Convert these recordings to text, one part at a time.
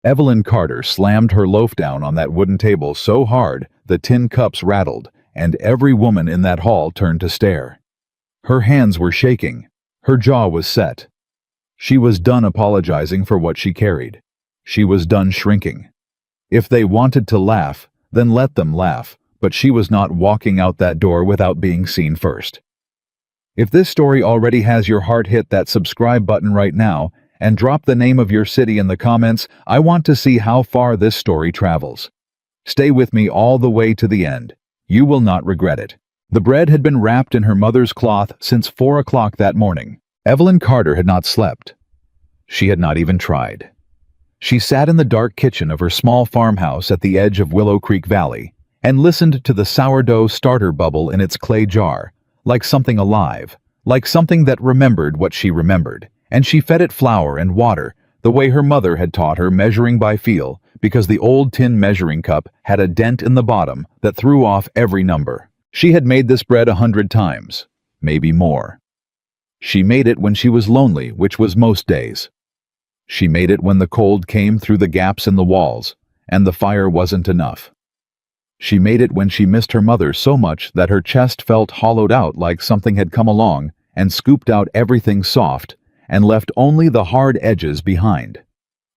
Evelyn Carter slammed her loaf down on that wooden table so hard the tin cups rattled, and every woman in that hall turned to stare. Her hands were shaking. Her jaw was set. She was done apologizing for what she carried. She was done shrinking. If they wanted to laugh, then let them laugh, but she was not walking out that door without being seen first. If this story already has your heart, hit that subscribe button right now and drop the name of your city in the comments. I want to see how far this story travels. Stay with me all the way to the end. You will not regret it. The bread had been wrapped in her mother's cloth since 4 o'clock that morning. Evelyn Carter had not slept. She had not even tried. She sat in the dark kitchen of her small farmhouse at the edge of Willow Creek Valley and listened to the sourdough starter bubble in its clay jar, like something alive, like something that remembered what she remembered, and she fed it flour and water the way her mother had taught her, measuring by feel, because the old tin measuring cup had a dent in the bottom that threw off every number. She had made this bread 100 times, maybe more. She made it when she was lonely, which was most days. She made it when the cold came through the gaps in the walls, and the fire wasn't enough. She made it when she missed her mother so much that her chest felt hollowed out, like something had come along and scooped out everything soft and left only the hard edges behind.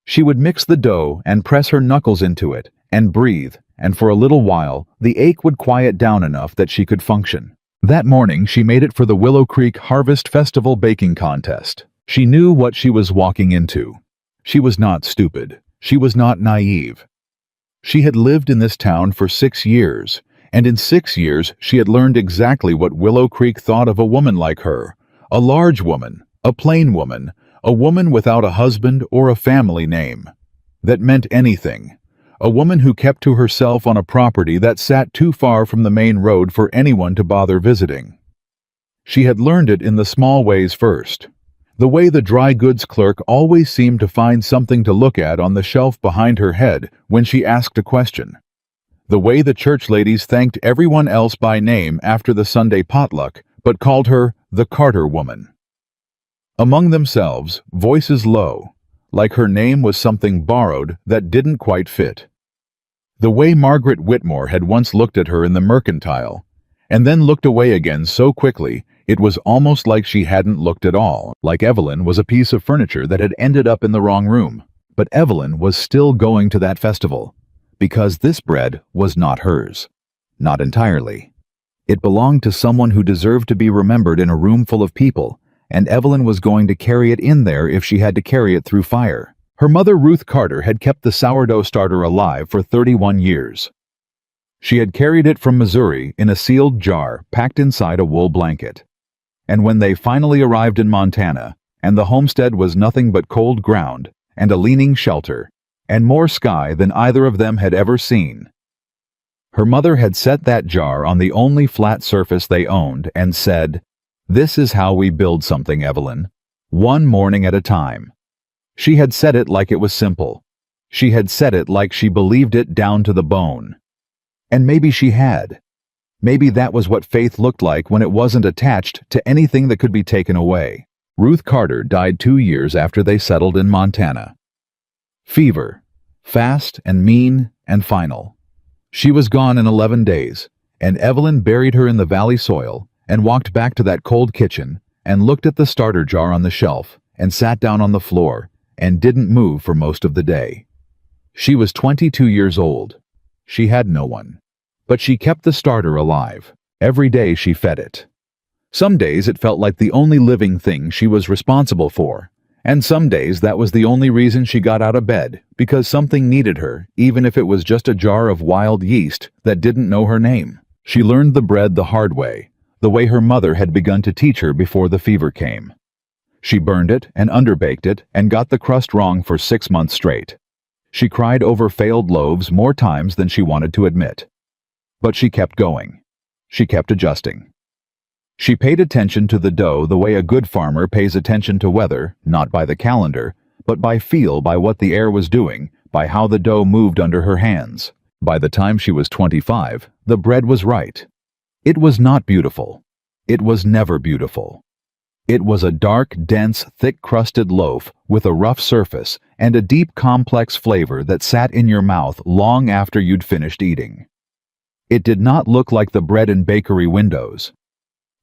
She would mix the dough and press her knuckles into it and breathe, and for a little while the ache would quiet down enough that she could function. That morning she made it for the Willow Creek Harvest Festival baking contest. She knew what she was walking into. She was not stupid. She was not naive. She had lived in this town for 6 years, and in 6 years she had learned exactly what Willow Creek thought of a woman like her. A large woman, a plain woman, a woman without a husband or a family name that meant anything. A woman who kept to herself on a property that sat too far from the main road for anyone to bother visiting. She had learned it in the small ways first. The way the dry goods clerk always seemed to find something to look at on the shelf behind her head when she asked a question. The way the church ladies thanked everyone else by name after the Sunday potluck, but called her the Carter woman. Among themselves, voices low, like her name was something borrowed that didn't quite fit. The way Margaret Whitmore had once looked at her in the mercantile, and then looked away again so quickly it was almost like she hadn't looked at all, like Evelyn was a piece of furniture that had ended up in the wrong room. But Evelyn was still going to that festival, because this bread was not hers. Not entirely. It belonged to someone who deserved to be remembered in a room full of people, and Evelyn was going to carry it in there if she had to carry it through fire. Her mother, Ruth Carter, had kept the sourdough starter alive for 31 years. She had carried it from Missouri in a sealed jar packed inside a wool blanket. And when they finally arrived in Montana, and the homestead was nothing but cold ground and a leaning shelter, and more sky than either of them had ever seen, her mother had set that jar on the only flat surface they owned and said, "This is how we build something, Evelyn, one morning at a time." She had said it like it was simple. She had said it like she believed it down to the bone. And maybe she had. Maybe that was what faith looked like when it wasn't attached to anything that could be taken away. Ruth Carter died 2 years after they settled in Montana. Fever, fast and mean and final. She was gone in 11 days, and Evelyn buried her in the valley soil and walked back to that cold kitchen and looked at the starter jar on the shelf and sat down on the floor and didn't move for most of the day. She was 22 years old. She had no one. But she kept the starter alive. Every day she fed it. Some days it felt like the only living thing she was responsible for, and some days that was the only reason she got out of bed, because something needed her, even if it was just a jar of wild yeast that didn't know her name. She learned the bread the hard way, the way her mother had begun to teach her before the fever came. She burned it and underbaked it and got the crust wrong for 6 months straight. She cried over failed loaves more times than she wanted to admit. But she kept going. She kept adjusting. She paid attention to the dough the way a good farmer pays attention to weather, not by the calendar, but by feel, by what the air was doing, by how the dough moved under her hands. By the time she was 25, the bread was right. It was not beautiful. It was never beautiful. It was a dark, dense, thick-crusted loaf with a rough surface and a deep, complex flavor that sat in your mouth long after you'd finished eating. It did not look like the bread in bakery windows.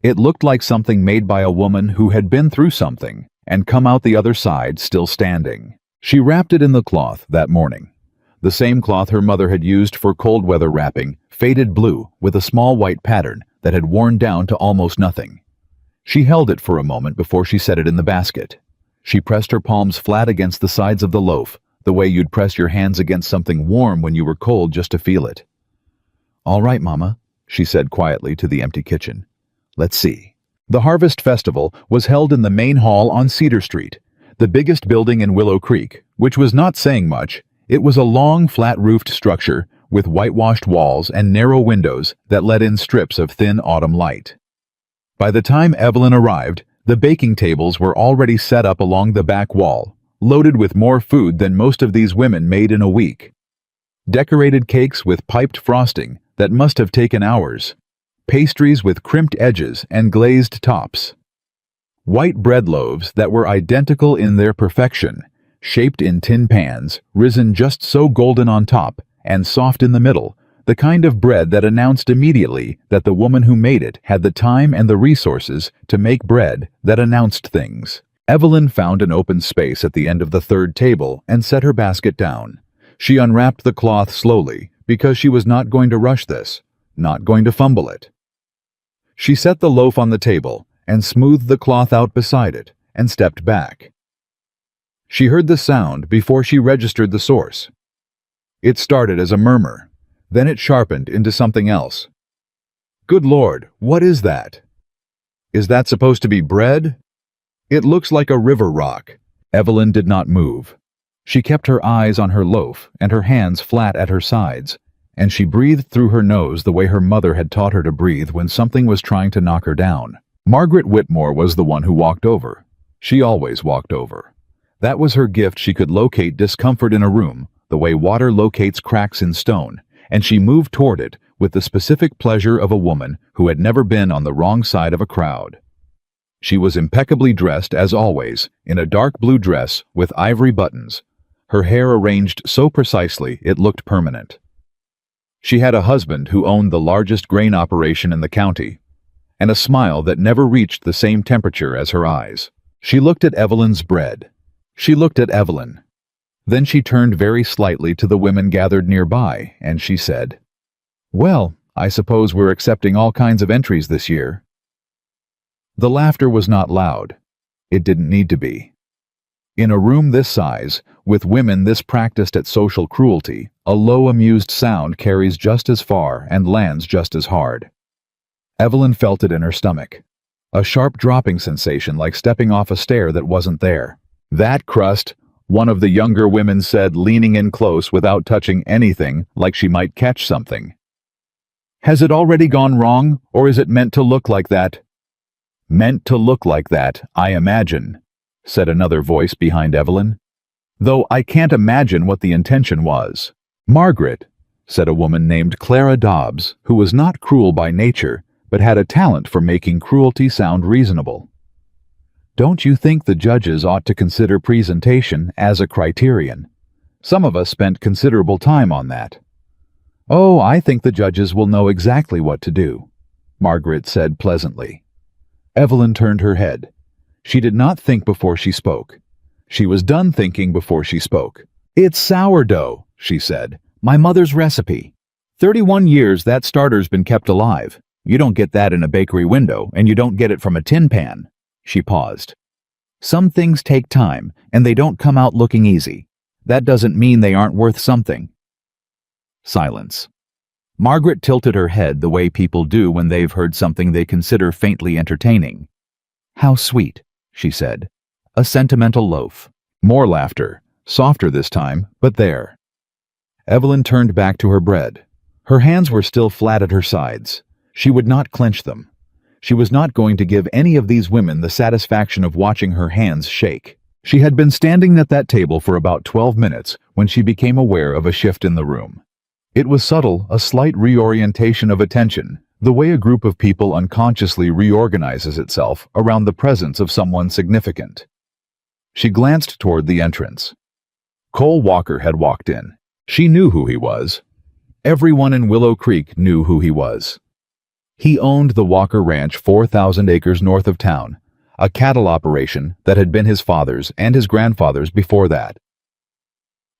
It looked like something made by a woman who had been through something and come out the other side still standing. She wrapped it in the cloth that morning. The same cloth her mother had used for cold weather wrapping, faded blue with a small white pattern that had worn down to almost nothing. She held it for a moment before she set it in the basket. She pressed her palms flat against the sides of the loaf, the way you'd press your hands against something warm when you were cold just to feel it. "All right, Mama," she said quietly to the empty kitchen. "Let's see." The Harvest Festival was held in the main hall on Cedar Street, the biggest building in Willow Creek, which was not saying much. It was a long, flat-roofed structure with whitewashed walls and narrow windows that let in strips of thin autumn light. By the time Evelyn arrived, the baking tables were already set up along the back wall, loaded with more food than most of these women made in a week. Decorated cakes with piped frosting that must have taken hours. Pastries with crimped edges and glazed tops. White bread loaves that were identical in their perfection, shaped in tin pans, risen just so golden on top and soft in the middle, the kind of bread that announced immediately that the woman who made it had the time and the resources to make bread that announced things. Evelyn found an open space at the end of the third table and set her basket down. She unwrapped the cloth slowly because she was not going to rush this, not going to fumble it. She set the loaf on the table and smoothed the cloth out beside it and stepped back. She heard the sound before she registered the source. It started as a murmur. Then it sharpened into something else. "Good Lord, what is that? Is that supposed to be bread? It looks like a river rock." Evelyn did not move. She kept her eyes on her loaf and her hands flat at her sides, and she breathed through her nose the way her mother had taught her to breathe when something was trying to knock her down. Margaret Whitmore was the one who walked over. She always walked over. That was her gift. She could locate discomfort in a room the way water locates cracks in stone, and she moved toward it with the specific pleasure of a woman who had never been on the wrong side of a crowd. She was impeccably dressed, as always, in a dark blue dress with ivory buttons, her hair arranged so precisely it looked permanent. She had a husband who owned the largest grain operation in the county, and a smile that never reached the same temperature as her eyes. She looked at Evelyn's bread. She looked at Evelyn. Then she turned very slightly to the women gathered nearby, and she said, "Well, I suppose we're accepting all kinds of entries this year." The laughter was not loud. It didn't need to be. In a room this size, with women this practiced at social cruelty, a low, amused sound carries just as far and lands just as hard. Evelyn felt it in her stomach. A sharp dropping sensation like stepping off a stair that wasn't there. "That crust," one of the younger women said, leaning in close without touching anything, like she might catch something. "Has it already gone wrong, or is it meant to look like that?" "Meant to look like that, I imagine," said another voice behind Evelyn. "Though I can't imagine what the intention was." "Margaret," said a woman named Clara Dobbs, who was not cruel by nature, but had a talent for making cruelty sound reasonable. "Don't you think the judges ought to consider presentation as a criterion? Some of us spent considerable time on that." "Oh, I think the judges will know exactly what to do," Margaret said pleasantly. Evelyn turned her head. She did not think before she spoke. She was done thinking before she spoke. "It's sourdough," she said. "My mother's recipe. 31 years that starter's been kept alive. You don't get that in a bakery window, and you don't get it from a tin pan." She paused. "Some things take time, and they don't come out looking easy. That doesn't mean they aren't worth something." Silence. Margaret tilted her head the way people do when they've heard something they consider faintly entertaining. "How sweet," she said. "A sentimental loaf." More laughter, softer this time, but there. Evelyn turned back to her bread. Her hands were still flat at her sides. She would not clench them. She was not going to give any of these women the satisfaction of watching her hands shake. She had been standing at that table for about 12 minutes when she became aware of a shift in the room. It was subtle, a slight reorientation of attention, the way a group of people unconsciously reorganizes itself around the presence of someone significant. She glanced toward the entrance. Cole Walker had walked in. She knew who he was. Everyone in Willow Creek knew who he was. He owned the Walker Ranch 4,000 acres north of town, a cattle operation that had been his father's and his grandfather's before that.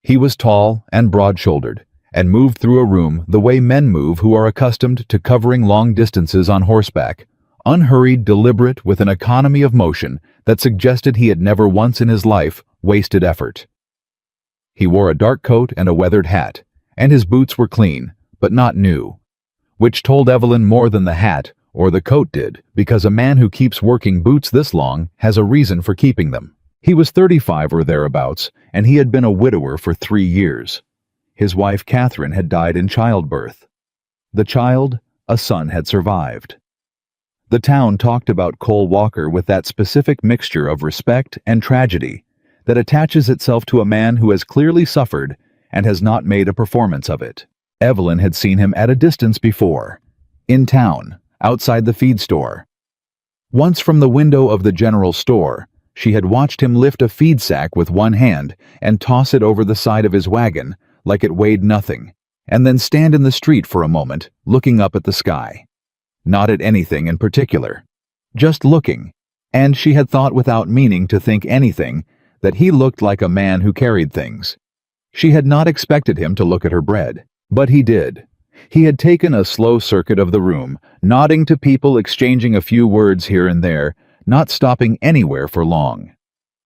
He was tall and broad-shouldered, and moved through a room the way men move who are accustomed to covering long distances on horseback, unhurried, deliberate, with an economy of motion that suggested he had never once in his life wasted effort. He wore a dark coat and a weathered hat, and his boots were clean, but not new, which told Evelyn more than the hat or the coat did, because a man who keeps working boots this long has a reason for keeping them. He was 35 or thereabouts, and he had been a widower for 3 years. His wife Catherine had died in childbirth. The child, a son, had survived. The town talked about Cole Walker with that specific mixture of respect and tragedy that attaches itself to a man who has clearly suffered and has not made a performance of it. Evelyn had seen him at a distance before, in town, outside the feed store. Once from the window of the general store, she had watched him lift a feed sack with one hand and toss it over the side of his wagon like it weighed nothing, and then stand in the street for a moment, looking up at the sky. Not at anything in particular, just looking, and she had thought without meaning to think anything that he looked like a man who carried things. She had not expected him to look at her bread, but he did. He had taken a slow circuit of the room, nodding to people, exchanging a few words here and there, not stopping anywhere for long.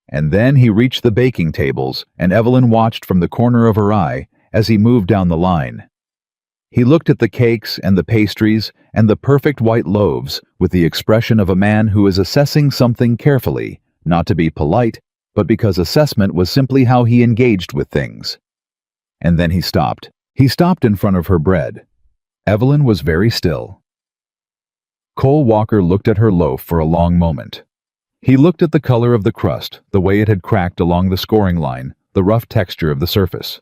And then he reached the baking tables, and Evelyn watched from the corner of her eye as he moved down the line. He looked at the cakes and the pastries and the perfect white loaves with the expression of a man who is assessing something carefully, not to be polite, but because assessment was simply how he engaged with things. And then he stopped. He stopped in front of her bread. Evelyn was very still. Cole Walker looked at her loaf for a long moment. He looked at the color of the crust, the way it had cracked along the scoring line, the rough texture of the surface.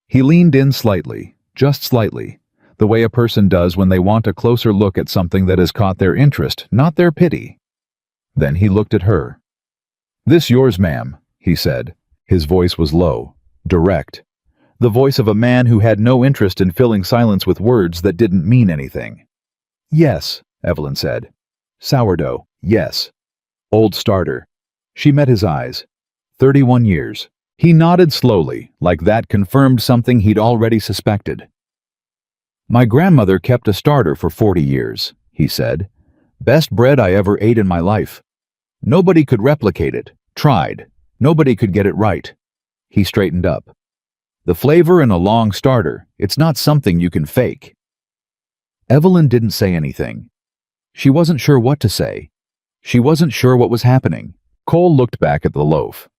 He leaned in slightly, just slightly, the way a person does when they want a closer look at something that has caught their interest, not their pity. Then he looked at her. "This yours, ma'am," he said. His voice was low, direct, the voice of a man who had no interest in filling silence with words that didn't mean anything. "Yes," Evelyn said. "Sourdough, yes. Old starter." She met his eyes. 31 years. He nodded slowly, like that confirmed something he'd already suspected. "My grandmother kept a starter for 40 years, he said. "Best bread I ever ate in my life. Nobody could replicate it. Tried. Nobody could get it right." He straightened up. "The flavor in a long starter, it's not something you can fake." Evelyn didn't say anything. She wasn't sure what to say. She wasn't sure what was happening. Cole looked back at the loaf.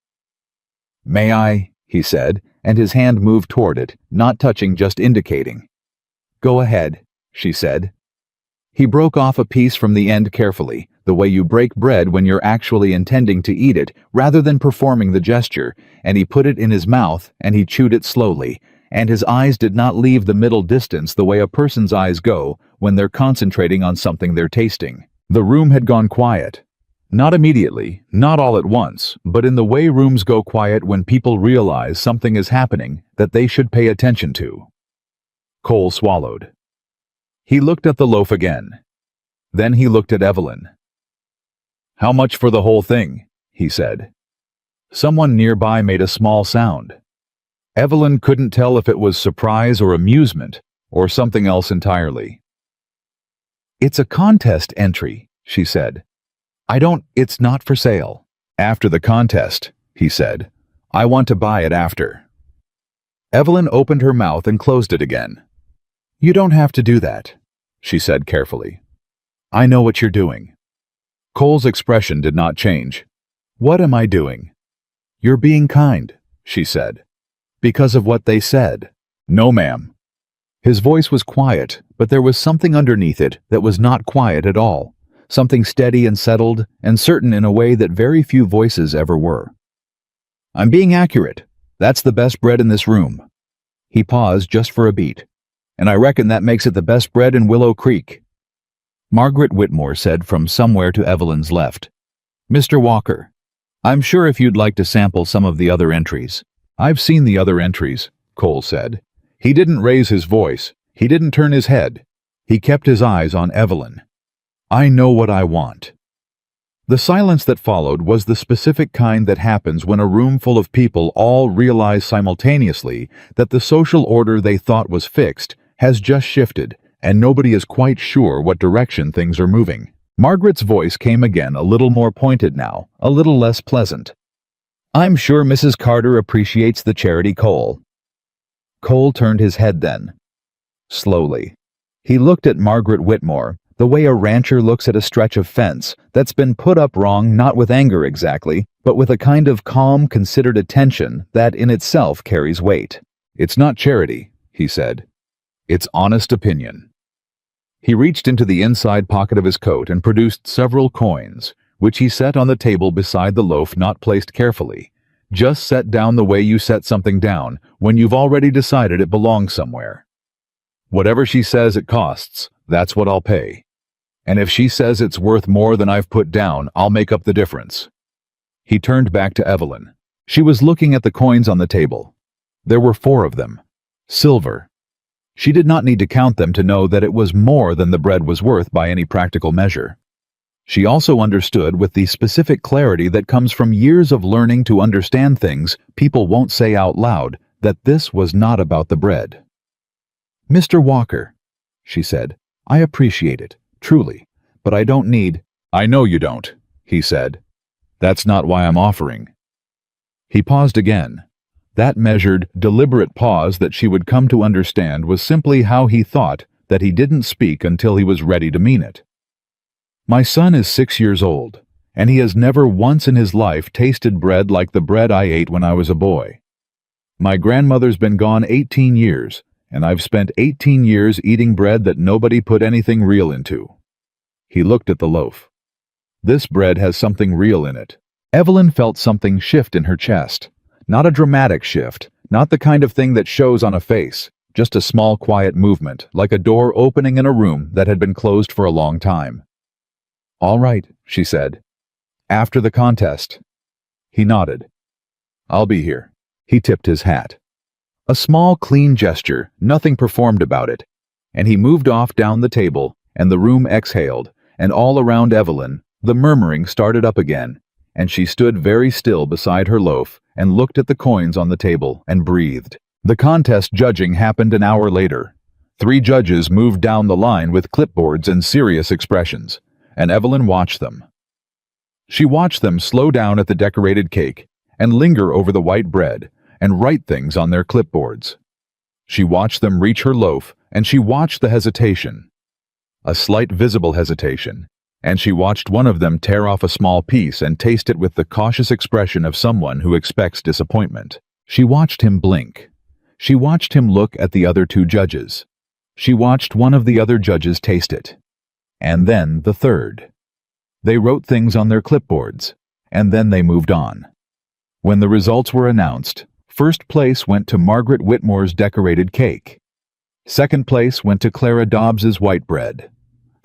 "May I?" he said, and his hand moved toward it, not touching, just indicating. "Go ahead," she said. He broke off a piece from the end carefully, the way you break bread when you're actually intending to eat it rather than performing the gesture, and he put it in his mouth and he chewed it slowly, and his eyes did not leave the middle distance the way a person's eyes go when they're concentrating on something they're tasting. The room had gone quiet. Not immediately, not all at once, but in the way rooms go quiet when people realize something is happening that they should pay attention to. Cole swallowed. He looked at the loaf again. Then he looked at Evelyn. "How much for the whole thing?" he said. Someone nearby made a small sound. Evelyn couldn't tell if it was surprise or amusement, or something else entirely. "It's a contest entry," she said. It's not for sale." "After the contest," he said. "I want to buy it after." Evelyn opened her mouth and closed it again. "You don't have to do that," she said carefully. "I know what you're doing." Cole's expression did not change. "What am I doing?" "You're being kind," she said. "Because of what they said." "No, ma'am." His voice was quiet, but there was something underneath it that was not quiet at all. Something steady and settled and certain in a way that very few voices ever were. "I'm being accurate. That's the best bread in this room." He paused just for a beat. "And I reckon that makes it the best bread in Willow Creek." Margaret Whitmore said from somewhere to Evelyn's left, "Mr. Walker, I'm sure if you'd like to sample some of the other entries, "I've seen the other entries," Cole said. He didn't raise his voice. He didn't turn his head. He kept his eyes on Evelyn. "I know what I want." The silence that followed was the specific kind that happens when a room full of people all realize simultaneously that the social order they thought was fixed has just shifted, and nobody is quite sure what direction things are moving. Margaret's voice came again, a little more pointed now, a little less pleasant. "I'm sure Mrs. Carter appreciates the charity, Cole." Cole turned his head then. Slowly. He looked at Margaret Whitmore, the way a rancher looks at a stretch of fence that's been put up wrong, not with anger exactly, but with a kind of calm, considered attention that in itself carries weight. "It's not charity," he said. "It's honest opinion." He reached into the inside pocket of his coat and produced several coins, which he set on the table beside the loaf, not placed carefully, just set down the way you set something down when you've already decided it belongs somewhere. "Whatever she says it costs, that's what I'll pay. And if she says it's worth more than I've put down, I'll make up the difference." He turned back to Evelyn. She was looking at the coins on the table. There were 4 of them. Silver. She did not need to count them to know that it was more than the bread was worth by any practical measure. She also understood, with the specific clarity that comes from years of learning to understand things people won't say out loud, that this was not about the bread. "Mr. Walker," she said, "I appreciate it, truly, but I don't need—" "I know you don't," he said. "That's not why I'm offering." He paused again. That measured, deliberate pause that she would come to understand was simply how he thought that he didn't speak until he was ready to mean it. "My son is 6 years old, and he has never once in his life tasted bread like the bread I ate when I was a boy. My grandmother's been gone 18 years, and I've spent 18 years eating bread that nobody put anything real into." He looked at the loaf. "This bread has something real in it." Evelyn felt something shift in her chest. Not a dramatic shift, not the kind of thing that shows on a face, just a small quiet movement, like a door opening in a room that had been closed for a long time. "All right," she said. "After the contest." He nodded. "I'll be here." He tipped his hat. A small, clean gesture, nothing performed about it, and he moved off down the table, and the room exhaled, and all around Evelyn, the murmuring started up again, and she stood very still beside her loaf and looked at the coins on the table and breathed. The contest judging happened an hour later. 3 judges moved down the line with clipboards and serious expressions, and Evelyn watched them. She watched them slow down at the decorated cake and linger over the white bread and write things on their clipboards. She watched them reach her loaf, and she watched the hesitation. A slight visible hesitation, and she watched one of them tear off a small piece and taste it with the cautious expression of someone who expects disappointment. She watched him blink. She watched him look at the other 2 judges. She watched one of the other judges taste it. And then the third. They wrote things on their clipboards, and then they moved on. When the results were announced, first place went to Margaret Whitmore's decorated cake. Second place went to Clara Dobbs's white bread.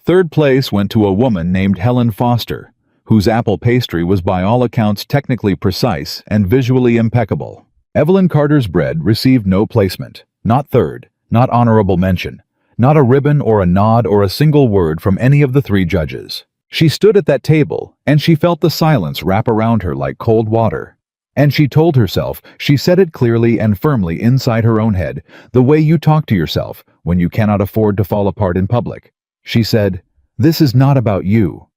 Third place went to a woman named Helen Foster, whose apple pastry was by all accounts technically precise and visually impeccable. Evelyn Carter's bread received no placement, not third, not honorable mention, not a ribbon or a nod or a single word from any of the 3 judges. She stood at that table, and she felt the silence wrap around her like cold water. And she told herself, she said it clearly and firmly inside her own head, the way you talk to yourself when you cannot afford to fall apart in public. She said, "This is not about you.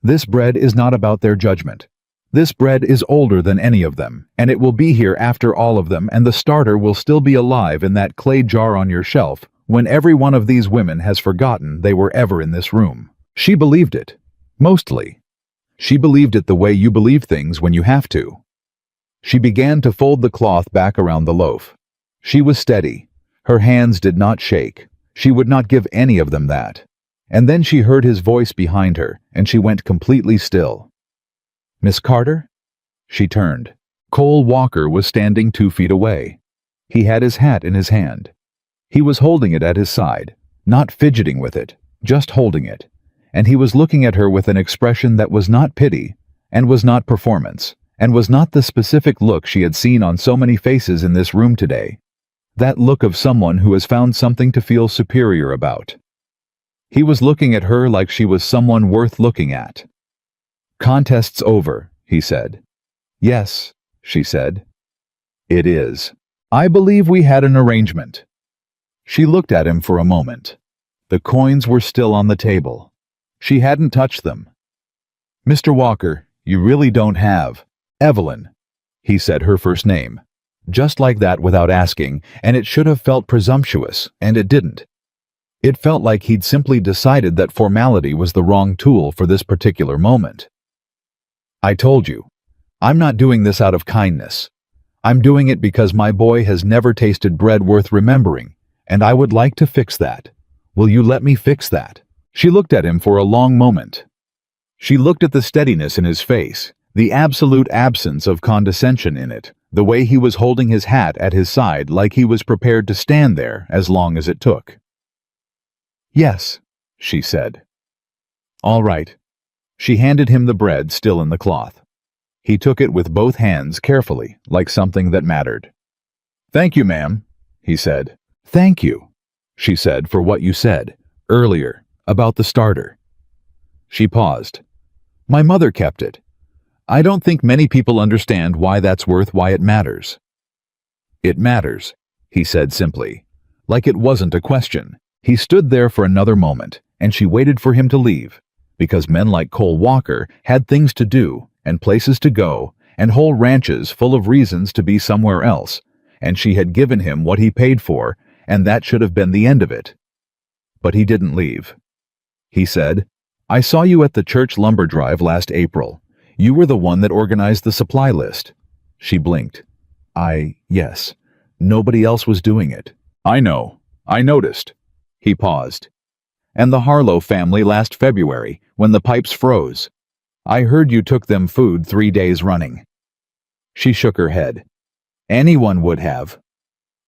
This bread is not about their judgment. This bread is older than any of them, and it will be here after all of them, and the starter will still be alive in that clay jar on your shelf when every one of these women has forgotten they were ever in this room." She believed it. Mostly. She believed it the way you believe things when you have to. She began to fold the cloth back around the loaf. She was steady. Her hands did not shake. She would not give any of them that. And then she heard his voice behind her, and she went completely still. "Miss Carter?" She turned. Cole Walker was standing 2 feet away. He had his hat in his hand. He was holding it at his side, not fidgeting with it, just holding it. And he was looking at her with an expression that was not pity, and was not performance, and was not the specific look she had seen on so many faces in this room today. That look of someone who has found something to feel superior about. He was looking at her like she was someone worth looking at. "Contest's over," he said. "Yes," she said. "It is. I believe we had an arrangement." She looked at him for a moment. The coins were still on the table. She hadn't touched them. "Mr. Walker, you really don't have Evelyn," he said her first name. Just like that without asking, and it should have felt presumptuous, and it didn't. It felt like he'd simply decided that formality was the wrong tool for this particular moment. "I told you, I'm not doing this out of kindness. I'm doing it because my boy has never tasted bread worth remembering, and I would like to fix that. Will you let me fix that?" She looked at him for a long moment. She looked at the steadiness in his face, the absolute absence of condescension in it, the way he was holding his hat at his side like he was prepared to stand there as long as it took. "Yes," she said. "All right." She handed him the bread still in the cloth. He took it with both hands carefully, like something that mattered. "Thank you, ma'am," he said. "Thank you," she said, "for what you said earlier about the starter." She paused. "My mother kept it. I don't think many people understand why that's worth why it matters." "It matters," he said simply, like it wasn't a question. He stood there for another moment, and she waited for him to leave, because men like Cole Walker had things to do, and places to go, and whole ranches full of reasons to be somewhere else, and she had given him what he paid for, and that should have been the end of it. But he didn't leave. He said, "I saw you at the church lumber drive last April. You were the one that organized the supply list." She blinked. Yes. Nobody else was doing it." "I know. I noticed." He paused. "And the Harlow family last February, when the pipes froze. I heard you took them food 3 days running." She shook her head. "Anyone would have."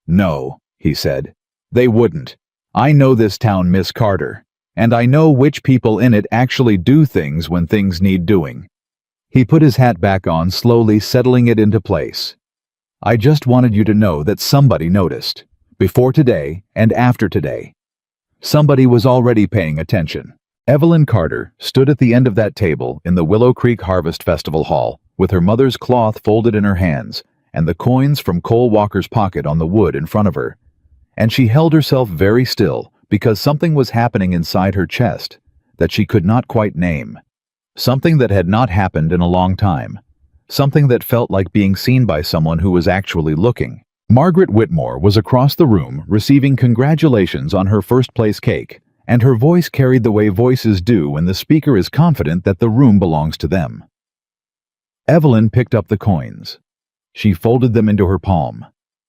"No," he said. "They wouldn't. I know this town, Miss Carter, and I know which people in it actually do things when things need doing." He put his hat back on, slowly settling it into place. "I just wanted you to know that somebody noticed, before today and after today. Somebody was already paying attention." Evelyn Carter stood at the end of that table in the Willow Creek Harvest Festival Hall, with her mother's cloth folded in her hands, and the coins from Cole Walker's pocket on the wood in front of her. And she held herself very still, because something was happening inside her chest that she could not quite name. Something that had not happened in a long time. Something that felt like being seen by someone who was actually looking. Margaret Whitmore was across the room receiving congratulations on her first-place cake, and her voice carried the way voices do when the speaker is confident that the room belongs to them. Evelyn picked up the coins. She folded them into her palm.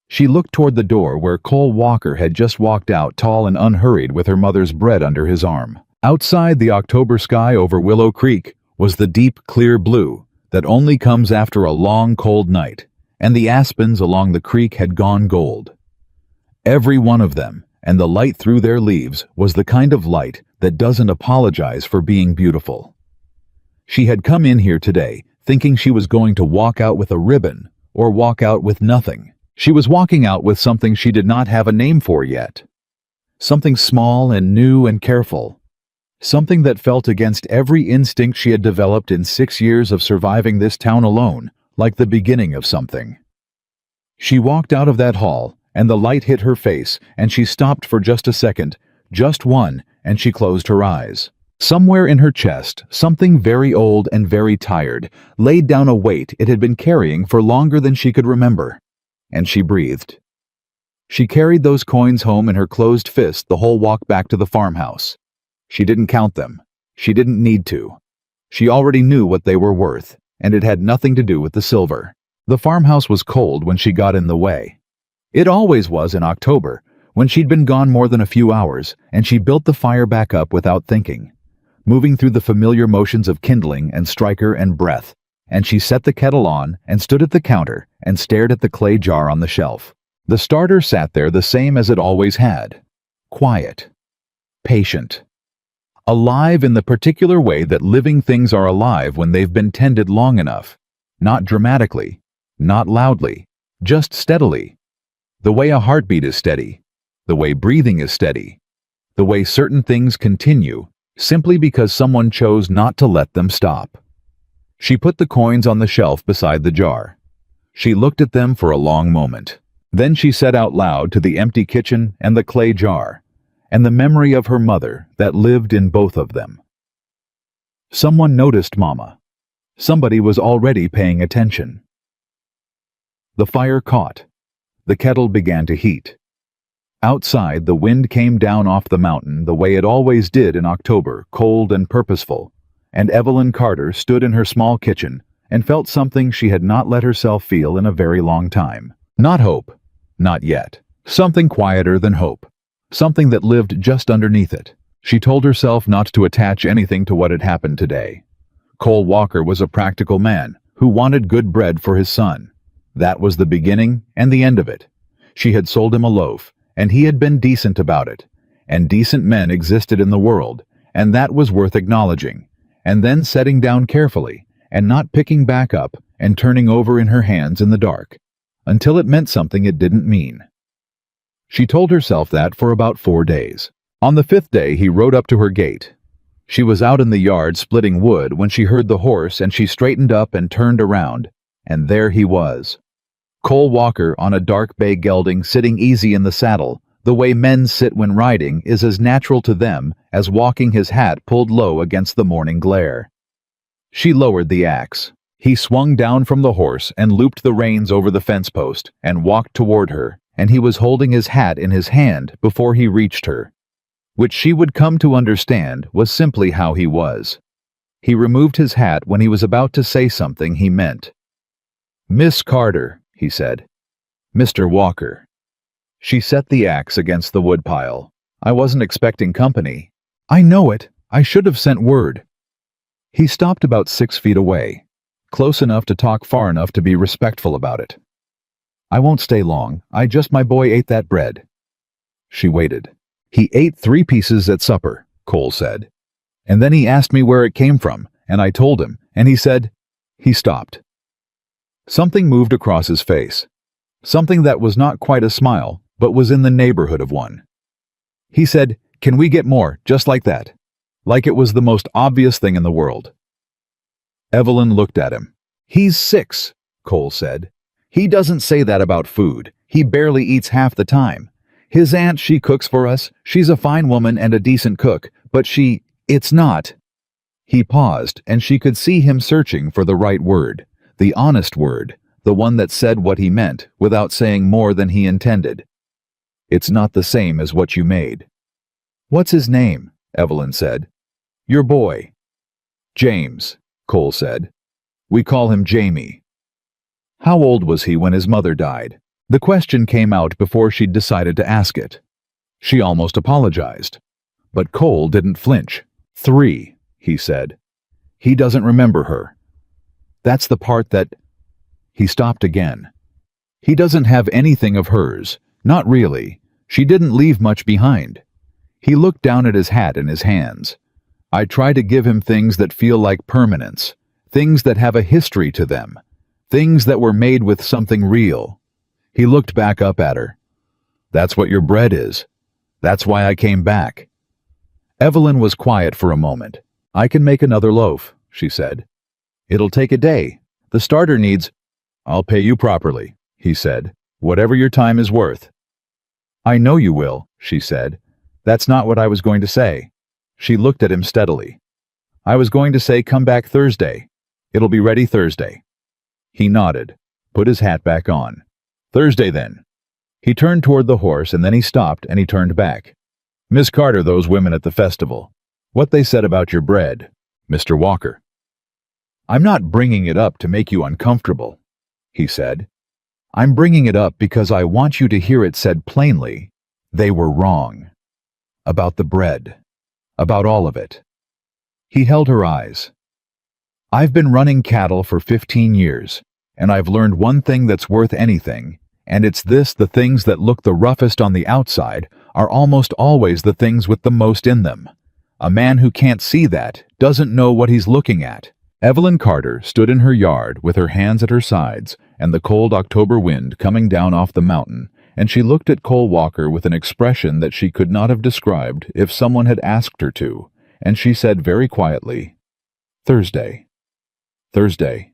She looked toward the door where Cole Walker had just walked out, tall and unhurried, with her mother's bread under his arm. Outside, the October sky over Willow Creek was the deep, clear blue that only comes after a long, cold night, and the aspens along the creek had gone gold. Every one of them, and the light through their leaves, was the kind of light that doesn't apologize for being beautiful. She had come in here today thinking she was going to walk out with a ribbon or walk out with nothing. She was walking out with something she did not have a name for yet. Something small and new and careful. Something that felt against every instinct she had developed in 6 years of surviving this town alone, like the beginning of something. She walked out of that hall, and the light hit her face, and she stopped for just a second, just one, and she closed her eyes. Somewhere in her chest, something very old and very tired laid down a weight it had been carrying for longer than she could remember, and she breathed. She carried those coins home in her closed fist the whole walk back to the farmhouse. She didn't count them. She didn't need to. She already knew what they were worth, and it had nothing to do with the silver. The farmhouse was cold when she got in the way. It always was in October, when she'd been gone more than a few hours, and she built the fire back up without thinking, moving through the familiar motions of kindling and striker and breath, and she set the kettle on and stood at the counter and stared at the clay jar on the shelf. The starter sat there the same as it always had. Quiet. Patient. Alive in the particular way that living things are alive when they've been tended long enough. Not dramatically, not loudly, just steadily. The way a heartbeat is steady, the way breathing is steady, the way certain things continue simply because someone chose not to let them stop. She put the coins on the shelf beside the jar. She looked at them for a long moment. Then she said out loud to the empty kitchen and the clay jar, and the memory of her mother that lived in both of them. Someone noticed Mama. Somebody was already paying attention. The fire caught. The kettle began to heat. Outside, the wind came down off the mountain the way it always did in October, cold and purposeful, and Evelyn Carter stood in her small kitchen and felt something she had not let herself feel in a very long time. Not hope. Not yet. Something quieter than hope. Something that lived just underneath it. She told herself not to attach anything to what had happened today. Cole Walker was a practical man who wanted good bread for his son. That was the beginning and the end of it. She had sold him a loaf, and he had been decent about it. And decent men existed in the world, and that was worth acknowledging. And then setting down carefully, and not picking back up and turning over in her hands in the dark, until it meant something it didn't mean. She told herself that for about 4 days. On the 5th day, he rode up to her gate. She was out in the yard splitting wood when she heard the horse, and she straightened up and turned around, and there he was. Cole Walker on a dark bay gelding, sitting easy in the saddle. The way men sit when riding is as natural to them as walking, his hat pulled low against the morning glare. She lowered the axe. He swung down from the horse and looped the reins over the fence post and walked toward her, and he was holding his hat in his hand before he reached her. Which she would come to understand was simply how he was. He removed his hat when he was about to say something he meant. "Miss Carter," he said. "Mr. Walker." She set the axe against the woodpile. "I wasn't expecting company." "I know it. I should have sent word." He stopped about 6 feet away, close enough to talk, far enough to be respectful about it. "I won't stay long. My boy ate that bread." She waited. "He ate 3 pieces at supper," Cole said. "And then he asked me where it came from, and I told him, and he said—" He stopped. Something moved across his face. Something that was not quite a smile, but was in the neighborhood of one. He said, "Can we get more, just like that?" Like it was the most obvious thing in the world. Evelyn looked at him. "He's 6, Cole said. "He doesn't say that about food. He barely eats half the time. His aunt, she cooks for us. She's a fine woman and a decent cook, but it's not." He paused, and she could see him searching for the right word, the honest word, the one that said what he meant without saying more than he intended. "It's not the same as what you made." "What's his name?" Evelyn said. "Your boy." "James," Cole said. "We call him Jamie." How old was he when his mother died? The question came out before she'd decided to ask it. She almost apologized. But Cole didn't flinch. 3, he said. "He doesn't remember her. That's the part that—" He stopped again. "He doesn't have anything of hers. Not really. She didn't leave much behind." He looked down at his hat in his hands. "I try to give him things that feel like permanence, things that have a history to them, things that were made with something real." He looked back up at her. "That's what your bread is. That's why I came back." Evelyn was quiet for a moment. "I can make another loaf," she said. "It'll take a day. The starter needs—" "I'll pay you properly," he said. "Whatever your time is worth." "I know you will," she said. "That's not what I was going to say." She looked at him steadily. "I was going to say come back Thursday. It'll be ready Thursday." He nodded, put his hat back on. "Thursday, then." He turned toward the horse, and then he stopped and he turned back. "Miss Carter, those women at the festival. What they said about your bread, Mr. Walker." "I'm not bringing it up to make you uncomfortable," he said. "I'm bringing it up because I want you to hear it said plainly. They were wrong. About the bread. About all of it." He held her eyes. "I've been running cattle for 15 years, and I've learned one thing that's worth anything, and it's this: the things that look the roughest on the outside are almost always the things with the most in them. A man who can't see that doesn't know what he's looking at. Evelyn Carter stood in her yard with her hands at her sides and the cold October wind coming down off the mountain, and she looked at Cole Walker with an expression that she could not have described if someone had asked her to, and she said very quietly, "Thursday." "Thursday,"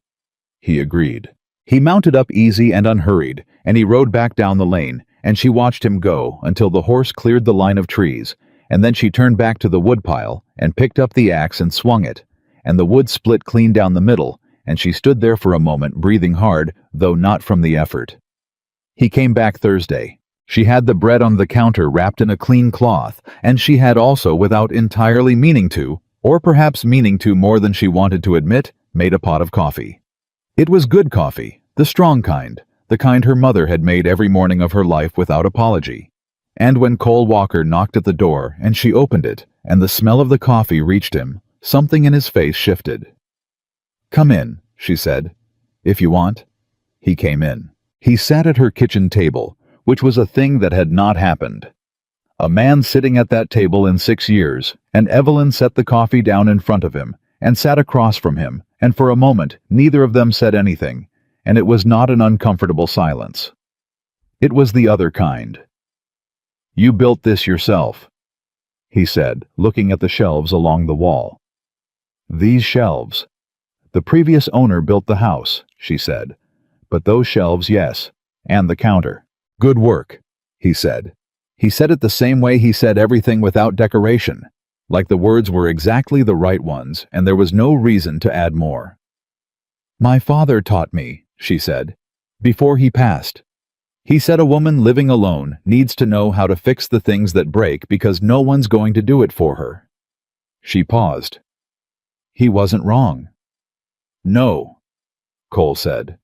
he agreed. He mounted up easy and unhurried, and he rode back down the lane, and she watched him go until the horse cleared the line of trees, and then she turned back to the woodpile and picked up the axe and swung it, and the wood split clean down the middle, and she stood there for a moment breathing hard, though not from the effort. He came back Thursday. She had the bread on the counter wrapped in a clean cloth, and she had also, without entirely meaning to, or perhaps meaning to more than she wanted to admit, made a pot of coffee. It was good coffee, the strong kind, the kind her mother had made every morning of her life without apology. And when Cole Walker knocked at the door and she opened it, and the smell of the coffee reached him, something in his face shifted. "Come in," she said. "If you want." He came in. He sat at her kitchen table, which was a thing that had not happened. A man sitting at that table in 6 years, and Evelyn set the coffee down in front of him, and sat across from him, and for a moment neither of them said anything, and it was not an uncomfortable silence. It was the other kind. "You built this yourself," he said, looking at the shelves along the wall. "These shelves." "The previous owner built the house," she said. "But those shelves, yes, and the counter." "Good work," he said. He said it the same way he said everything without decoration, like the words were exactly the right ones and there was no reason to add more. "My father taught me," she said, "before he passed. He said a woman living alone needs to know how to fix the things that break because no one's going to do it for her." She paused. "He wasn't wrong." "No," Cole said.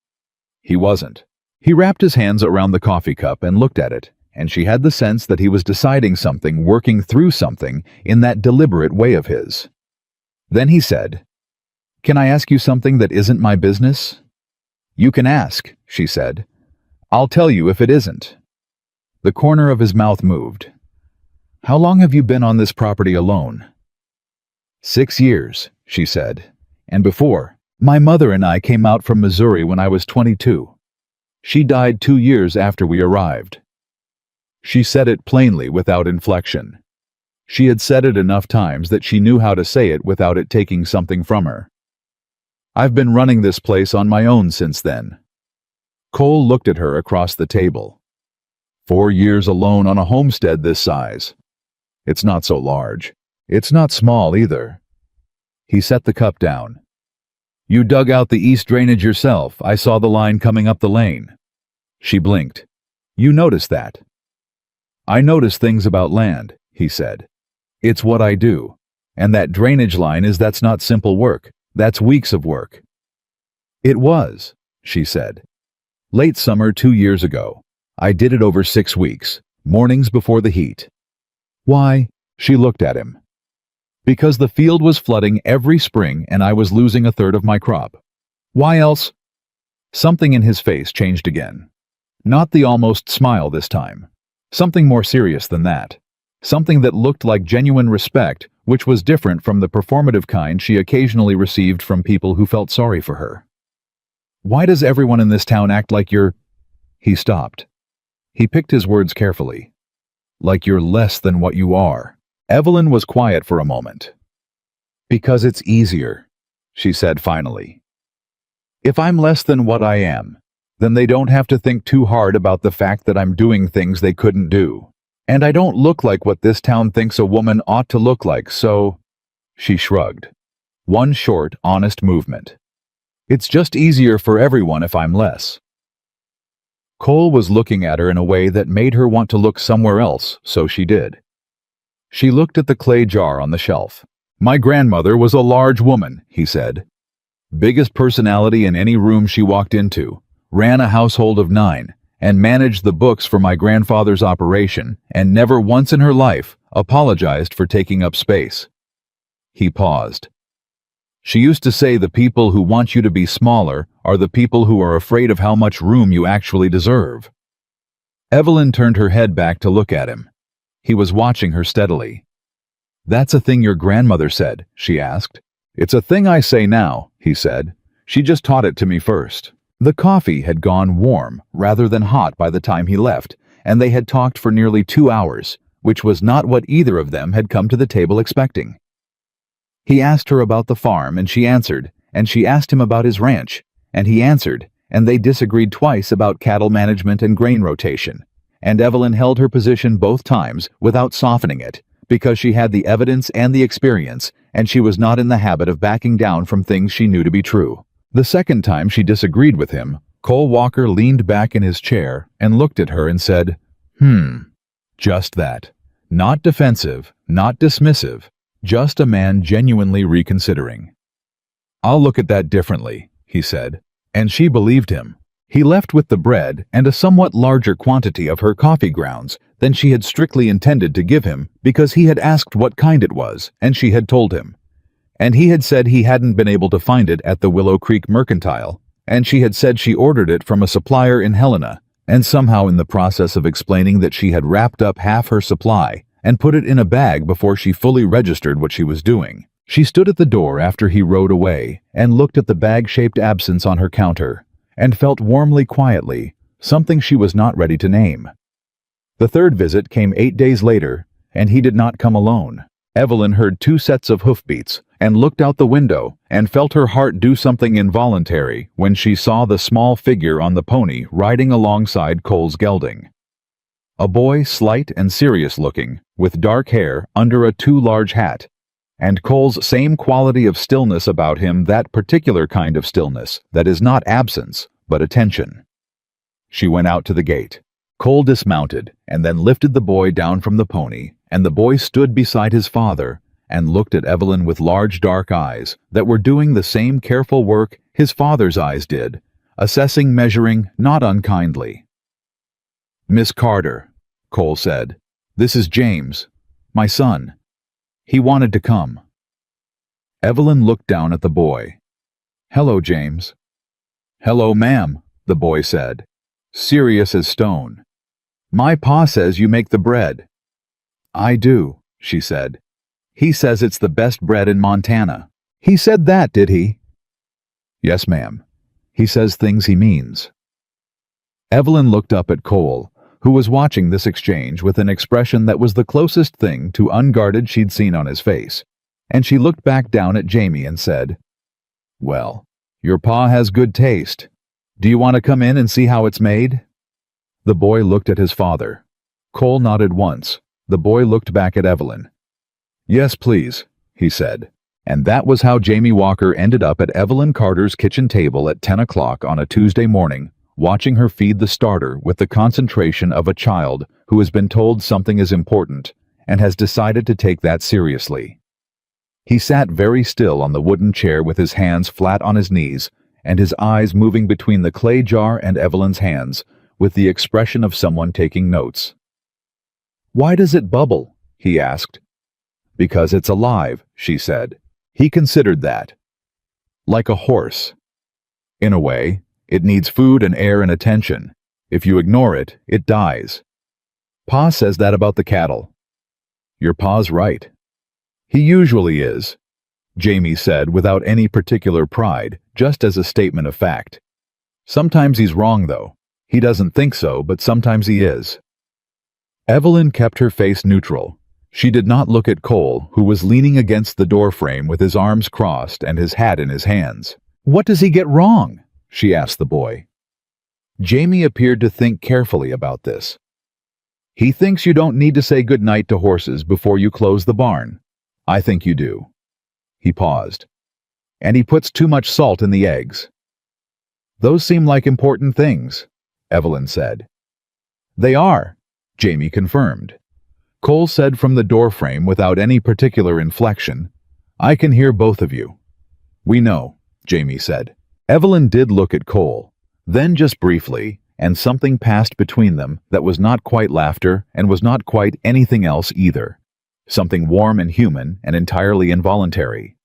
He wasn't. He wrapped his hands around the coffee cup and looked at it, and she had the sense that he was deciding something, working through something, in that deliberate way of his. Then he said, "Can I ask you something that isn't my business?" "You can ask," she said. "I'll tell you if it isn't." The corner of his mouth moved. "How long have you been on this property alone?" 6 years, she said. "And before, my mother and I came out from Missouri when I was 22. She died 2 years after we arrived." She said it plainly without inflection. She had said it enough times that she knew how to say it without it taking something from her. "I've been running this place on my own since then." Cole looked at her across the table. 4 years alone on a homestead this size. It's not so large. It's not small either. He set the cup down. "You dug out the east drainage yourself. I saw the line coming up the lane." She blinked. "You noticed that?" "I notice things about land," he said. "It's what I do. And that drainage line that's not simple work. That's weeks of work." "It was," she said. "Late summer 2 years ago. I did it over 6 weeks, mornings before the heat." "Why?" She looked at him. "Because the field was flooding every spring and I was losing a third of my crop. Why else?" Something in his face changed again. Not the almost smile this time. Something more serious than that. Something that looked like genuine respect, which was different from the performative kind she occasionally received from people who felt sorry for her. "Why does everyone in this town act like you're—" He stopped. He picked his words carefully. "Like you're less than what you are." Evelyn was quiet for a moment. "Because it's easier," she said finally. "If I'm less than what I am, then they don't have to think too hard about the fact that I'm doing things they couldn't do. And I don't look like what this town thinks a woman ought to look like, so—" She shrugged. One short, honest movement. "It's just easier for everyone if I'm less." Cole was looking at her in a way that made her want to look somewhere else, so she did. She looked at the clay jar on the shelf. "My grandmother was a large woman," he said. "Biggest personality in any room she walked into, ran a household of 9, and managed the books for my grandfather's operation, and never once in her life apologized for taking up space." He paused. "She used to say the people who want you to be smaller are the people who are afraid of how much room you actually deserve." Evelyn turned her head back to look at him. He was watching her steadily. "That's a thing your grandmother said?" she asked. "It's a thing I say now," he said. "She just taught it to me first." The coffee had gone warm rather than hot by the time he left, and they had talked for nearly 2 hours, which was not what either of them had come to the table expecting. He asked her about the farm, and she answered, and she asked him about his ranch, and he answered, and they disagreed twice about cattle management and grain rotation, and Evelyn held her position both times without softening it, because she had the evidence and the experience, and she was not in the habit of backing down from things she knew to be true. The second time she disagreed with him, Cole Walker leaned back in his chair and looked at her and said, Just that. Not defensive, not dismissive, just a man genuinely reconsidering. "I'll look at that differently," he said, and she believed him. He left with the bread and a somewhat larger quantity of her coffee grounds than she had strictly intended to give him because he had asked what kind it was, and she had told him. And he had said he hadn't been able to find it at the Willow Creek Mercantile, and she had said she ordered it from a supplier in Helena, and somehow in the process of explaining that she had wrapped up half her supply and put it in a bag before she fully registered what she was doing. She stood at the door after he rode away and looked at the bag-shaped absence on her counter, and felt warmly quietly, something she was not ready to name. The third visit came 8 days later, and he did not come alone. Evelyn heard 2 sets of hoofbeats and looked out the window and felt her heart do something involuntary when she saw the small figure on the pony riding alongside Cole's gelding. A boy, slight and serious-looking, with dark hair under a too large hat, and Cole's same quality of stillness about him, that particular kind of stillness that is not absence, but attention. She went out to the gate. Cole dismounted and then lifted the boy down from the pony, and the boy stood beside his father and looked at Evelyn with large dark eyes that were doing the same careful work his father's eyes did, assessing, measuring, not unkindly. "Miss Carter," Cole said, "this is James, my son. He wanted to come." Evelyn looked down at the boy. "Hello, James." "Hello, ma'am," the boy said, serious as stone. "My pa says you make the bread." "I do," she said. "He says it's the best bread in Montana." "He said that, did he?" "Yes, ma'am. He says things he means." Evelyn looked up at Cole, who was watching this exchange with an expression that was the closest thing to unguarded she'd seen on his face, and she looked back down at Jamie and said, "Well, your pa has good taste. Do you want to come in and see how it's made?" The boy looked at his father. Cole nodded once. The boy looked back at Evelyn. "Yes, please," he said. And that was how Jamie Walker ended up at Evelyn Carter's kitchen table at 10 o'clock on a Tuesday morning, watching her feed the starter with the concentration of a child who has been told something is important and has decided to take that seriously. He sat very still on the wooden chair with his hands flat on his knees and his eyes moving between the clay jar and Evelyn's hands with the expression of someone taking notes. "Why does it bubble?" he asked. "Because it's alive," she said. He considered that. "Like a horse. In a way, it needs food and air and attention. If you ignore it, it dies. Pa says that about the cattle." "Your pa's right." "He usually is," Jamie said without any particular pride, just as a statement of fact. "Sometimes he's wrong, though. He doesn't think so, but sometimes he is." Evelyn kept her face neutral. She did not look at Cole, who was leaning against the doorframe with his arms crossed and his hat in his hands. "What does he get wrong?" she asked the boy. Jamie appeared to think carefully about this. "He thinks you don't need to say good night to horses before you close the barn. I think you do." He paused. "And he puts too much salt in the eggs." "Those seem like important things," Evelyn said. "They are," Jamie confirmed. Cole said from the doorframe without any particular inflection, "I can hear both of you." "We know," Jamie said. Evelyn did look at Cole, then just briefly, and something passed between them that was not quite laughter and was not quite anything else either. Something warm and human and entirely involuntary.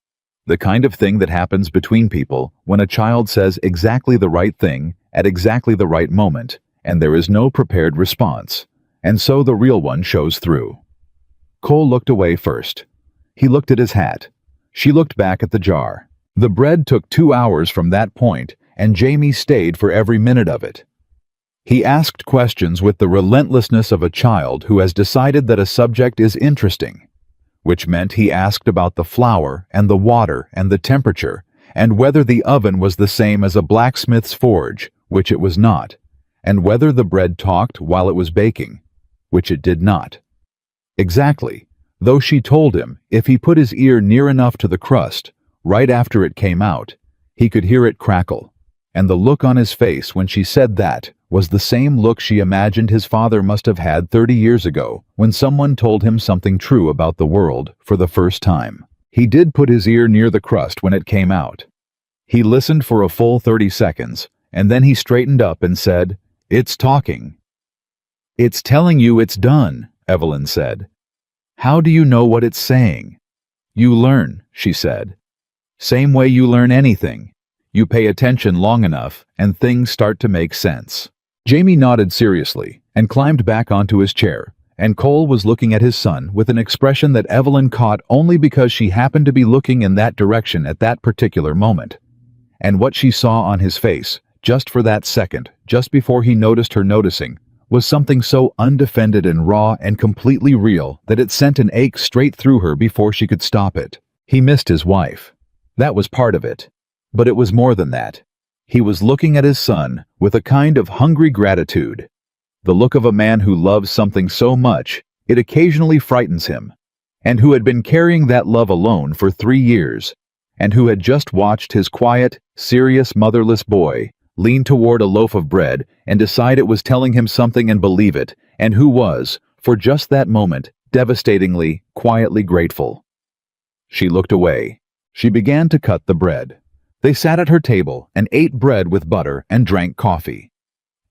The kind of thing that happens between people when a child says exactly the right thing at exactly the right moment, and there is no prepared response, and so the real one shows through. Cole looked away first. He looked at his hat. She looked back at the jar. The bread took 2 hours from that point, and Jamie stayed for every minute of it. He asked questions with the relentlessness of a child who has decided that a subject is interesting, which meant he asked about the flour and the water and the temperature, and whether the oven was the same as a blacksmith's forge, which it was not, and whether the bread talked while it was baking, which it did not. Exactly, though she told him if he put his ear near enough to the crust, right after it came out, he could hear it crackle, and the look on his face when she said that was the same look she imagined his father must have had 30 years ago when someone told him something true about the world for the first time. He did put his ear near the crust when it came out. He listened for a full 30 seconds, and then he straightened up and said, "It's talking." "It's telling you it's done," Evelyn said. "How do you know what it's saying?" "You learn," she said. "Same way you learn anything. You pay attention long enough, and things start to make sense." Jamie nodded seriously and climbed back onto his chair, and Cole was looking at his son with an expression that Evelyn caught only because she happened to be looking in that direction at that particular moment. And what she saw on his face, just for that second, just before he noticed her noticing, was something so undefended and raw and completely real that it sent an ache straight through her before she could stop it. He missed his wife. That was part of it. But it was more than that. He was looking at his son with a kind of hungry gratitude. The look of a man who loves something so much, it occasionally frightens him, and who had been carrying that love alone for 3 years, and who had just watched his quiet, serious, motherless boy lean toward a loaf of bread and decide it was telling him something and believe it, and who was, for just that moment, devastatingly, quietly grateful. She looked away. She began to cut the bread. They sat at her table and ate bread with butter and drank coffee.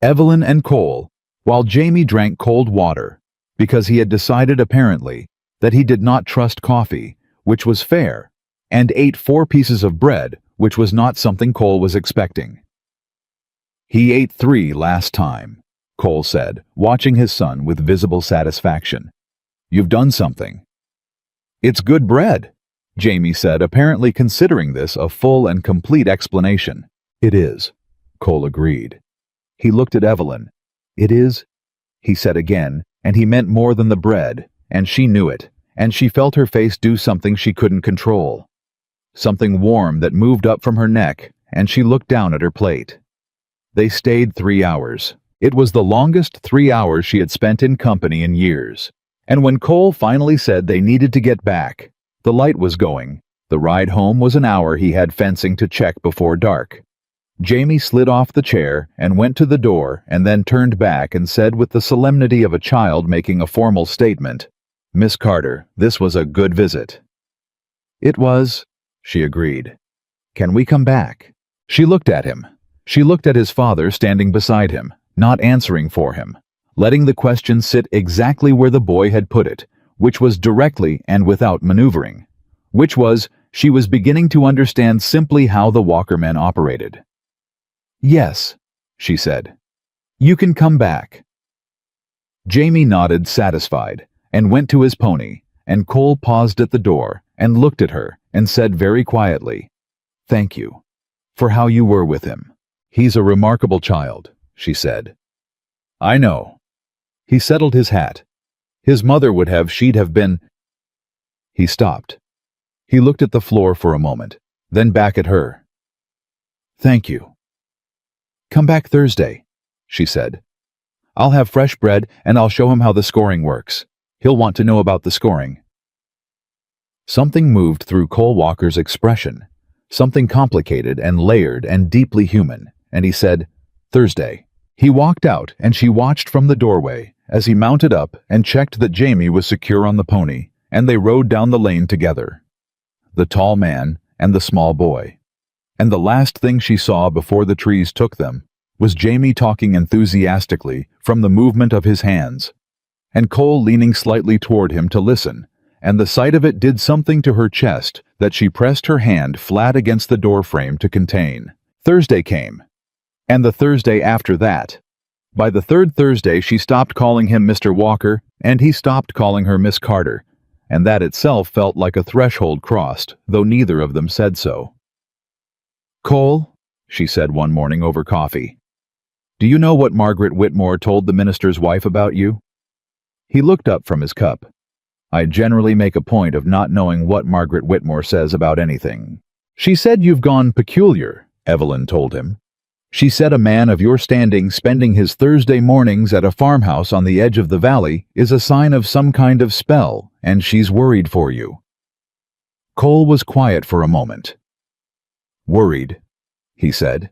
Evelyn and Cole, while Jamie drank cold water, because he had decided apparently that he did not trust coffee, which was fair, and ate 4 pieces of bread, which was not something Cole was expecting. "He ate 3 last time," Cole said, watching his son with visible satisfaction. "You've done something." "It's good bread," Jamie said, apparently considering this a full and complete explanation. "It is," Cole agreed. He looked at Evelyn. "It is?" he said again, and he meant more than the bread, and she knew it, and she felt her face do something she couldn't control. Something warm that moved up from her neck, and she looked down at her plate. They stayed 3 hours. It was the longest 3 hours she had spent in company in years. And when Cole finally said they needed to get back, the light was going. The ride home was an hour he had fencing to check before dark. Jamie slid off the chair and went to the door and then turned back and said with the solemnity of a child making a formal statement, "Miss Carter, this was a good visit." "It was," she agreed. "Can we come back?" She looked at him. She looked at his father standing beside him, not answering for him, letting the question sit exactly where the boy had put it, which was directly and without maneuvering, which was, she was beginning to understand simply how the Walker men operated. "Yes," she said. "You can come back." Jamie nodded, satisfied, and went to his pony, and Cole paused at the door and looked at her and said very quietly, "Thank you for how you were with him. He's a remarkable child," she said. "I know." He settled his hat. His mother would have, she'd have been. He stopped. He looked at the floor for a moment, then back at her. "Thank you. Come back Thursday," she said. "I'll have fresh bread and I'll show him how the scoring works. He'll want to know about the scoring." Something moved through Cole Walker's expression, something complicated and layered and deeply human, and he said, "Thursday." He walked out and she watched from the doorway as he mounted up and checked that Jamie was secure on the pony, and they rode down the lane together. The tall man and the small boy. And the last thing she saw before the trees took them was Jamie talking enthusiastically from the movement of his hands, and Cole leaning slightly toward him to listen, and the sight of it did something to her chest that she pressed her hand flat against the doorframe to contain. Thursday came, and the Thursday after that. By the 3rd Thursday she stopped calling him Mr. Walker, and he stopped calling her Miss Carter, and that itself felt like a threshold crossed, though neither of them said so. "Cole," she said one morning over coffee, "do you know what Margaret Whitmore told the minister's wife about you?" He looked up from his cup. "I generally make a point of not knowing what Margaret Whitmore says about anything." "She said you've gone peculiar," Evelyn told him. "She said a man of your standing spending his Thursday mornings at a farmhouse on the edge of the valley is a sign of some kind of spell, and she's worried for you." Cole was quiet for a moment. "Worried," he said.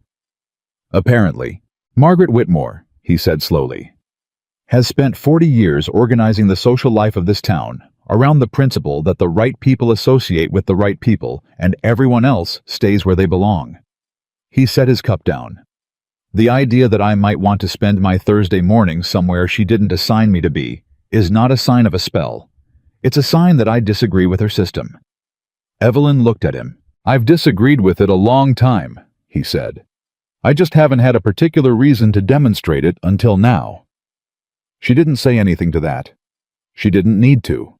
"Apparently, Margaret Whitmore," he said slowly, "has spent 40 years organizing the social life of this town around the principle that the right people associate with the right people and everyone else stays where they belong." He set his cup down. "The idea that I might want to spend my Thursday morning somewhere she didn't assign me to be is not a sign of a spell. It's a sign that I disagree with her system." Evelyn looked at him. "I've disagreed with it a long time," he said. "I just haven't had a particular reason to demonstrate it until now." She didn't say anything to that. She didn't need to.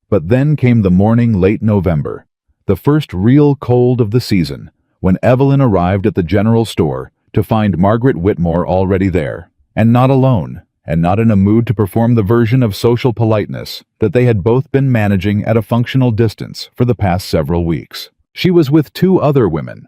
But then came the morning late November, the first real cold of the season, when Evelyn arrived at the general store to find Margaret Whitmore already there, and not alone, and not in a mood to perform the version of social politeness that they had both been managing at a functional distance for the past several weeks. She was with two other women,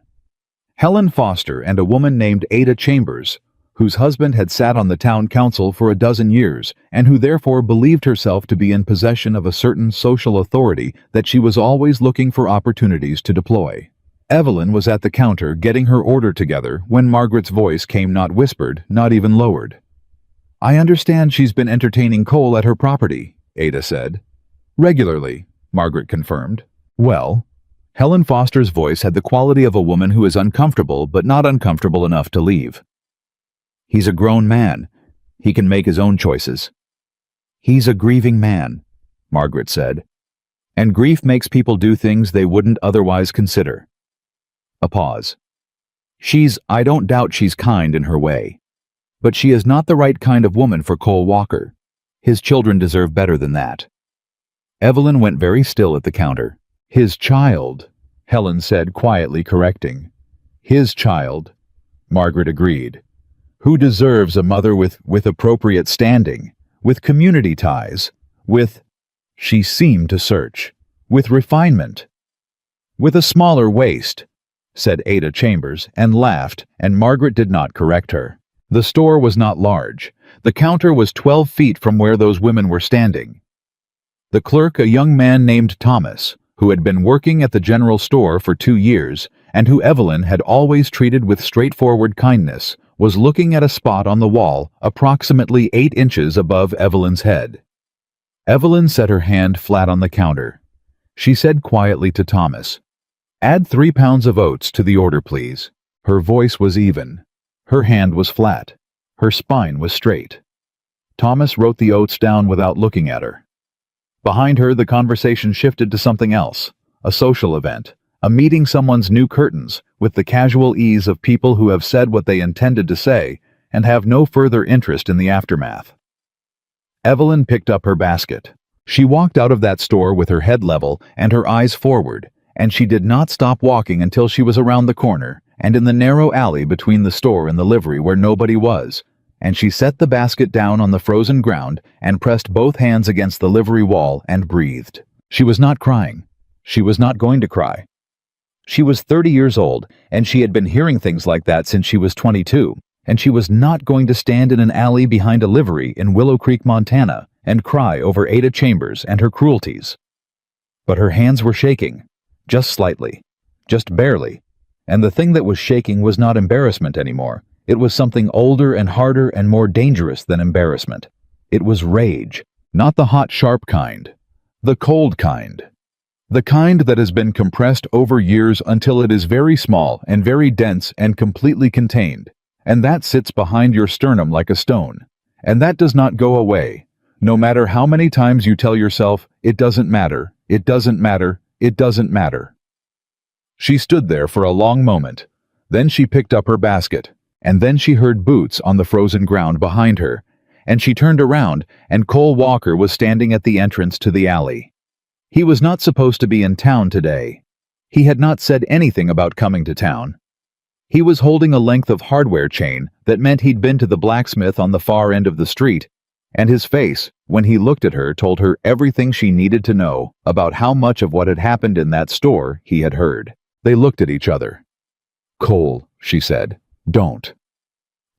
Helen Foster and a woman named Ada Chambers, whose husband had sat on the town council for a dozen years, and who therefore believed herself to be in possession of a certain social authority that she was always looking for opportunities to deploy. Evelyn was at the counter getting her order together when Margaret's voice came not whispered, not even lowered. "I understand she's been entertaining Cole at her property," Ada said. "Regularly," Margaret confirmed. "Well," Helen Foster's voice had the quality of a woman who is uncomfortable but not uncomfortable enough to leave. "He's a grown man. He can make his own choices." "He's a grieving man," Margaret said. "And grief makes people do things they wouldn't otherwise consider." A pause. I don't doubt she's kind in her way. But she is not the right kind of woman for Cole Walker. His children deserve better than that." Evelyn went very still at the counter. "His child," Helen said, quietly correcting. "His child," Margaret agreed. "Who deserves a mother with appropriate standing, with community ties, with," she seemed to search, "with refinement." "With a smaller waist," said Ada Chambers, and laughed, and Margaret did not correct her. The store was not large. The counter was 12 feet from where those women were standing. The clerk, a young man named Thomas, who had been working at the general store for 2 years, and who Evelyn had always treated with straightforward kindness, was looking at a spot on the wall approximately 8 inches above Evelyn's head. Evelyn set her hand flat on the counter. She said quietly to Thomas, "Add 3 pounds of oats to the order, please." Her voice was even. Her hand was flat. Her spine was straight. Thomas wrote the oats down without looking at her. Behind her, the conversation shifted to something else, a social event, a meeting someone's new curtains, with the casual ease of people who have said what they intended to say and have no further interest in the aftermath. Evelyn picked up her basket. She walked out of that store with her head level and her eyes forward, and she did not stop walking until she was around the corner and in the narrow alley between the store and the livery where nobody was, and she set the basket down on the frozen ground and pressed both hands against the livery wall and breathed. She was not crying. She was not going to cry. She was 30 years old, and she had been hearing things like that since she was 22, and she was not going to stand in an alley behind a livery in Willow Creek, Montana, and cry over Ada Chambers and her cruelties. But her hands were shaking, just slightly, just barely, and the thing that was shaking was not embarrassment anymore. It was something older and harder and more dangerous than embarrassment. It was rage, not the hot, sharp kind, the cold kind. The kind that has been compressed over years until it is very small and very dense and completely contained, and that sits behind your sternum like a stone, and that does not go away, no matter how many times you tell yourself, "It doesn't matter, it doesn't matter, it doesn't matter." She stood there for a long moment. Then she picked up her basket, and then she heard boots on the frozen ground behind her, and she turned around, and Cole Walker was standing at the entrance to the alley. He was not supposed to be in town today. He had not said anything about coming to town. He was holding a length of hardware chain that meant he'd been to the blacksmith on the far end of the street, and his face, when he looked at her, told her everything she needed to know about how much of what had happened in that store he had heard. They looked at each other. "Cole," she said, "don't."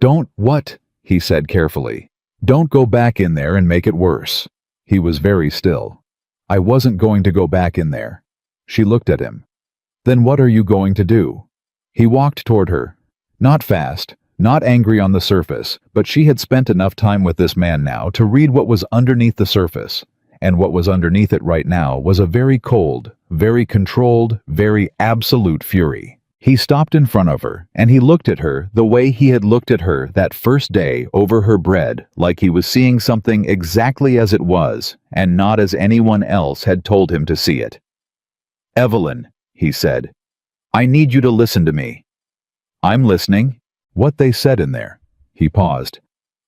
"Don't what?" he said carefully. "Don't go back in there and make it worse." He was very still. "I wasn't going to go back in there." She looked at him. "Then what are you going to do?" He walked toward her. Not fast, not angry on the surface, but she had spent enough time with this man now to read what was underneath the surface, and what was underneath it right now was a very cold, very controlled, very absolute fury. He stopped in front of her, and he looked at her the way he had looked at her that first day over her bread, like he was seeing something exactly as it was, and not as anyone else had told him to see it. "Evelyn," he said, "I need you to listen to me." "I'm listening." "What they said in there." He paused.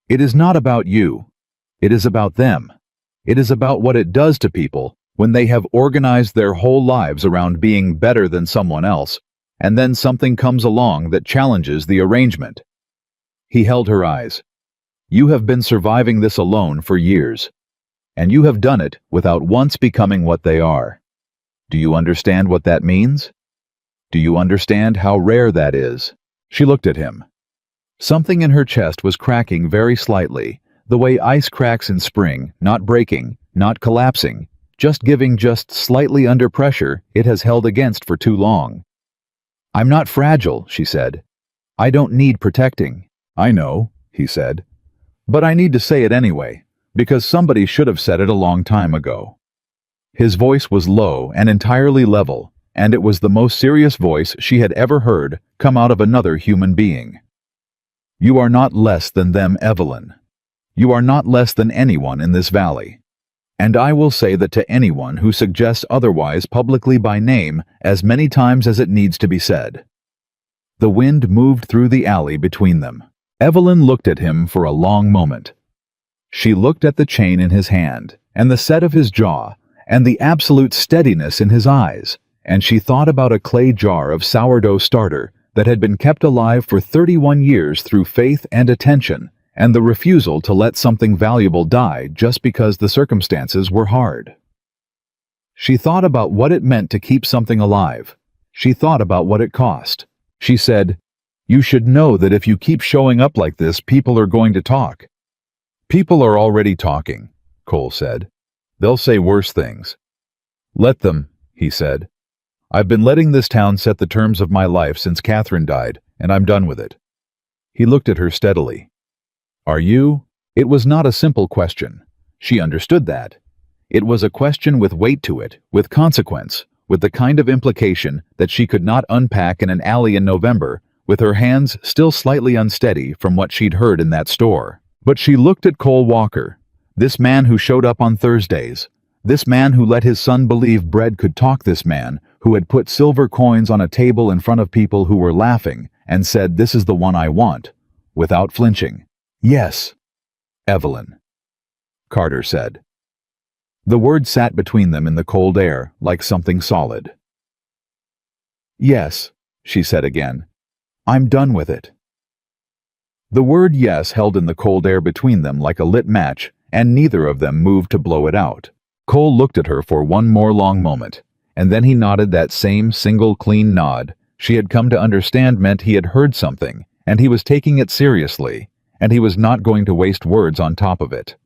"It is not about you. It is about them. It is about what it does to people when they have organized their whole lives around being better than someone else, and then something comes along that challenges the arrangement." He held her eyes. "You have been surviving this alone for years, and you have done it without once becoming what they are. Do you understand what that means? Do you understand how rare that is?" She looked at him. Something in her chest was cracking very slightly, the way ice cracks in spring, not breaking, not collapsing, just giving just slightly under pressure it has held against for too long. "I'm not fragile," she said. "I don't need protecting." "I know," he said. "But I need to say it anyway, because somebody should have said it a long time ago." His voice was low and entirely level, and it was the most serious voice she had ever heard come out of another human being. "You are not less than them, Evelyn. You are not less than anyone in this valley. And I will say that to anyone who suggests otherwise publicly by name as many times as it needs to be said." The wind moved through the alley between them. Evelyn looked at him for a long moment. She looked at the chain in his hand, and the set of his jaw, and the absolute steadiness in his eyes, and she thought about a clay jar of sourdough starter that had been kept alive for 31 years through faith and attention, and the refusal to let something valuable die just because the circumstances were hard. She thought about what it meant to keep something alive. She thought about what it cost. She said, "You should know that if you keep showing up like this, people are going to talk." "People are already talking," Cole said. "They'll say worse things." "Let them," he said. "I've been letting this town set the terms of my life since Catherine died, and I'm done with it." He looked at her steadily. "Are you?" It was not a simple question. She understood that. It was a question with weight to it, with consequence, with the kind of implication that she could not unpack in an alley in November, with her hands still slightly unsteady from what she'd heard in that store. But she looked at Cole Walker, this man who showed up on Thursdays, this man who let his son believe bread could talk, this man who had put silver coins on a table in front of people who were laughing and said, "This is the one I want," without flinching. "Yes, Evelyn," Carter said. The word sat between them in the cold air like something solid. "Yes," she said again. "I'm done with it." The word yes held in the cold air between them like a lit match, and neither of them moved to blow it out. Cole looked at her for one more long moment, and then he nodded that same single clean nod she had come to understand meant he had heard something, and he was taking it seriously, and he was not going to waste words on top of it.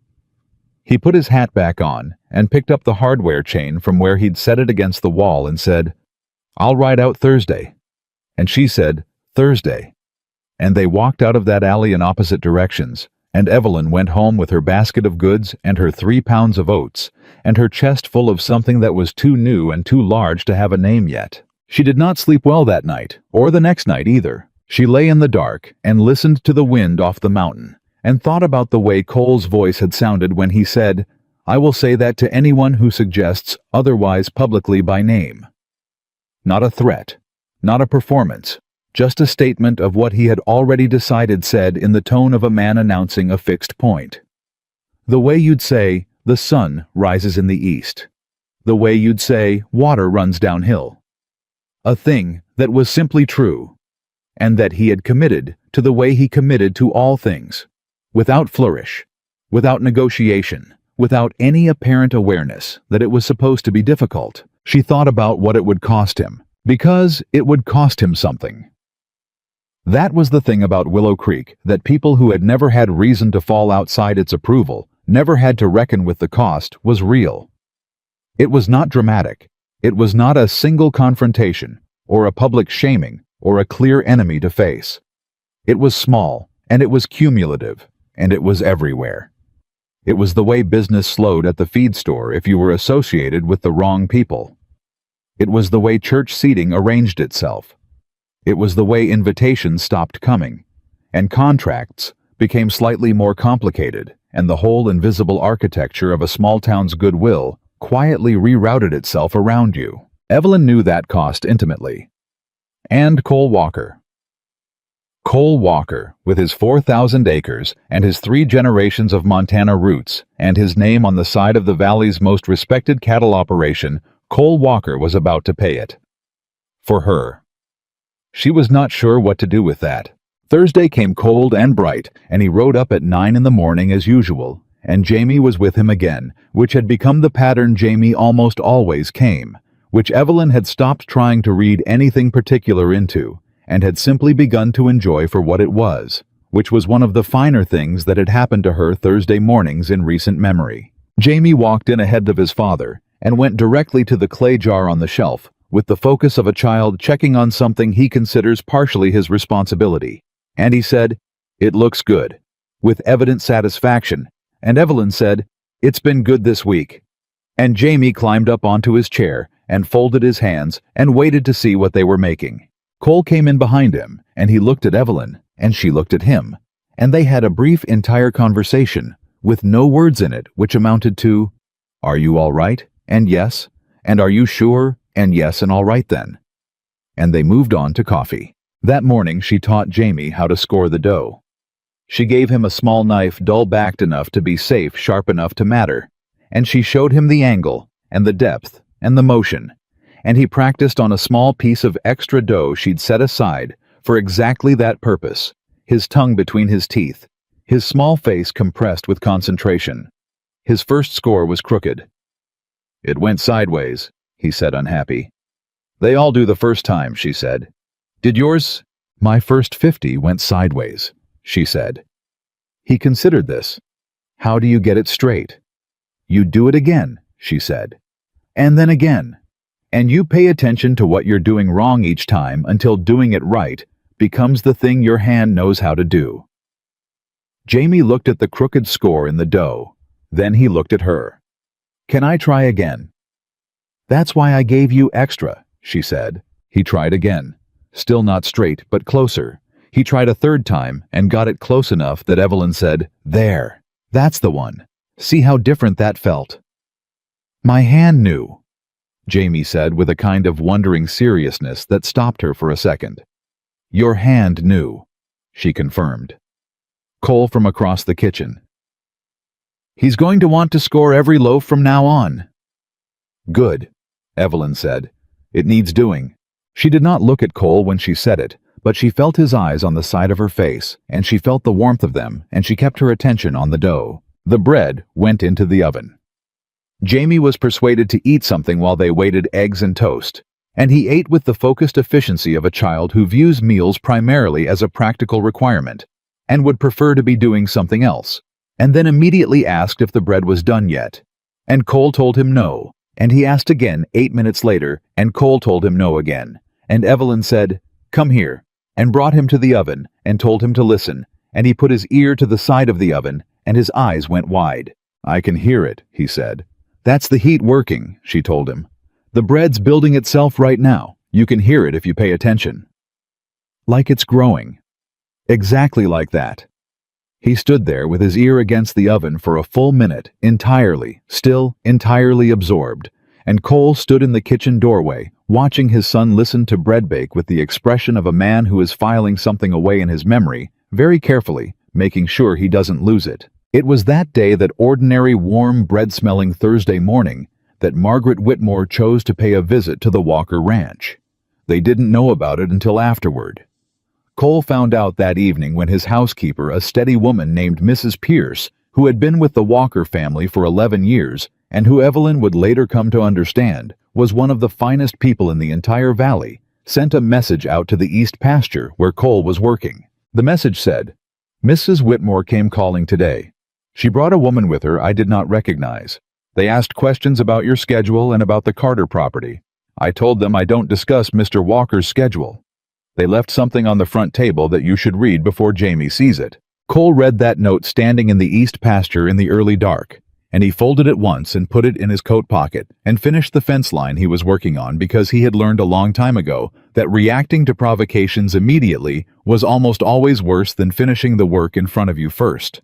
He put his hat back on and picked up the hardware chain from where he'd set it against the wall and said, "I'll ride out Thursday." And she said, "Thursday." And they walked out of that alley in opposite directions, and Evelyn went home with her basket of goods and her 3 pounds of oats, and her chest full of something that was too new and too large to have a name yet. She did not sleep well that night, or the next night either. She lay in the dark and listened to the wind off the mountain, and thought about the way Cole's voice had sounded when he said, "I will say that to anyone who suggests otherwise publicly by name." Not a threat, not a performance, just a statement of what he had already decided, said in the tone of a man announcing a fixed point. The way you'd say, "The sun rises in the east." the way you'd say water runs downhill. A thing that was simply true, and that he had committed to the way he committed to all things, without flourish, without negotiation, without any apparent awareness that it was supposed to be difficult. She thought about what it would cost him, because it would cost him something. That was the thing about Willow Creek that people who had never had reason to fall outside its approval, never had to reckon with the cost, was real. It was not dramatic. It was not a single confrontation, or a public shaming, or a clear enemy to face. It was small, and it was cumulative, and it was everywhere. It was the way business slowed at the feed store if you were associated with the wrong people. It was the way church seating arranged itself. It was the way invitations stopped coming, and contracts became slightly more complicated, and the whole invisible architecture of a small town's goodwill quietly rerouted itself around you. Evelyn knew that cost intimately. And Cole Walker. Cole Walker, with his 4,000 acres and his 3 generations of Montana roots, and his name on the side of the valley's most respected cattle operation, Cole Walker was about to pay it. For her. She was not sure what to do with that. Thursday came cold and bright, and he rode up at 9 in the morning as usual, and Jamie was with him again, which had become the pattern Jamie almost always came, which Evelyn had stopped trying to read anything particular into, and had simply begun to enjoy for what it was, which was one of the finer things that had happened to her Thursday mornings in recent memory. Jamie walked in ahead of his father, and went directly to the clay jar on the shelf, with the focus of a child checking on something he considers partially his responsibility. And he said, "It looks good," with evident satisfaction, and Evelyn said, "It's been good this week." And Jamie climbed up onto his chair and folded his hands and waited to see what they were making. Cole came in behind him, and he looked at Evelyn, and she looked at him, and they had a brief entire conversation, with no words in it, which amounted to, "Are you all right?" and "Yes," and "Are you sure?" and "Yes," and "All right then." And they moved on to coffee. That morning she taught Jamie how to score the dough. She gave him a small knife dull-backed enough to be safe, sharp enough to matter, and she showed him the angle, and the depth, and the motion, and he practiced on a small piece of extra dough she'd set aside for exactly that purpose, his tongue between his teeth, his small face compressed with concentration. His first score was crooked. "It went sideways," he said, unhappy. "They all do the first time," she said. "Did yours?" "My first 50 went sideways," she said. He considered this. "How do you get it straight?" "You do it again," she said. "And then again. And you pay attention to what you're doing wrong each time until doing it right becomes the thing your hand knows how to do." Jamie looked at the crooked score in the dough. Then he looked at her. "Can I try again?" "That's why I gave you extra," she said. He tried again. Still not straight, but closer. He tried a third time and got it close enough that Evelyn said, "There. That's the one. See how different that felt." "My hand knew," Jamie said with a kind of wondering seriousness that stopped her for a second. "Your hand knew," she confirmed. Cole from across the kitchen. "He's going to want to score every loaf from now on." "Good," Evelyn said. "It needs doing." She did not look at Cole when she said it, but she felt his eyes on the side of her face, and she felt the warmth of them, and she kept her attention on the dough. The bread went into the oven. Jamie was persuaded to eat something while they waited eggs and toast, and he ate with the focused efficiency of a child who views meals primarily as a practical requirement, and would prefer to be doing something else, and then immediately asked if the bread was done yet. And Cole told him no, and he asked again 8 minutes later, and Cole told him no again. And Evelyn said, "Come here," and brought him to the oven, and told him to listen, and he put his ear to the side of the oven, and his eyes went wide. "I can hear it," he said. "That's the heat working," she told him. "The bread's building itself right now. You can hear it if you pay attention. Like it's growing." Exactly like that. He stood there with his ear against the oven for a full minute, entirely, still, entirely absorbed, and Cole stood in the kitchen doorway, watching his son listen to bread bake with the expression of a man who is filing something away in his memory, very carefully, making sure he doesn't lose it. It was that day, that ordinary, warm, bread-smelling Thursday morning, that Margaret Whitmore chose to pay a visit to the Walker Ranch. They didn't know about it until afterward. Cole found out that evening when his housekeeper, a steady woman named Mrs. Pierce, who had been with the Walker family for 11 years, and who Evelyn would later come to understand was one of the finest people in the entire valley, sent a message out to the east pasture where Cole was working. The message said, "Mrs. Whitmore came calling today. She brought a woman with her I did not recognize. They asked questions about your schedule and about the Carter property. I told them I don't discuss Mr. Walker's schedule. They left something on the front table that you should read before Jamie sees it." Cole read that note standing in the east pasture in the early dark, and he folded it once and put it in his coat pocket and finished the fence line he was working on because he had learned a long time ago that reacting to provocations immediately was almost always worse than finishing the work in front of you first.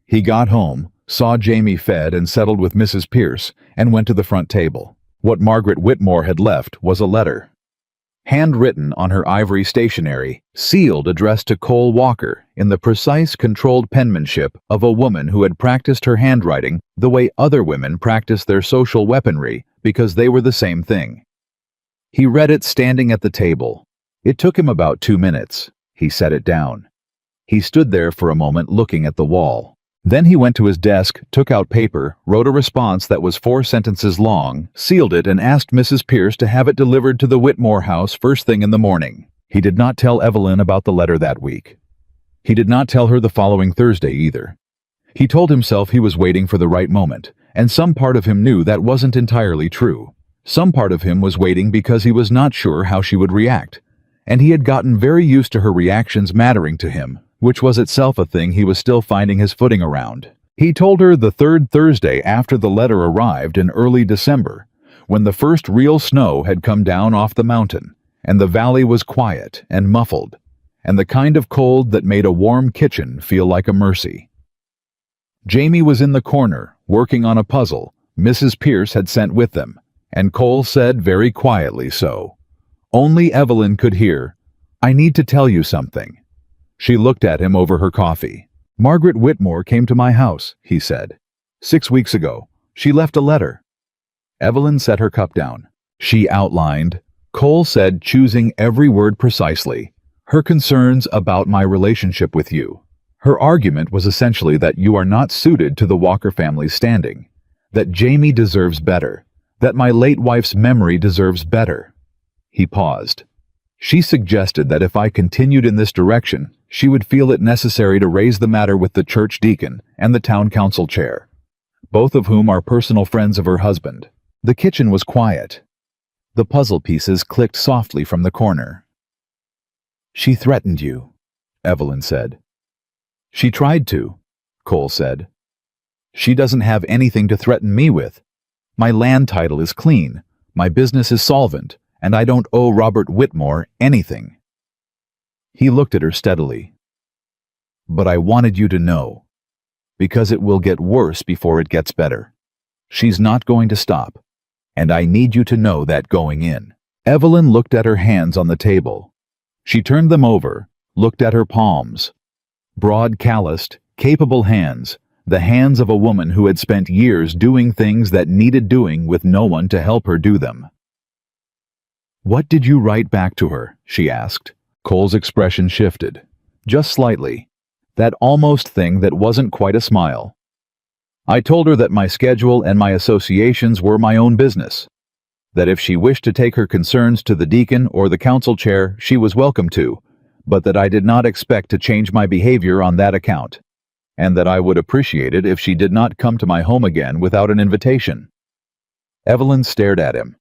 He got home, saw Jamie fed and settled with Mrs. Pierce, and went to the front table. What Margaret Whitmore had left was a letter. Handwritten on her ivory stationery, sealed, addressed to Cole Walker in the precise, controlled penmanship of a woman who had practiced her handwriting the way other women practice their social weaponry because they were the same thing. He read it standing at the table. It took him about 2 minutes. He set it down. He stood there for a moment looking at the wall. Then he went to his desk, took out paper, wrote a response that was 4 sentences long, sealed it, and asked Mrs. Pierce to have it delivered to the Whitmore house first thing in the morning. He did not tell Evelyn about the letter that week. He did not tell her the following Thursday either. He told himself he was waiting for the right moment, and some part of him knew that wasn't entirely true. Some part of him was waiting because he was not sure how she would react, and he had gotten very used to her reactions mattering to him, which was itself a thing he was still finding his footing around. He told her the third Thursday after the letter arrived in early December, when the first real snow had come down off the mountain, and the valley was quiet and muffled, and the kind of cold that made a warm kitchen feel like a mercy. Jamie was in the corner, working on a puzzle Mrs. Pierce had sent with them, and Cole said very quietly so. Only Evelyn could hear, "I need to tell you something." She looked at him over her coffee. "Margaret Whitmore came to my house," he said. 6 weeks ago. She left a letter." Evelyn set her cup down. She outlined, Cole said, choosing every word precisely, "her concerns about my relationship with you. Her argument was essentially that you are not suited to the Walker family's standing, that Jamie deserves better, that my late wife's memory deserves better." He paused. "She suggested that if I continued in this direction, she would feel it necessary to raise the matter with the church deacon and the town council chair, both of whom are personal friends of her husband." The kitchen was quiet. The puzzle pieces clicked softly from the corner. "She threatened you," Evelyn said. "She tried to," Cole said. "She doesn't have anything to threaten me with. My land title is clean, my business is solvent, and I don't owe Robert Whitmore anything." He looked at her steadily. "But I wanted you to know, because it will get worse before it gets better. She's not going to stop, and I need you to know that going in." Evelyn looked at her hands on the table. She turned them over, looked at her palms. Broad, calloused, capable hands, the hands of a woman who had spent years doing things that needed doing with no one to help her do them. "What did you write back to her?" she asked. Cole's expression shifted, just slightly, that almost thing that wasn't quite a smile. "I told her that my schedule and my associations were my own business, that if she wished to take her concerns to the deacon or the council chair, she was welcome to, but that I did not expect to change my behavior on that account, and that I would appreciate it if she did not come to my home again without an invitation." Evelyn stared at him.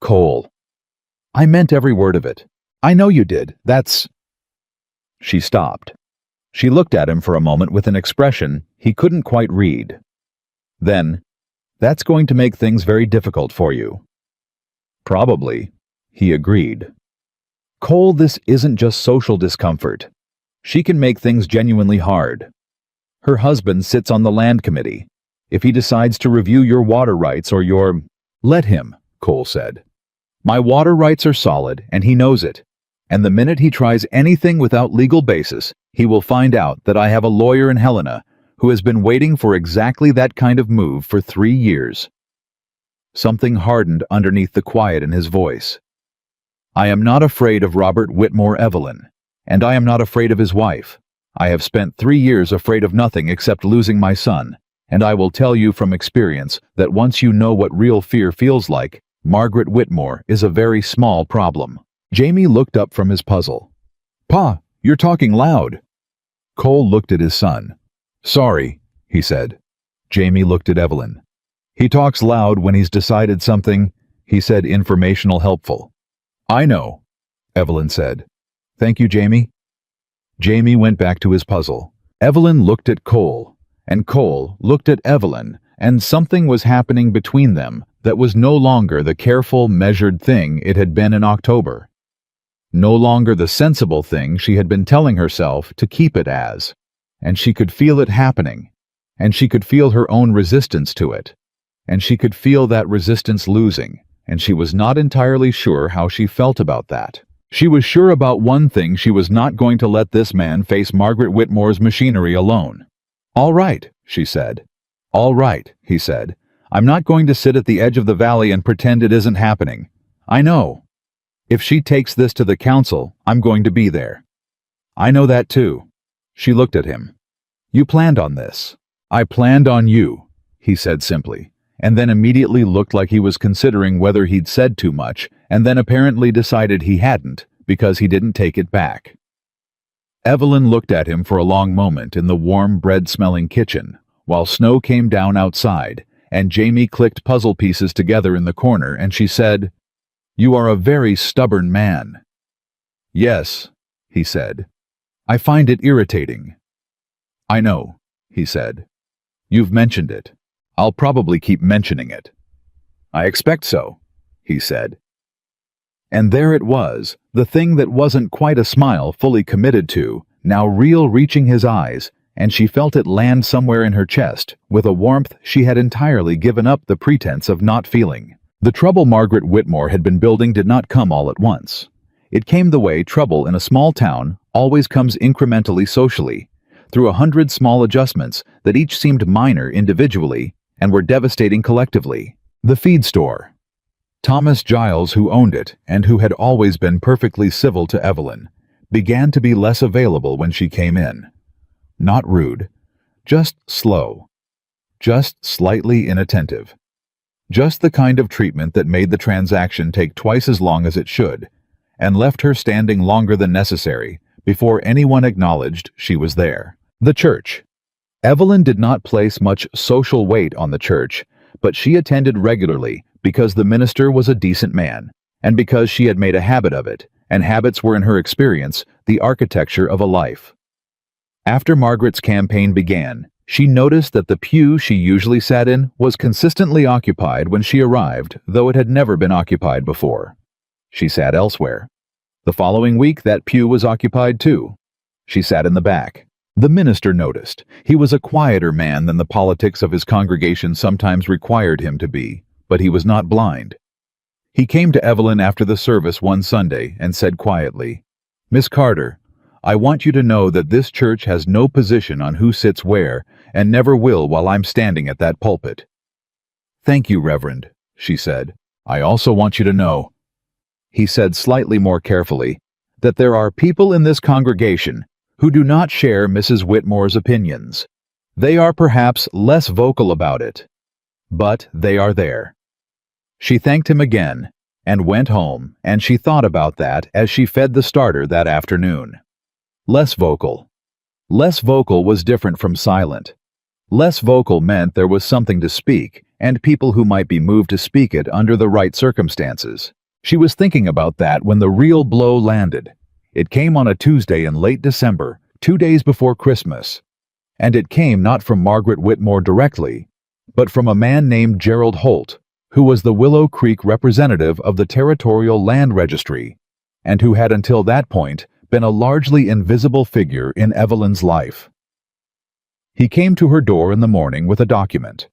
"Cole, I meant every word of it. I know you did. That's—" She stopped. She looked at him for a moment with an expression he couldn't quite read. Then, "That's going to make things very difficult for you." "Probably," he agreed. "Cole, this isn't just social discomfort. She can make things genuinely hard. Her husband sits on the land committee. If he decides to review your water rights or your—" "Let him," Cole said. "My water rights are solid, and he knows it. And the minute he tries anything without legal basis, he will find out that I have a lawyer in Helena who has been waiting for exactly that kind of move for 3 years." Something hardened underneath the quiet in his voice. "I am not afraid of Robert Whitmore, Evelyn, and I am not afraid of his wife. I have spent 3 years afraid of nothing except losing my son, and I will tell you from experience that once you know what real fear feels like, Margaret Whitmore is a very small problem." Jamie looked up from his puzzle. "Pa, you're talking loud." Cole looked at his son. "Sorry," he said. Jamie looked at Evelyn. "He talks loud when he's decided something," he said, informational helpful. "I know," Evelyn said. "Thank you, Jamie." Jamie went back to his puzzle. Evelyn looked at Cole, and Cole looked at Evelyn, and something was happening between them that was no longer the careful, measured thing it had been in October. No longer the sensible thing she had been telling herself to keep it as. And she could feel it happening, and she could feel her own resistance to it, and she could feel that resistance losing, and she was not entirely sure how she felt about that. She was sure about one thing: she was not going to let this man face Margaret Whitmore's machinery alone. "All right," she said. "All right," he said. "I'm not going to sit at the edge of the valley and pretend it isn't happening. I know. If she takes this to the council, I'm going to be there. I know that too." She looked at him. "You planned on this." "I planned on you," he said simply, and then immediately looked like he was considering whether he'd said too much, and then apparently decided he hadn't, because he didn't take it back. Evelyn looked at him for a long moment in the warm, bread-smelling kitchen, while snow came down outside, and Jamie clicked puzzle pieces together in the corner, and she said, "You are a very stubborn man." "Yes," he said. "I find it irritating." "I know," he said. "You've mentioned it. I'll probably keep mentioning it." "I expect so," he said. And there it was, the thing that wasn't quite a smile fully committed to, now real, reaching his eyes, and she felt it land somewhere in her chest, with a warmth she had entirely given up the pretense of not feeling. The trouble Margaret Whitmore had been building did not come all at once. It came the way trouble in a small town always comes incrementally socially, through 100 small adjustments that each seemed minor individually and were devastating collectively. The feed store. Thomas Giles, who owned it and who had always been perfectly civil to Evelyn, began to be less available when she came in. Not rude, just slow, just slightly inattentive. Just the kind of treatment that made the transaction take twice as long as it should, and left her standing longer than necessary before anyone acknowledged she was there. The church. Evelyn did not place much social weight on the church, but she attended regularly because the minister was a decent man, and because she had made a habit of it, and habits were in her experience the architecture of a life. After Margaret's campaign began, she noticed that the pew she usually sat in was consistently occupied when she arrived, though it had never been occupied before. She sat elsewhere. The following week, that pew was occupied too. She sat in the back. The minister noticed. He was a quieter man than the politics of his congregation sometimes required him to be, but he was not blind. He came to Evelyn after the service one Sunday and said quietly, "Miss Carter, I want you to know that this church has no position on who sits where, and never will while I'm standing at that pulpit." "Thank you, Reverend," she said. "I also want you to know," he said slightly more carefully, "that there are people in this congregation who do not share Mrs. Whitmore's opinions. They are perhaps less vocal about it, but they are there." She thanked him again and went home, and she thought about that as she fed the starter that afternoon. Less vocal. Less vocal was different from silent. Less vocal meant there was something to speak, and people who might be moved to speak it under the right circumstances. She was thinking about that when the real blow landed. It came on a Tuesday in late December, 2 days before Christmas. And it came not from Margaret Whitmore directly, but from a man named Gerald Holt, who was the Willow Creek representative of the Territorial Land Registry, and who had until that point been a largely invisible figure in Evelyn's life. He came to her door in the morning with a document.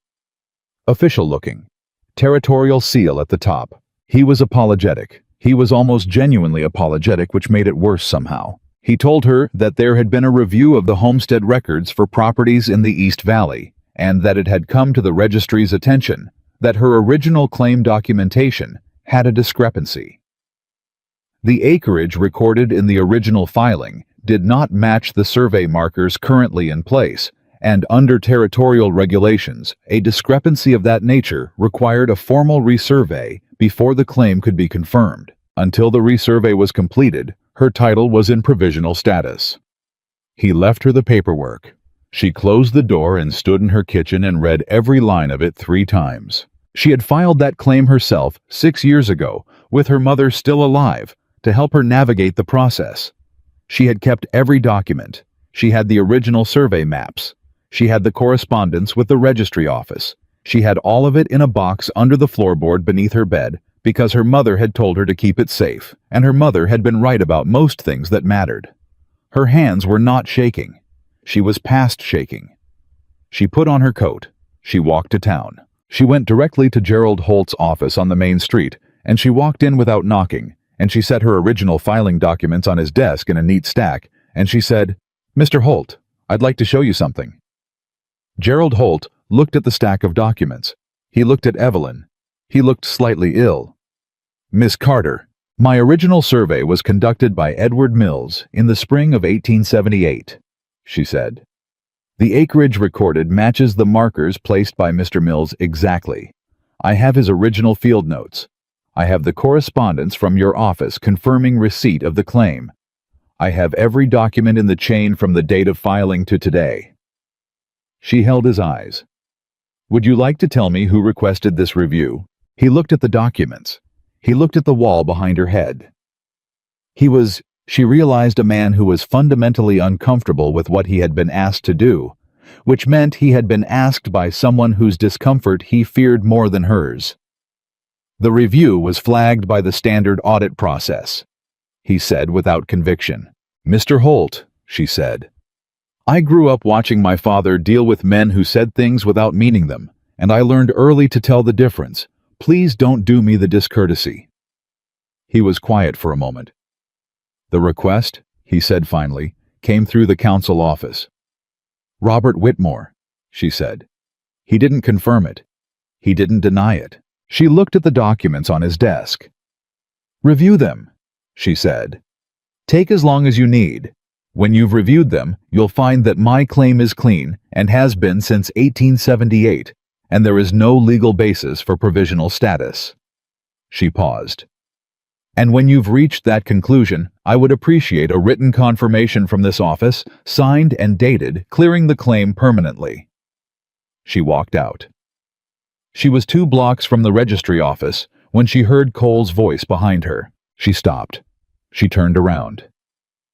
Official looking. Territorial seal at the top. He was apologetic. He was almost genuinely apologetic, which made it worse somehow. He told her that there had been a review of the homestead records for properties in the East Valley, and that it had come to the registry's attention that her original claim documentation had a discrepancy. The acreage recorded in the original filing did not match the survey markers currently in place, and under territorial regulations, a discrepancy of that nature required a formal resurvey before the claim could be confirmed. Until the resurvey was completed, her title was in provisional status. He left her the paperwork. She closed the door and stood in her kitchen and read every line of it 3 times. She had filed that claim herself 6 years ago, with her mother still alive, to help her navigate the process. She had kept every document. She had the original survey maps. She had the correspondence with the registry office. She had all of it in a box under the floorboard beneath her bed because her mother had told her to keep it safe, and her mother had been right about most things that mattered. Her hands were not shaking. She was past shaking. She put on her coat. She walked to town. She went directly to Gerald Holt's office on the main street, and she walked in without knocking, and she set her original filing documents on his desk in a neat stack, and she said, "Mr. Holt, I'd like to show you something." Gerald Holt looked at the stack of documents. He looked at Evelyn. He looked slightly ill. "Miss Carter, my original survey was conducted by Edward Mills in the spring of 1878, she said. The acreage recorded matches the markers placed by Mr. Mills exactly. I have his original field notes. I have the correspondence from your office confirming receipt of the claim. I have every document in the chain from the date of filing to today." She held his eyes. "Would you like to tell me who requested this review?" He looked at the documents. He looked at the wall behind her head. She realized, a man who was fundamentally uncomfortable with what he had been asked to do, which meant he had been asked by someone whose discomfort he feared more than hers. "The review was flagged by the standard audit process," he said without conviction. "Mr. Holt," she said, "I grew up watching my father deal with men who said things without meaning them, and I learned early to tell the difference. Please don't do me the discourtesy." He was quiet for a moment. "The request," he said finally, "came through the council office." "Robert Whitmore," she said. "He didn't confirm it. He didn't deny it." She looked at the documents on his desk. "Review them," she said. "Take as long as you need. When you've reviewed them, you'll find that my claim is clean and has been since 1878, and there is no legal basis for provisional status." She paused. "And when you've reached that conclusion, I would appreciate a written confirmation from this office, signed and dated, clearing the claim permanently." She walked out. She was 2 blocks from the registry office when she heard Cole's voice behind her. She stopped. She turned around.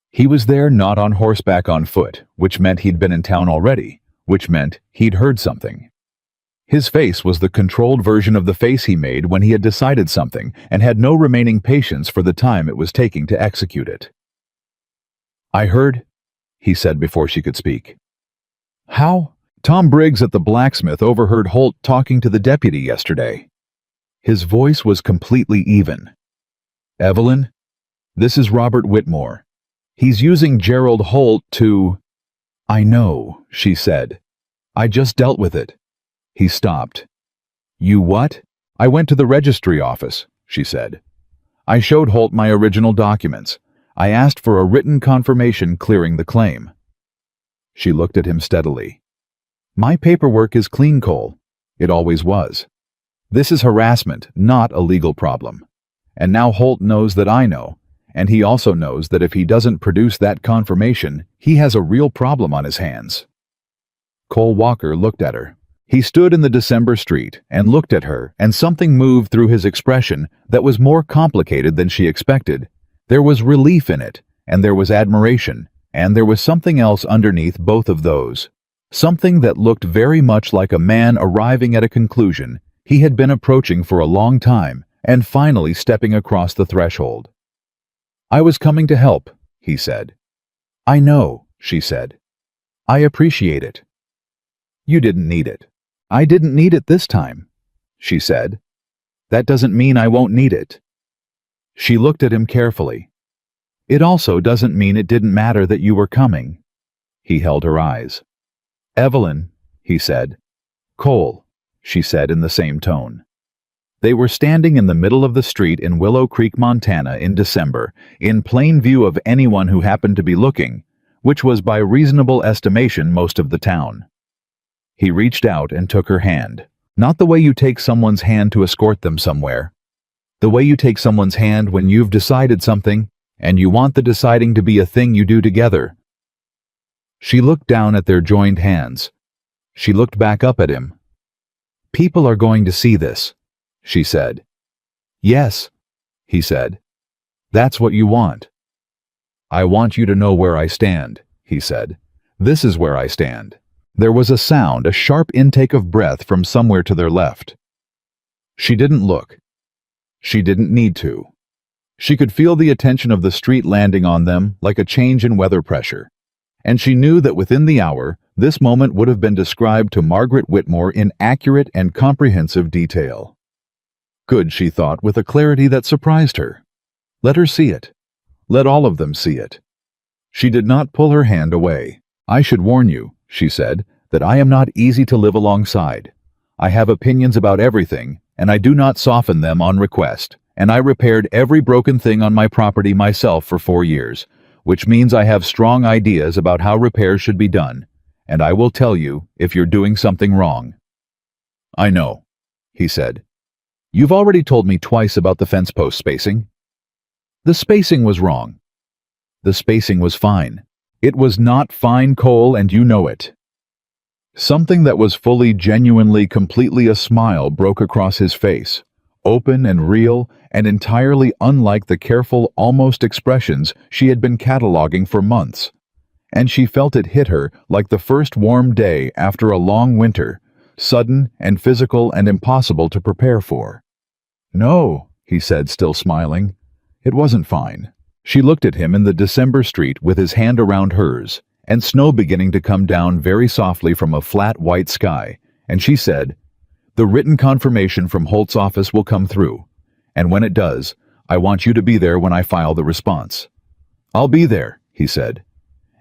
He was there, not on horseback, on foot, which meant he'd been in town already, which meant he'd heard something. His face was the controlled version of the face he made when he had decided something and had no remaining patience for the time it was taking to execute it. "I heard," he said before she could speak. "How?" "Tom Briggs at the blacksmith overheard Holt talking to the deputy yesterday." His voice was completely even. "Evelyn, this is Robert Whitmore. He's using Gerald Holt to—" "I know," she said. "I just dealt with it." He stopped. "You what?" "I went to the registry office," she said. "I showed Holt my original documents. I asked for a written confirmation clearing the claim." She looked at him steadily. "My paperwork is clean, Cole. It always was. This is harassment, not a legal problem. And now Holt knows that I know, and he also knows that if he doesn't produce that confirmation, he has a real problem on his hands." Cole Walker looked at her. He stood in the December street and looked at her, and something moved through his expression that was more complicated than she expected. There was relief in it, and there was admiration, and there was something else underneath both of those. Something that looked very much like a man arriving at a conclusion he had been approaching for a long time and finally stepping across the threshold. "I was coming to help," he said. "I know," she said. "I appreciate it." "You didn't need it." "I didn't need it this time," she said. "That doesn't mean I won't need it." She looked at him carefully. "It also doesn't mean it didn't matter that you were coming." He held her eyes. "Evelyn," he said. "Cole," she said in the same tone. They were standing in the middle of the street in Willow Creek, Montana in December, in plain view of anyone who happened to be looking, which was by reasonable estimation most of the town. He reached out and took her hand. Not the way you take someone's hand to escort them somewhere. The way you take someone's hand when you've decided something, and you want the deciding to be a thing you do together. She looked down at their joined hands. She looked back up at him. "People are going to see this," she said. "Yes," he said. "That's what you want." "I want you to know where I stand," he said. "This is where I stand." There was a sound, a sharp intake of breath from somewhere to their left. She didn't look. She didn't need to. She could feel the attention of the street landing on them like a change in weather pressure. And she knew that within the hour, this moment would have been described to Margaret Whitmore in accurate and comprehensive detail. Good, she thought, with a clarity that surprised her. Let her see it. Let all of them see it. She did not pull her hand away. "I should warn you," she said, "that I am not easy to live alongside. I have opinions about everything, and I do not soften them on request, and I repaired every broken thing on my property myself for 4 years, which means I have strong ideas about how repairs should be done, and I will tell you if you're doing something wrong." "I know," he said. "You've already told me twice about the fence post spacing." "The spacing was wrong." "The spacing was fine." "It was not fine, Cole, and you know it." Something that was fully, genuinely, completely a smile broke across his face, open and real, and entirely unlike the careful, almost expressions she had been cataloging for months. And she felt it hit her like the first warm day after a long winter, sudden and physical and impossible to prepare for. "No," he said, still smiling. "It wasn't fine." She looked at him in the December street with his hand around hers, and snow beginning to come down very softly from a flat white sky, and she said, "The written confirmation from Holt's office will come through, and when it does, I want you to be there when I file the response." "I'll be there," he said.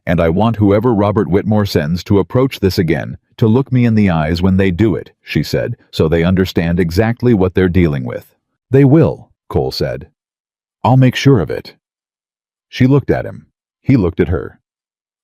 "And I want whoever Robert Whitmore sends to approach this again to look me in the eyes when they do it," she said, "so they understand exactly what they're dealing with." "They will," Cole said. "I'll make sure of it." She looked at him. He looked at her.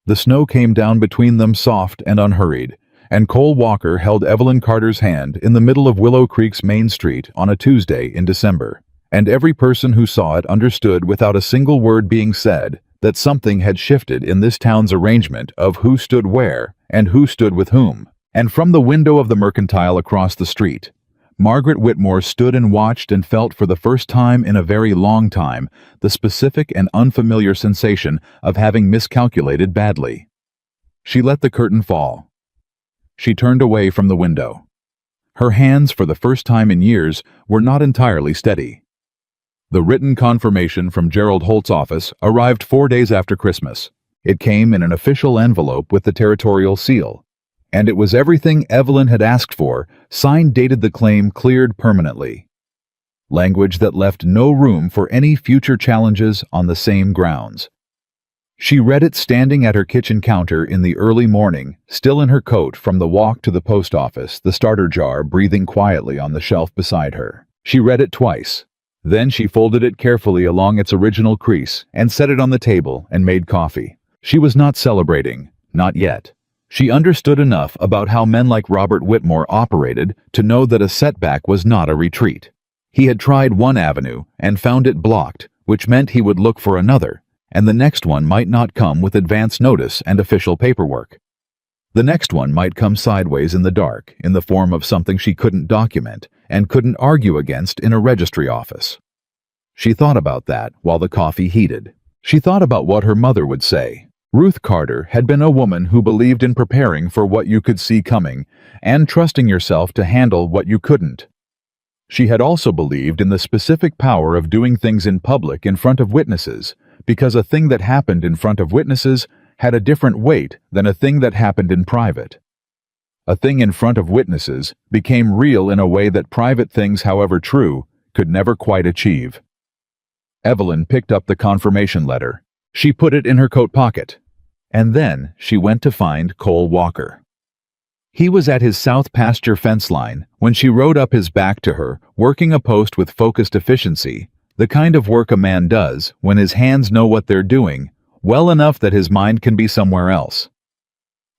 The snow came down between them soft and unhurried, and Cole Walker held Evelyn Carter's hand in the middle of Willow Creek's main street on a Tuesday in December, and every person who saw it understood without a single word being said that something had shifted in this town's arrangement of who stood where and who stood with whom. And from the window of the Mercantile across the street, Margaret Whitmore stood and watched and felt for the first time in a very long time the specific and unfamiliar sensation of having miscalculated badly. She let the curtain fall. She turned away from the window. Her hands, for the first time in years, were not entirely steady. The written confirmation from Gerald Holt's office arrived 4 days after Christmas. It came in an official envelope with the territorial seal. And it was everything Evelyn had asked for, signed dated the claim cleared permanently. Language that left no room for any future challenges on the same grounds. She read it standing at her kitchen counter in the early morning, still in her coat from the walk to the post office, the starter jar breathing quietly on the shelf beside her. She read it twice. Then she folded it carefully along its original crease and set it on the table and made coffee. She was not celebrating, not yet. She understood enough about how men like Robert Whitmore operated to know that a setback was not a retreat. He had tried one avenue and found it blocked, which meant he would look for another, and the next one might not come with advance notice and official paperwork. The next one might come sideways in the dark, in the form of something she couldn't document and couldn't argue against in a registry office. She thought about that while the coffee heated. She thought about what her mother would say. Ruth Carter had been a woman who believed in preparing for what you could see coming and trusting yourself to handle what you couldn't. She had also believed in the specific power of doing things in public in front of witnesses, because a thing that happened in front of witnesses had a different weight than a thing that happened in private. A thing in front of witnesses became real in a way that private things, however true, could never quite achieve. Evelyn picked up the confirmation letter. She put it in her coat pocket, and then she went to find Cole Walker. He was at his south pasture fence line when she rode up his back to her, working a post with focused efficiency, the kind of work a man does when his hands know what they're doing, well enough that his mind can be somewhere else.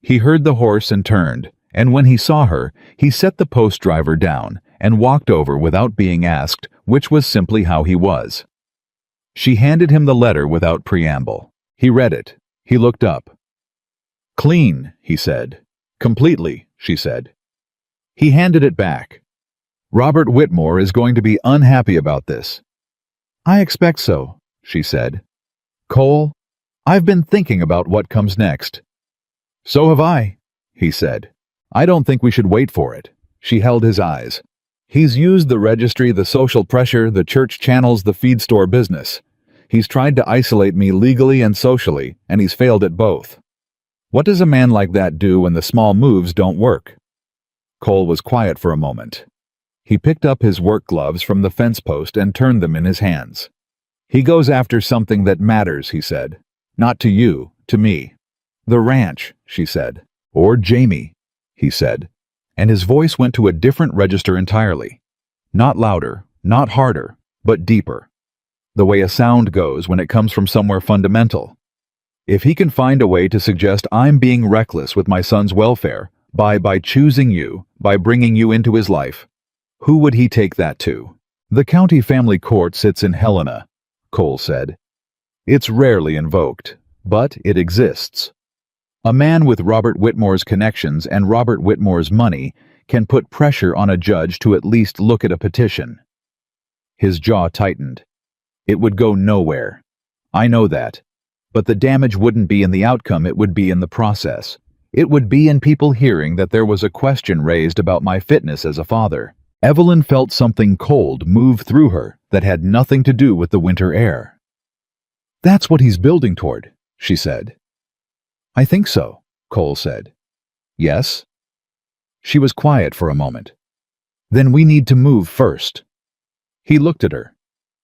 He heard the horse and turned, and when he saw her, he set the post driver down and walked over without being asked, which was simply how he was. She handed him the letter without preamble. He read it. He looked up. "Clean," he said. "Completely," she said. He handed it back. "Robert Whitmore is going to be unhappy about this." "I expect so," she said. "Cole, I've been thinking about what comes next." "So have I," he said. "I don't think we should wait for it." She held his eyes. "He's used the registry, the social pressure, the church channels, the feed store business. He's tried to isolate me legally and socially, and he's failed at both. What does a man like that do when the small moves don't work?" Cole was quiet for a moment. He picked up his work gloves from the fence post and turned them in his hands. "He goes after something that matters," he said. "Not to you, to me." "The ranch," she said. "Or Jamie," he said. And his voice went to a different register entirely. Not louder, not harder, but deeper. The way a sound goes when it comes from somewhere fundamental. If he can find a way to suggest I'm being reckless with my son's welfare, by choosing you, by bringing you into his life, who would he take that to? "The county family court sits in Helena," Cole said. "It's rarely invoked, but it exists. A man with Robert Whitmore's connections and Robert Whitmore's money can put pressure on a judge to at least look at a petition." His jaw tightened. "It would go nowhere. I know that. But the damage wouldn't be in the outcome, it would be in the process. It would be in people hearing that there was a question raised about my fitness as a father." Evelyn felt something cold move through her that had nothing to do with the winter air. "That's what he's building toward," she said. "I think so," Cole said. "Yes?" She was quiet for a moment. "Then we need to move first." He looked at her.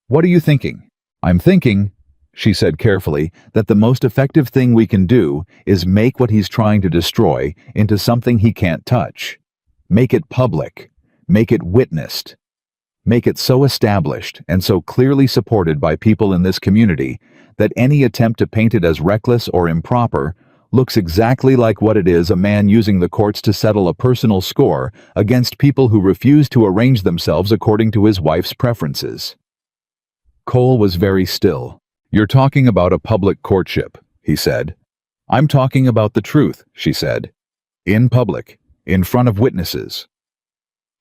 "What are you thinking?" "I'm thinking," she said carefully, "that the most effective thing we can do is make what he's trying to destroy into something he can't touch. Make it public. Make it witnessed. Make it so established and so clearly supported by people in this community that any attempt to paint it as reckless or improper looks exactly like what it is: a man using the courts to settle a personal score against people who refuse to arrange themselves according to his wife's preferences." Cole was very still. "You're talking about a public courtship," he said. "I'm talking about the truth," she said. "In public, in front of witnesses."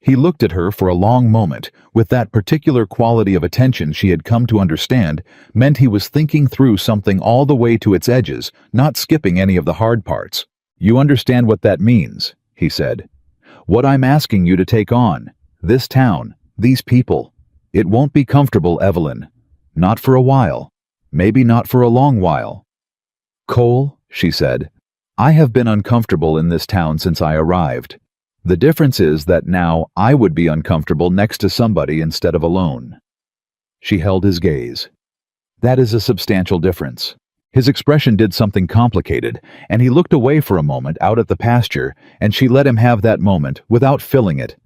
He looked at her for a long moment, with that particular quality of attention she had come to understand meant he was thinking through something all the way to its edges, not skipping any of the hard parts. "You understand what that means," he said. "What I'm asking you to take on, this town, these people. It won't be comfortable, Evelyn. Not for a while. Maybe not for a long while." "Cole," she said, "I have been uncomfortable in this town since I arrived. The difference is that now I would be uncomfortable next to somebody instead of alone." She held his gaze. "That is a substantial difference." His expression did something complicated, and he looked away for a moment out at the pasture, and she let him have that moment without filling it.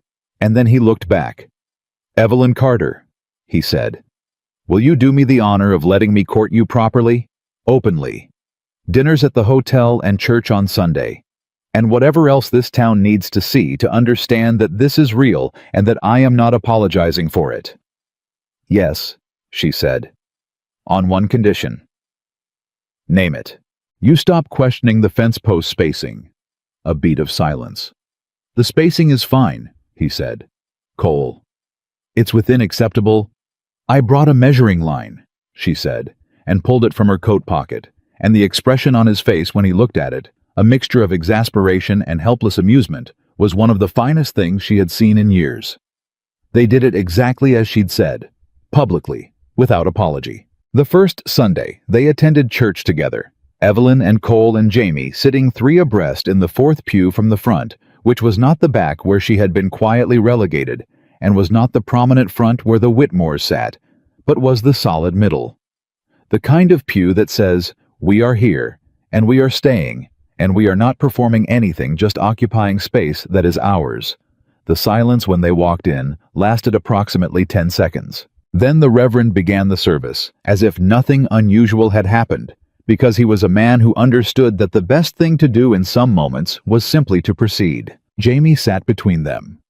And then he looked back. "Evelyn Carter," he said, "will you do me the honor of letting me court you properly, openly? Dinners at the hotel and church on Sunday. And whatever else this town needs to see to understand that this is real and that I am not apologizing for it." "Yes," she said, "on one condition." "Name it." "You stop questioning the fence post spacing." A beat of silence. "The spacing is fine," he said. "Cole, it's within acceptable." "I brought a measuring line," she said, and pulled it from her coat pocket, and the expression on his face when he looked at it, a mixture of exasperation and helpless amusement, was one of the finest things she had seen in years. They did it exactly as she'd said, publicly, without apology. The first Sunday, they attended church together, Evelyn and Cole and Jamie sitting three abreast in the fourth pew from the front, which was not the back where she had been quietly relegated, and was not the prominent front where the Whitmores sat, but was the solid middle. The kind of pew that says, "We are here, and we are staying, and we are not performing anything, just occupying space that is ours." The silence when they walked in lasted approximately 10 seconds. Then the Reverend began the service, as if nothing unusual had happened, because he was a man who understood that the best thing to do in some moments was simply to proceed. Jamie sat between them.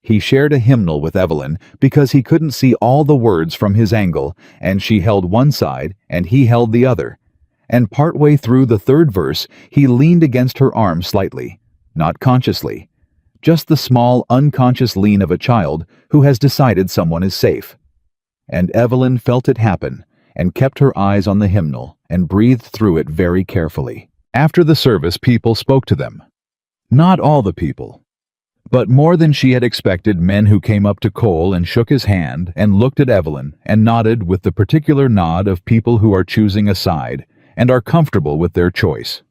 He shared a hymnal with Evelyn because he couldn't see all the words from his angle, and she held one side and he held the other. And partway through the third verse, he leaned against her arm slightly, not consciously, just the small, unconscious lean of a child who has decided someone is safe. And Evelyn felt it happen and kept her eyes on the hymnal and breathed through it very carefully. After the service, people spoke to them. Not all the people, but more than she had expected. Men who came up to Cole and shook his hand and looked at Evelyn and nodded with the particular nod of people who are choosing a side and are comfortable with their choice.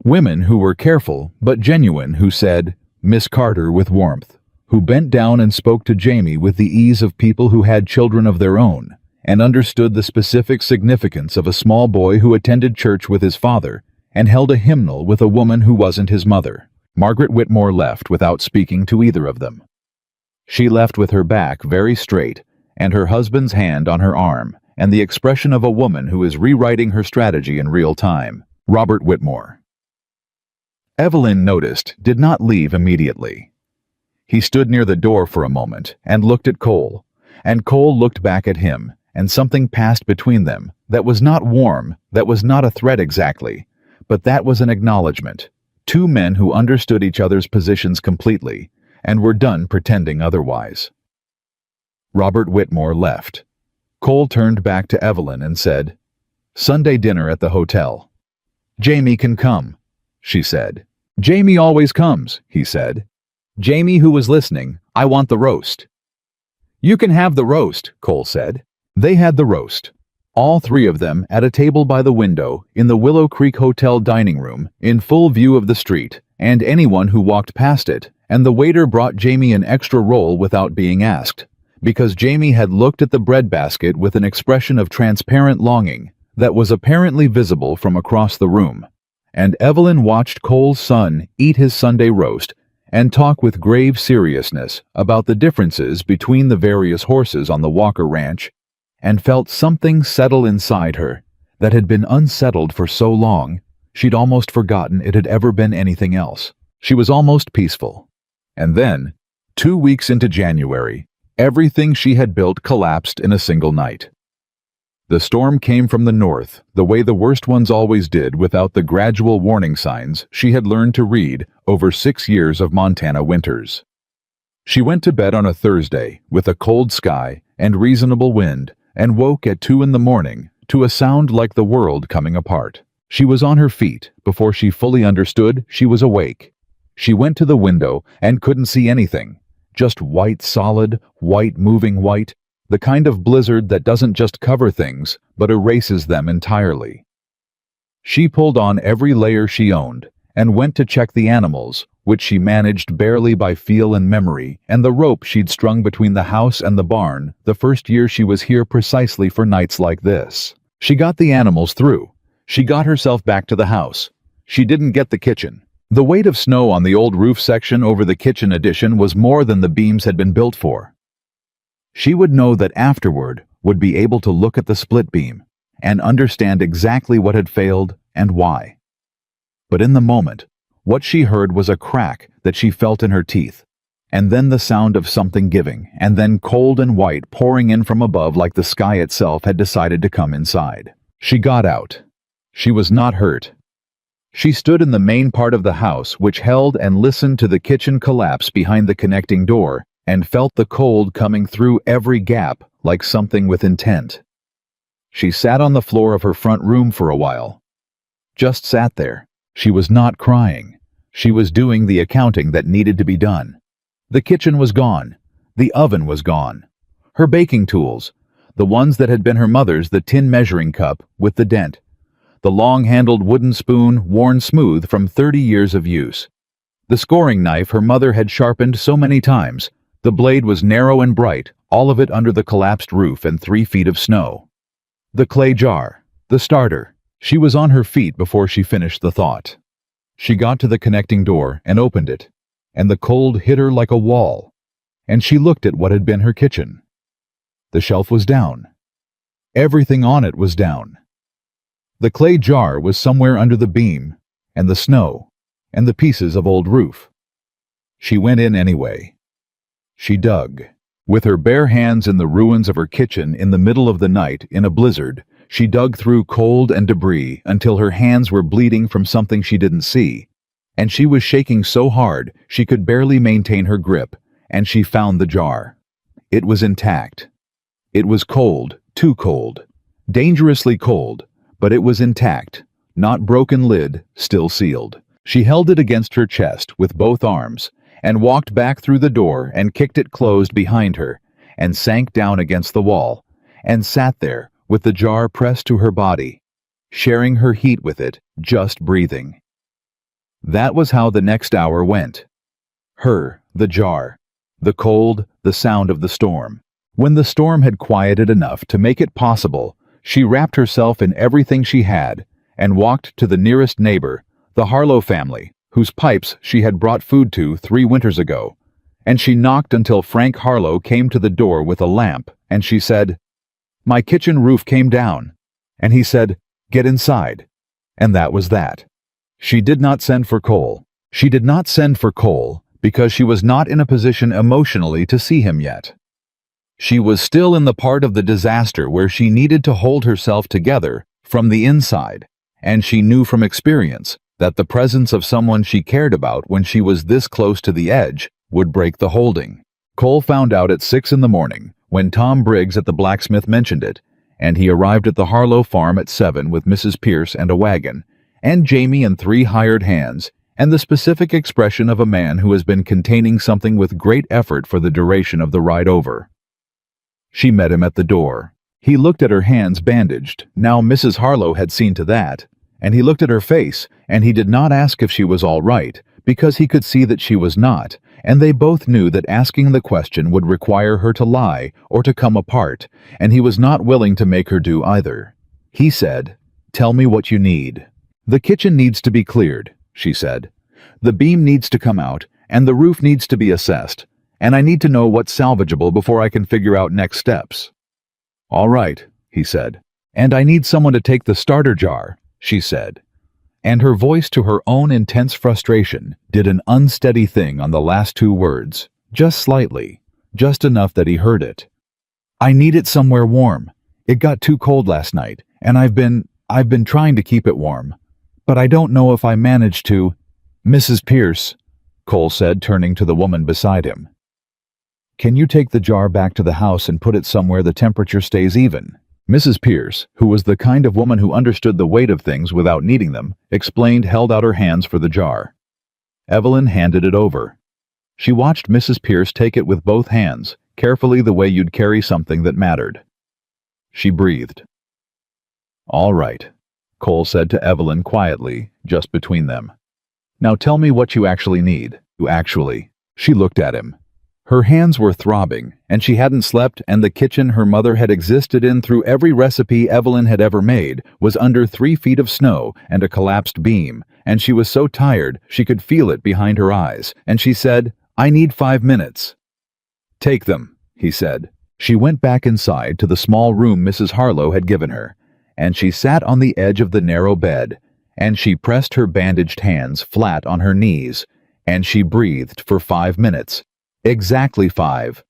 Women who were careful but genuine, who said, "Miss Carter," with warmth, who bent down and spoke to Jamie with the ease of people who had children of their own and understood the specific significance of a small boy who attended church with his father and held a hymnal with a woman who wasn't his mother. Margaret Whitmore left without speaking to either of them. She left with her back very straight and her husband's hand on her arm and the expression of a woman who is rewriting her strategy in real time. Robert Whitmore. Evelyn noticed, did not leave immediately. He stood near the door for a moment and looked at Cole, and Cole looked back at him, and something passed between them that was not warm, that was not a threat exactly, but that was an acknowledgement. Two men who understood each other's positions completely and were done pretending otherwise. Robert Whitmore left. Cole turned back to Evelyn and said, "Sunday dinner at the hotel." "Jamie can come," she said. "Jamie always comes," he said. Jamie, who was listening, "I want the roast." "You can have the roast," Cole said. They had the roast. All three of them at a table by the window in the Willow Creek Hotel dining room in full view of the street and anyone who walked past it, and the waiter brought Jamie an extra roll without being asked, because Jamie had looked at the breadbasket with an expression of transparent longing that was apparently visible from across the room. And Evelyn watched Cole's son eat his Sunday roast and talk with grave seriousness about the differences between the various horses on the Walker Ranch, and felt something settle inside her that had been unsettled for so long she'd almost forgotten it had ever been anything else. She was almost peaceful. And then, 2 weeks into January, everything she had built collapsed in a single night. The storm came from the north, the way the worst ones always did, without the gradual warning signs she had learned to read over 6 years of Montana winters. She went to bed on a Thursday with a cold sky and reasonable wind, and woke at 2 in the morning to a sound like the world coming apart. She was on her feet before she fully understood she was awake. She went to the window and couldn't see anything, just white solid, white moving white, the kind of blizzard that doesn't just cover things, but erases them entirely. She pulled on every layer she owned and went to check the animals, which she managed barely by feel and memory, and the rope she'd strung between the house and the barn the first year she was here precisely for nights like this. She got the animals through. She got herself back to the house. She didn't get the kitchen. The weight of snow on the old roof section over the kitchen addition was more than the beams had been built for. She would know that afterward, would be able to look at the split beam and understand exactly what had failed and why. But in the moment, what she heard was a crack that she felt in her teeth, and then the sound of something giving, and then cold and white pouring in from above like the sky itself had decided to come inside. She got out. She was not hurt. She stood in the main part of the house, which held, and listened to the kitchen collapse behind the connecting door, and felt the cold coming through every gap like something with intent. She sat on the floor of her front room for a while. Just sat there. She was not crying. She was doing the accounting that needed to be done. The kitchen was gone. The oven was gone. Her baking tools, the ones that had been her mother's, the tin measuring cup with the dent, the long-handled wooden spoon worn smooth from 30 years of use, the scoring knife her mother had sharpened so many times. The blade was narrow and bright, all of it under the collapsed roof and 3 feet of snow. The clay jar, the starter. She was on her feet before she finished the thought. She got to the connecting door and opened it, and the cold hit her like a wall, and she looked at what had been her kitchen. The shelf was down. Everything on it was down. The clay jar was somewhere under the beam, and the snow, and the pieces of old roof. She went in anyway. She dug. With her bare hands in the ruins of her kitchen in the middle of the night in a blizzard, she dug through cold and debris until her hands were bleeding from something she didn't see, and she was shaking so hard she could barely maintain her grip, and she found the jar. It was intact. It was cold, too cold, dangerously cold, but it was intact, not broken lid, still sealed. She held it against her chest with both arms, and walked back through the door and kicked it closed behind her, and sank down against the wall, and sat there with the jar pressed to her body, sharing her heat with it, just breathing. That was how the next hour went. Her, the jar, the cold, the sound of the storm. When the storm had quieted enough to make it possible, she wrapped herself in everything she had and walked to the nearest neighbor, the Harlow family, whose pipes she had brought food to 3 winters ago, and she knocked until Frank Harlow came to the door with a lamp, and she said, "My kitchen roof came down," and he said, "Get inside," and that was that. She did not send for Cole. She did not send for Cole because she was not in a position emotionally to see him yet. She was still in the part of the disaster where she needed to hold herself together from the inside, and she knew from experience that the presence of someone she cared about when she was this close to the edge would break the holding. Cole found out at 6 in the morning when Tom Briggs at the blacksmith mentioned it, and he arrived at the Harlow farm at 7 with Mrs. Pierce and a wagon, and Jamie and 3 hired hands, and the specific expression of a man who has been containing something with great effort for the duration of the ride over. She met him at the door. He looked at her hands bandaged. Now Mrs. Harlow had seen to that. And he looked at her face, and he did not ask if she was all right, because he could see that she was not, and they both knew that asking the question would require her to lie or to come apart, and he was not willing to make her do either. He said, "Tell me what you need." "The kitchen needs to be cleared," she said. "The beam needs to come out, and the roof needs to be assessed, and I need to know what's salvageable before I can figure out next steps." "All right," he said. "And I need someone to take the starter jar," she said. And her voice, to her own intense frustration, did an unsteady thing on the last 2 words, just slightly, just enough that he heard it. "I need it somewhere warm. It got too cold last night, and I've been trying to keep it warm. But I don't know if I managed to." "Mrs. Pierce," Cole said, turning to the woman beside him. "Can you take the jar back to the house and put it somewhere the temperature stays even?" Mrs. Pierce, who was the kind of woman who understood the weight of things without needing them, explained, held out her hands for the jar. Evelyn handed it over. She watched Mrs. Pierce take it with both hands, carefully the way you'd carry something that mattered. She breathed. "All right," Cole said to Evelyn quietly, just between them. "Now tell me what you actually need." "You actually." She looked at him. Her hands were throbbing, and she hadn't slept, and the kitchen her mother had existed in through every recipe Evelyn had ever made was under 3 feet of snow and a collapsed beam, and she was so tired she could feel it behind her eyes, and she said, "I need 5 minutes." "Take them," he said. She went back inside to the small room Mrs. Harlow had given her, and she sat on the edge of the narrow bed, and she pressed her bandaged hands flat on her knees, and she breathed for 5 minutes. Exactly 5.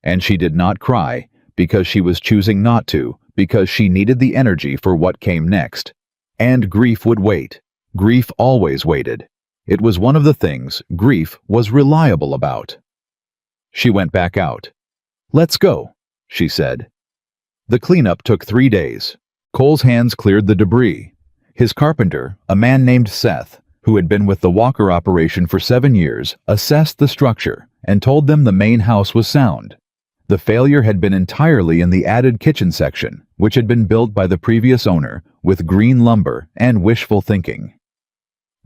And she did not cry, because she was choosing not to, because she needed the energy for what came next. And grief would wait. Grief always waited. It was one of the things grief was reliable about. She went back out. "Let's go," she said. The cleanup took 3 days. Cole's hands cleared the debris. His carpenter, a man named Seth, who had been with the Walker operation for 7 years, assessed the structure and told them the main house was sound. The failure had been entirely in the added kitchen section, which had been built by the previous owner with green lumber and wishful thinking.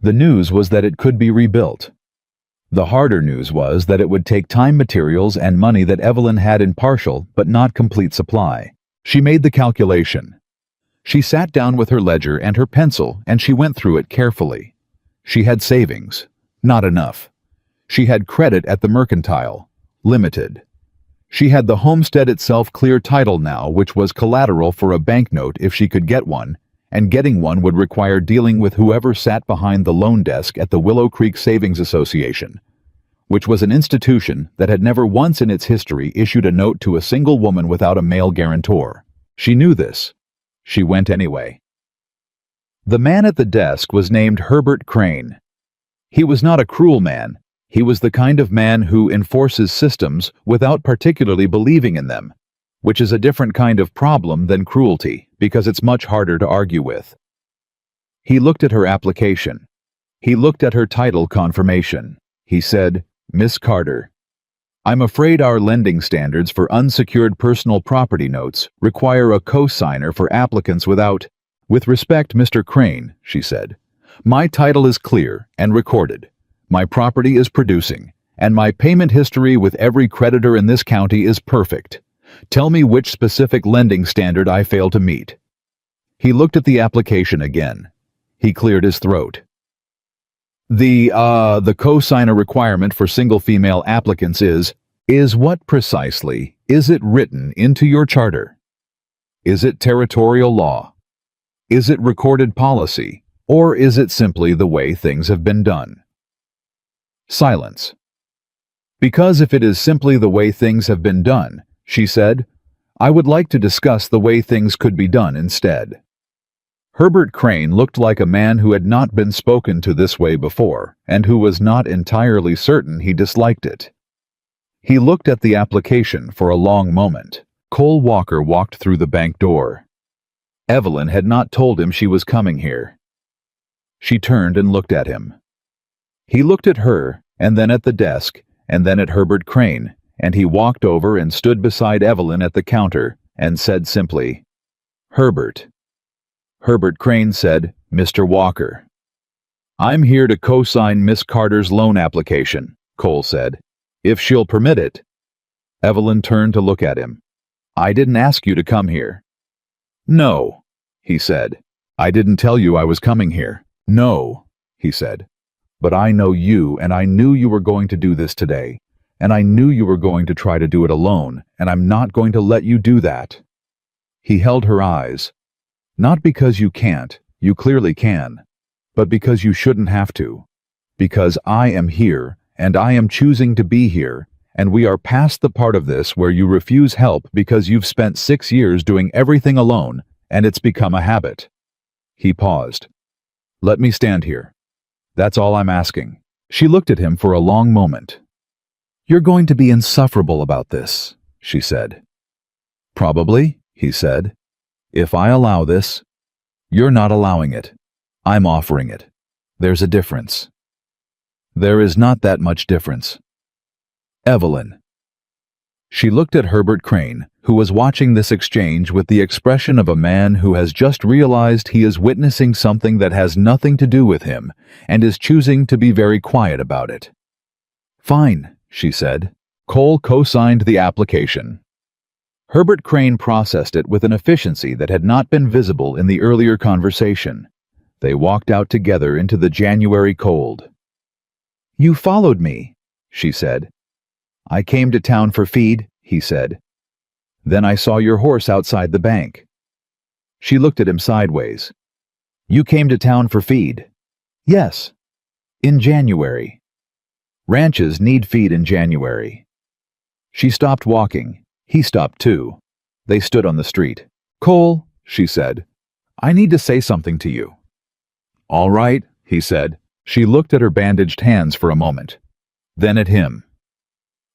The news was that it could be rebuilt. The harder news was that it would take time, materials, and money that Evelyn had in partial but not complete supply. She made the calculation. She sat down with her ledger and her pencil, and she went through it carefully. She had savings. Not enough. She had credit at the mercantile. Limited. She had the homestead itself clear title now, which was collateral for a banknote if she could get one, and getting one would require dealing with whoever sat behind the loan desk at the Willow Creek Savings Association, which was an institution that had never once in its history issued a note to a single woman without a male guarantor. She knew this. She went anyway. The man at the desk was named Herbert Crane. He was not a cruel man. He was the kind of man who enforces systems without particularly believing in them, which is a different kind of problem than cruelty, because it's much harder to argue with. He looked at her application. He looked at her title confirmation. He said, "Miss Carter, I'm afraid our lending standards for unsecured personal property notes require a co-signer for applicants without—" "With respect, Mr. Crane," she said, "my title is clear and recorded. My property is producing, and my payment history with every creditor in this county is perfect. Tell me which specific lending standard I fail to meet." He looked at the application again. He cleared his throat. The co-signer requirement for single female applicants is what precisely? Is it written into your charter? Is it territorial law? Is it recorded policy? Or is it simply the way things have been done?" Silence. "Because if it is simply the way things have been done," she said, "I would like to discuss the way things could be done instead." Herbert Crane looked like a man who had not been spoken to this way before, and who was not entirely certain he disliked it. He looked at the application for a long moment. Cole Walker walked through the bank door. Evelyn had not told him she was coming here. She turned and looked at him. He looked at her, and then at the desk, and then at Herbert Crane, and he walked over and stood beside Evelyn at the counter, and said simply, "Herbert." Herbert Crane said, "Mr. Walker." "I'm here to co-sign Miss Carter's loan application," Cole said, "if she'll permit it." Evelyn turned to look at him. "I didn't ask you to come here." "No," he said. "I didn't tell you I was coming here." "No," he said. "But I know you, and I knew you were going to do this today, and I knew you were going to try to do it alone, and I'm not going to let you do that." He held her eyes. "Not because you can't, you clearly can, but because you shouldn't have to. Because I am here, and I am choosing to be here, and we are past the part of this where you refuse help because you've spent 6 years doing everything alone, and it's become a habit." He paused. "Let me stand here. That's all I'm asking." She looked at him for a long moment. "You're going to be insufferable about this," she said. "Probably," he said. "If I allow this." "You're not allowing it. I'm offering it. There's a difference." "There is not that much difference." "Evelyn." She looked at Herbert Crane, who was watching this exchange with the expression of a man who has just realized he is witnessing something that has nothing to do with him and is choosing to be very quiet about it. "Fine," she said. Cole co-signed the application. Herbert Crane processed it with an efficiency that had not been visible in the earlier conversation. They walked out together into the January cold. "You followed me," she said. "I came to town for feed," he said. "Then I saw your horse outside the bank." She looked at him sideways. "You came to town for feed?" "Yes." "In January." "Ranches need feed in January." She stopped walking. He stopped too. They stood on the street. "Cole," she said, "I need to say something to you." "All right," he said. She looked at her bandaged hands for a moment. Then at him.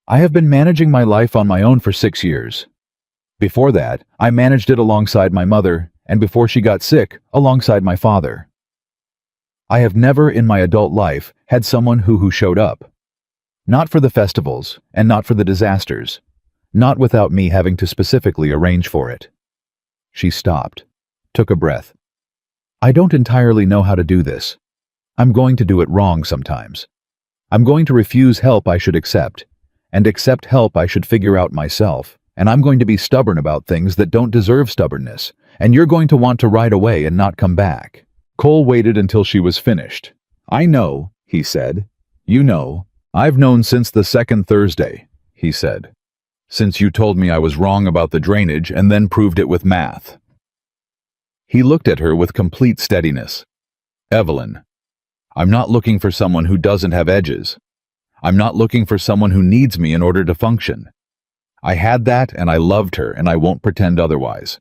"I have been managing my life on my own for 6 years. Before that, I managed it alongside my mother, and before she got sick, alongside my father. I have never in my adult life had someone who showed up. Not for the festivals, and not for the disasters. Not without me having to specifically arrange for it." She stopped, took a breath. "I don't entirely know how to do this. I'm going to do it wrong sometimes. I'm going to refuse help I should accept, and accept help I should figure out myself, and I'm going to be stubborn about things that don't deserve stubbornness, and you're going to want to ride away and not come back." Cole waited until she was finished. "I know," he said. "You know. I've known since the second Thursday," he said. "Since you told me I was wrong about the drainage and then proved it with math." He looked at her with complete steadiness. "Evelyn, I'm not looking for someone who doesn't have edges. I'm not looking for someone who needs me in order to function. I had that and I loved her and I won't pretend otherwise.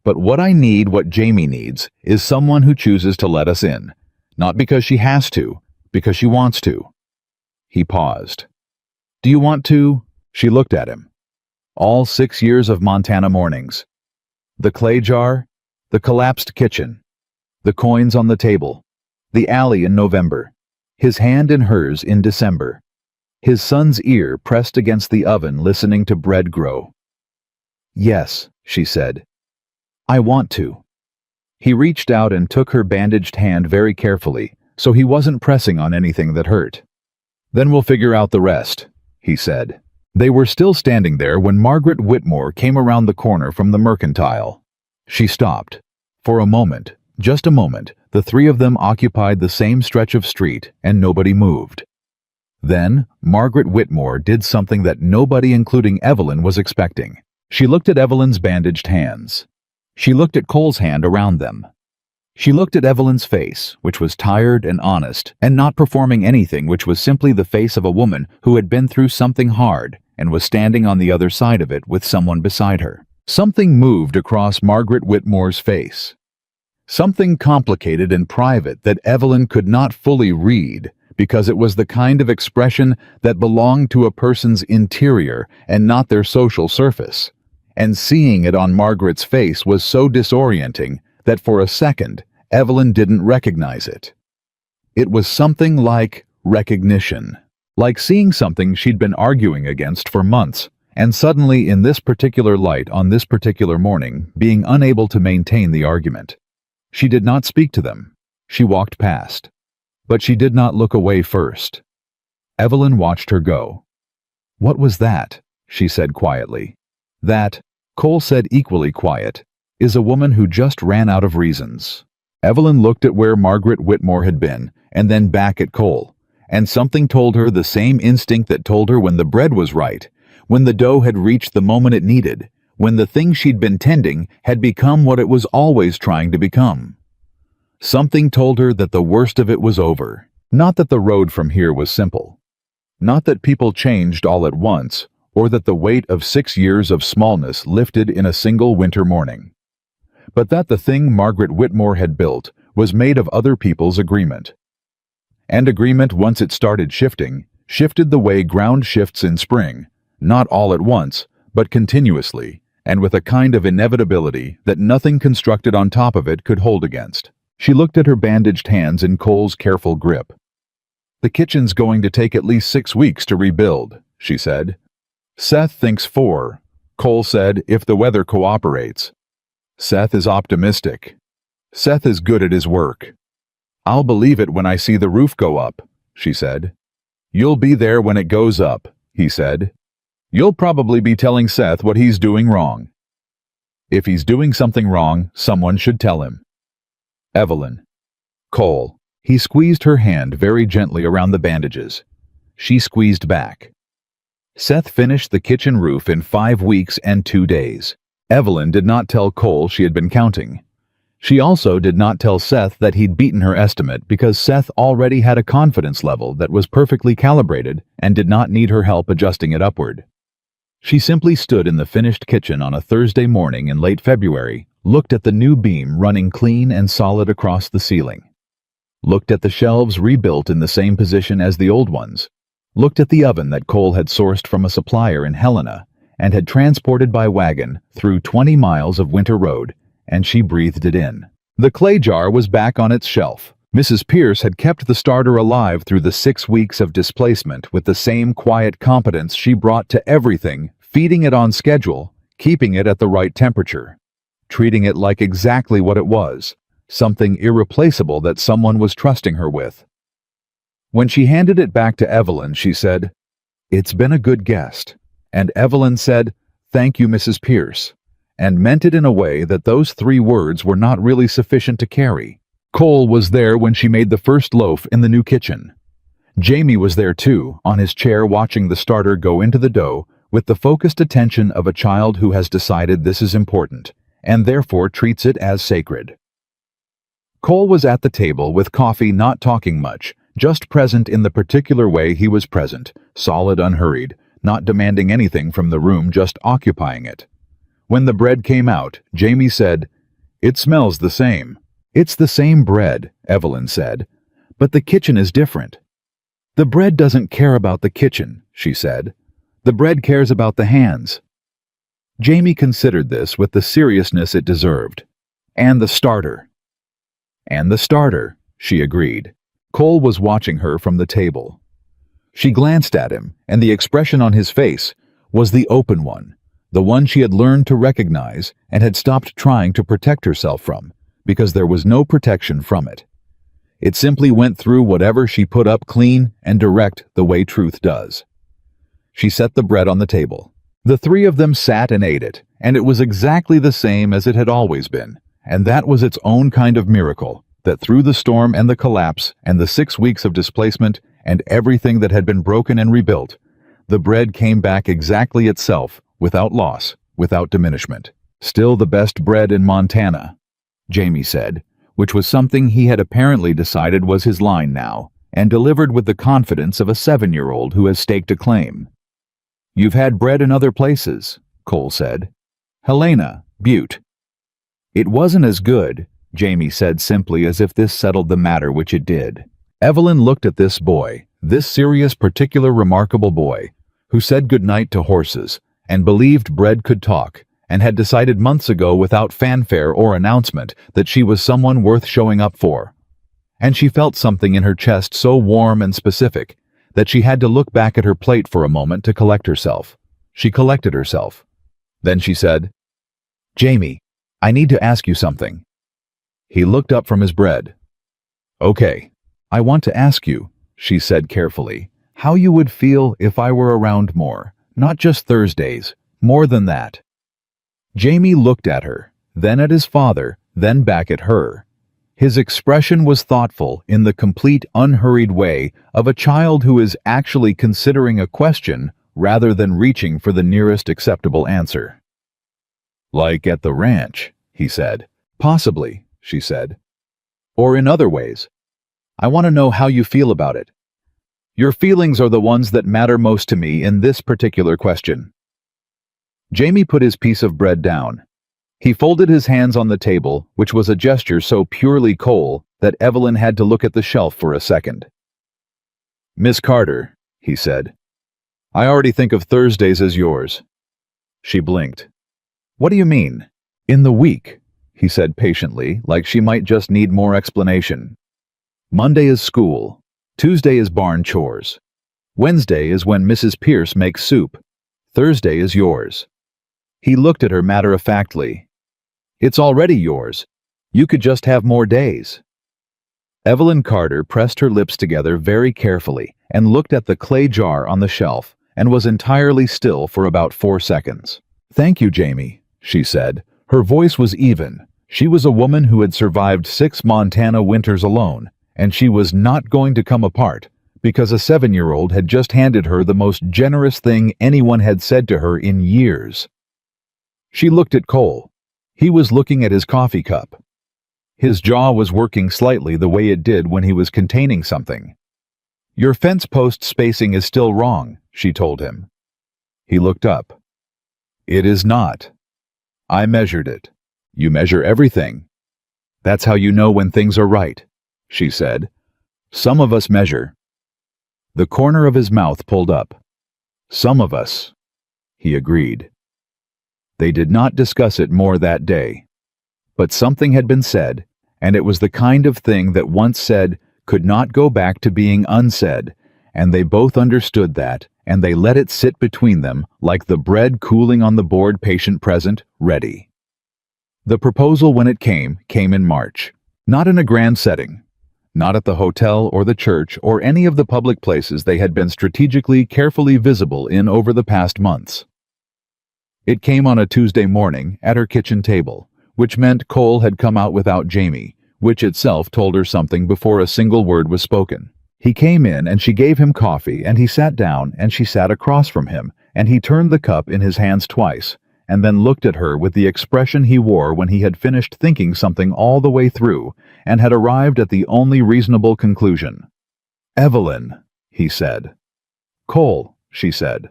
But what I need, what Jamie needs, is someone who chooses to let us in. Not because she has to, because she wants to." He paused. "Do you want to?" She looked at him. All 6 years of Montana mornings. The clay jar, the collapsed kitchen, the coins on the table, the alley in November, his hand in hers in December, his son's ear pressed against the oven listening to bread grow. "Yes," she said. "I want to." He reached out and took her bandaged hand very carefully, so he wasn't pressing on anything that hurt. "Then we'll figure out the rest," he said. They were still standing there when Margaret Whitmore came around the corner from the mercantile. She stopped. For a moment, just a moment, the three of them occupied the same stretch of street and nobody moved. Then, Margaret Whitmore did something that nobody, including Evelyn, was expecting. She looked at Evelyn's bandaged hands. She looked at Cole's hand around them. She looked at Evelyn's face, which was tired and honest, and not performing anything, which was simply the face of a woman who had been through something hard and was standing on the other side of it with someone beside her. Something moved across Margaret Whitmore's face. Something complicated and private that Evelyn could not fully read, because it was the kind of expression that belonged to a person's interior and not their social surface. And seeing it on Margaret's face was so disorienting that for a second, Evelyn didn't recognize it. It was something like recognition, like seeing something she'd been arguing against for months, and suddenly in this particular light on this particular morning, being unable to maintain the argument. She did not speak to them. She walked past. But she did not look away first. Evelyn watched her go. "What was that?" she said quietly. "That," Cole said equally quiet, "is a woman who just ran out of reasons." Evelyn looked at where Margaret Whitmore had been, and then back at Cole, and something told her the same instinct that told her when the bread was right, when the dough had reached the moment it needed, when the thing she'd been tending had become what it was always trying to become. Something told her that the worst of it was over. Not that the road from here was simple. Not that people changed all at once, or that the weight of 6 years of smallness lifted in a single winter morning. But that the thing Margaret Whitmore had built was made of other people's agreement. And agreement, once it started shifting, shifted the way ground shifts in spring, not all at once, but continuously, and with a kind of inevitability that nothing constructed on top of it could hold against. She looked at her bandaged hands in Cole's careful grip. "The kitchen's going to take at least 6 weeks to rebuild," she said. "Seth thinks 4. Cole said, if the weather cooperates. Seth is optimistic. Seth is good at his work. I'll believe it when I see the roof go up," she said. "You'll be there when it goes up," he said. "You'll probably be telling Seth what he's doing wrong. If he's doing something wrong, someone should tell him." Evelyn. Cole. He squeezed her hand very gently around the bandages. She squeezed back. Seth finished the kitchen roof in 5 weeks and 2 days. Evelyn did not tell Cole she had been counting. She also did not tell Seth that he'd beaten her estimate because Seth already had a confidence level that was perfectly calibrated and did not need her help adjusting it upward. She simply stood in the finished kitchen on a Thursday morning in late February, looked at the new beam running clean and solid across the ceiling, looked at the shelves rebuilt in the same position as the old ones, looked at the oven that Cole had sourced from a supplier in Helena and had transported by wagon through 20 miles of winter road, and she breathed it in. The clay jar was back on its shelf. Mrs. Pierce had kept the starter alive through the 6 weeks of displacement with the same quiet competence she brought to everything, feeding it on schedule, keeping it at the right temperature, treating it like exactly what it was, something irreplaceable that someone was trusting her with. When she handed it back to Evelyn, she said, "It's been a good guest." And Evelyn said, "Thank you, Mrs. Pierce," and meant it in a way that those 3 words were not really sufficient to carry. Cole was there when she made the first loaf in the new kitchen. Jamie was there too, on his chair watching the starter go into the dough with the focused attention of a child who has decided this is important, and therefore treats it as sacred. Cole was at the table with coffee, not talking much, just present in the particular way he was present, solid, unhurried, not demanding anything from the room, just occupying it. When the bread came out, Jamie said, "It smells the same." "It's the same bread," Evelyn said, "but the kitchen is different." "The bread doesn't care about the kitchen," she said. "The bread cares about the hands." Jamie considered this with the seriousness it deserved. "And the starter." "And the starter," she agreed. Cole was watching her from the table. She glanced at him, and the expression on his face was the open one, the one she had learned to recognize and had stopped trying to protect herself from, because there was no protection from it. It simply went through whatever she put up clean and direct the way truth does. She set the bread on the table. The three of them sat and ate it, and it was exactly the same as it had always been, and that was its own kind of miracle, that through the storm and the collapse and the 6 weeks of displacement and everything that had been broken and rebuilt, the bread came back exactly itself, without loss, without diminishment. "Still the best bread in Montana," Jamie said, which was something he had apparently decided was his line now, and delivered with the confidence of a 7-year-old who has staked a claim. "You've had bread in other places," Cole said. "Helena, Butte." "It wasn't as good," Jamie said simply, as if this settled the matter, which it did. Evelyn looked at this boy, this serious, particular, remarkable boy, who said goodnight to horses, and believed bread could talk, and had decided months ago without fanfare or announcement that she was someone worth showing up for. And she felt something in her chest so warm and specific that she had to look back at her plate for a moment to collect herself. She collected herself. Then she said, "Jamie, I need to ask you something." He looked up from his bread. "Okay, I want to ask you," she said carefully, "how you would feel if I were around more, not just Thursdays, more than that." Jamie looked at her, then at his father, then back at her. His expression was thoughtful in the complete, unhurried way of a child who is actually considering a question rather than reaching for the nearest acceptable answer. "Like at the ranch," he said. "Possibly," she said. "Or in other ways. I want to know how you feel about it. Your feelings are the ones that matter most to me in this particular question." Jamie put his piece of bread down. He folded his hands on the table, which was a gesture so purely Cole that Evelyn had to look at the shelf for a second. "Miss Carter," he said, "I already think of Thursdays as yours." She blinked. "What do you mean?" "In the week," he said patiently, like she might just need more explanation. "Monday is school. Tuesday is barn chores. Wednesday is when Mrs. Pierce makes soup. Thursday is yours." He looked at her matter-of-factly. "It's already yours. You could just have more days." Evelyn Carter pressed her lips together very carefully and looked at the clay jar on the shelf and was entirely still for about 4 seconds. "Thank you, Jamie," she said. Her voice was even. She was a woman who had survived 6 Montana winters alone, and she was not going to come apart because a 7-year-old had just handed her the most generous thing anyone had said to her in years. She looked at Cole. He was looking at his coffee cup. His jaw was working slightly the way it did when he was containing something. "Your fence post spacing is still wrong," she told him. He looked up. "It is not. I measured it. You measure everything. That's how you know when things are right," she said. "Some of us measure." The corner of his mouth pulled up. "Some of us," he agreed. They did not discuss it more that day. But something had been said, and it was the kind of thing that once said could not go back to being unsaid, and they both understood that, and they let it sit between them like the bread cooling on the board, patient, present, ready. The proposal, when it came in March. Not in a grand setting. Not at the hotel or the church or any of the public places they had been strategically, carefully visible in over the past months. It came on a Tuesday morning at her kitchen table, which meant Cole had come out without Jamie, which itself told her something before a single word was spoken. He came in and she gave him coffee, and he sat down and she sat across from him, and he turned the cup in his hands twice, and then looked at her with the expression he wore when he had finished thinking something all the way through and had arrived at the only reasonable conclusion. "Evelyn," he said. "Cole," she said.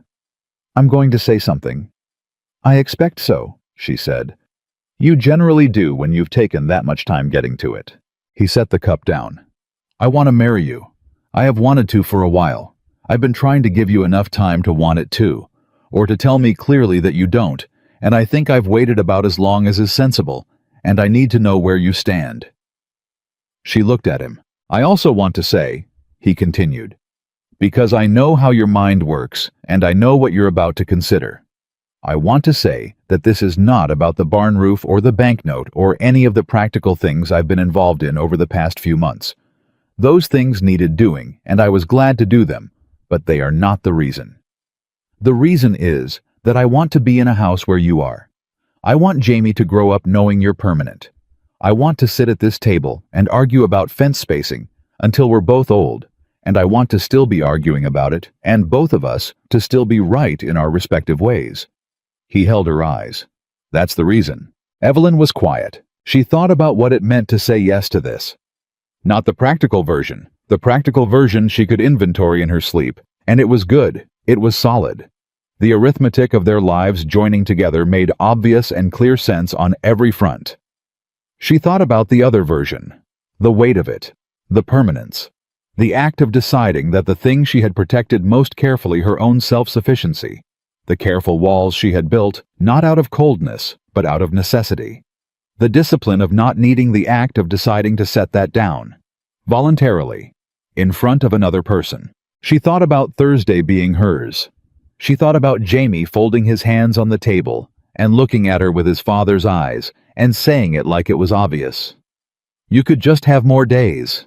"I'm going to say something." "I expect so," she said. "You generally do when you've taken that much time getting to it." He set the cup down. "I want to marry you. I have wanted to for a while. I've been trying to give you enough time to want it too, or to tell me clearly that you don't, and I think I've waited about as long as is sensible, and I need to know where you stand." She looked at him. "I also want to say," he continued, "because I know how your mind works, and I know what you're about to consider. I want to say that this is not about the barn roof or the banknote or any of the practical things I've been involved in over the past few months. Those things needed doing, and I was glad to do them, but they are not the reason. The reason is that I want to be in a house where you are. I want Jamie to grow up knowing you're permanent. I want to sit at this table and argue about fence spacing until we're both old, and I want to still be arguing about it, and both of us to still be right in our respective ways." He held her eyes. "That's the reason." Evelyn was quiet. She thought about what it meant to say yes to this. Not the practical version. The practical version she could inventory in her sleep, and it was good. It was solid. The arithmetic of their lives joining together made obvious and clear sense on every front. She thought about the other version, the weight of it, the permanence, the act of deciding that the thing she had protected most carefully, her own self-sufficiency, the careful walls she had built, not out of coldness, but out of necessity. The discipline of not needing the act of deciding to set that down, voluntarily, in front of another person. She thought about Thursday being hers. She thought about Jamie folding his hands on the table and looking at her with his father's eyes and saying it like it was obvious. "You could just have more days."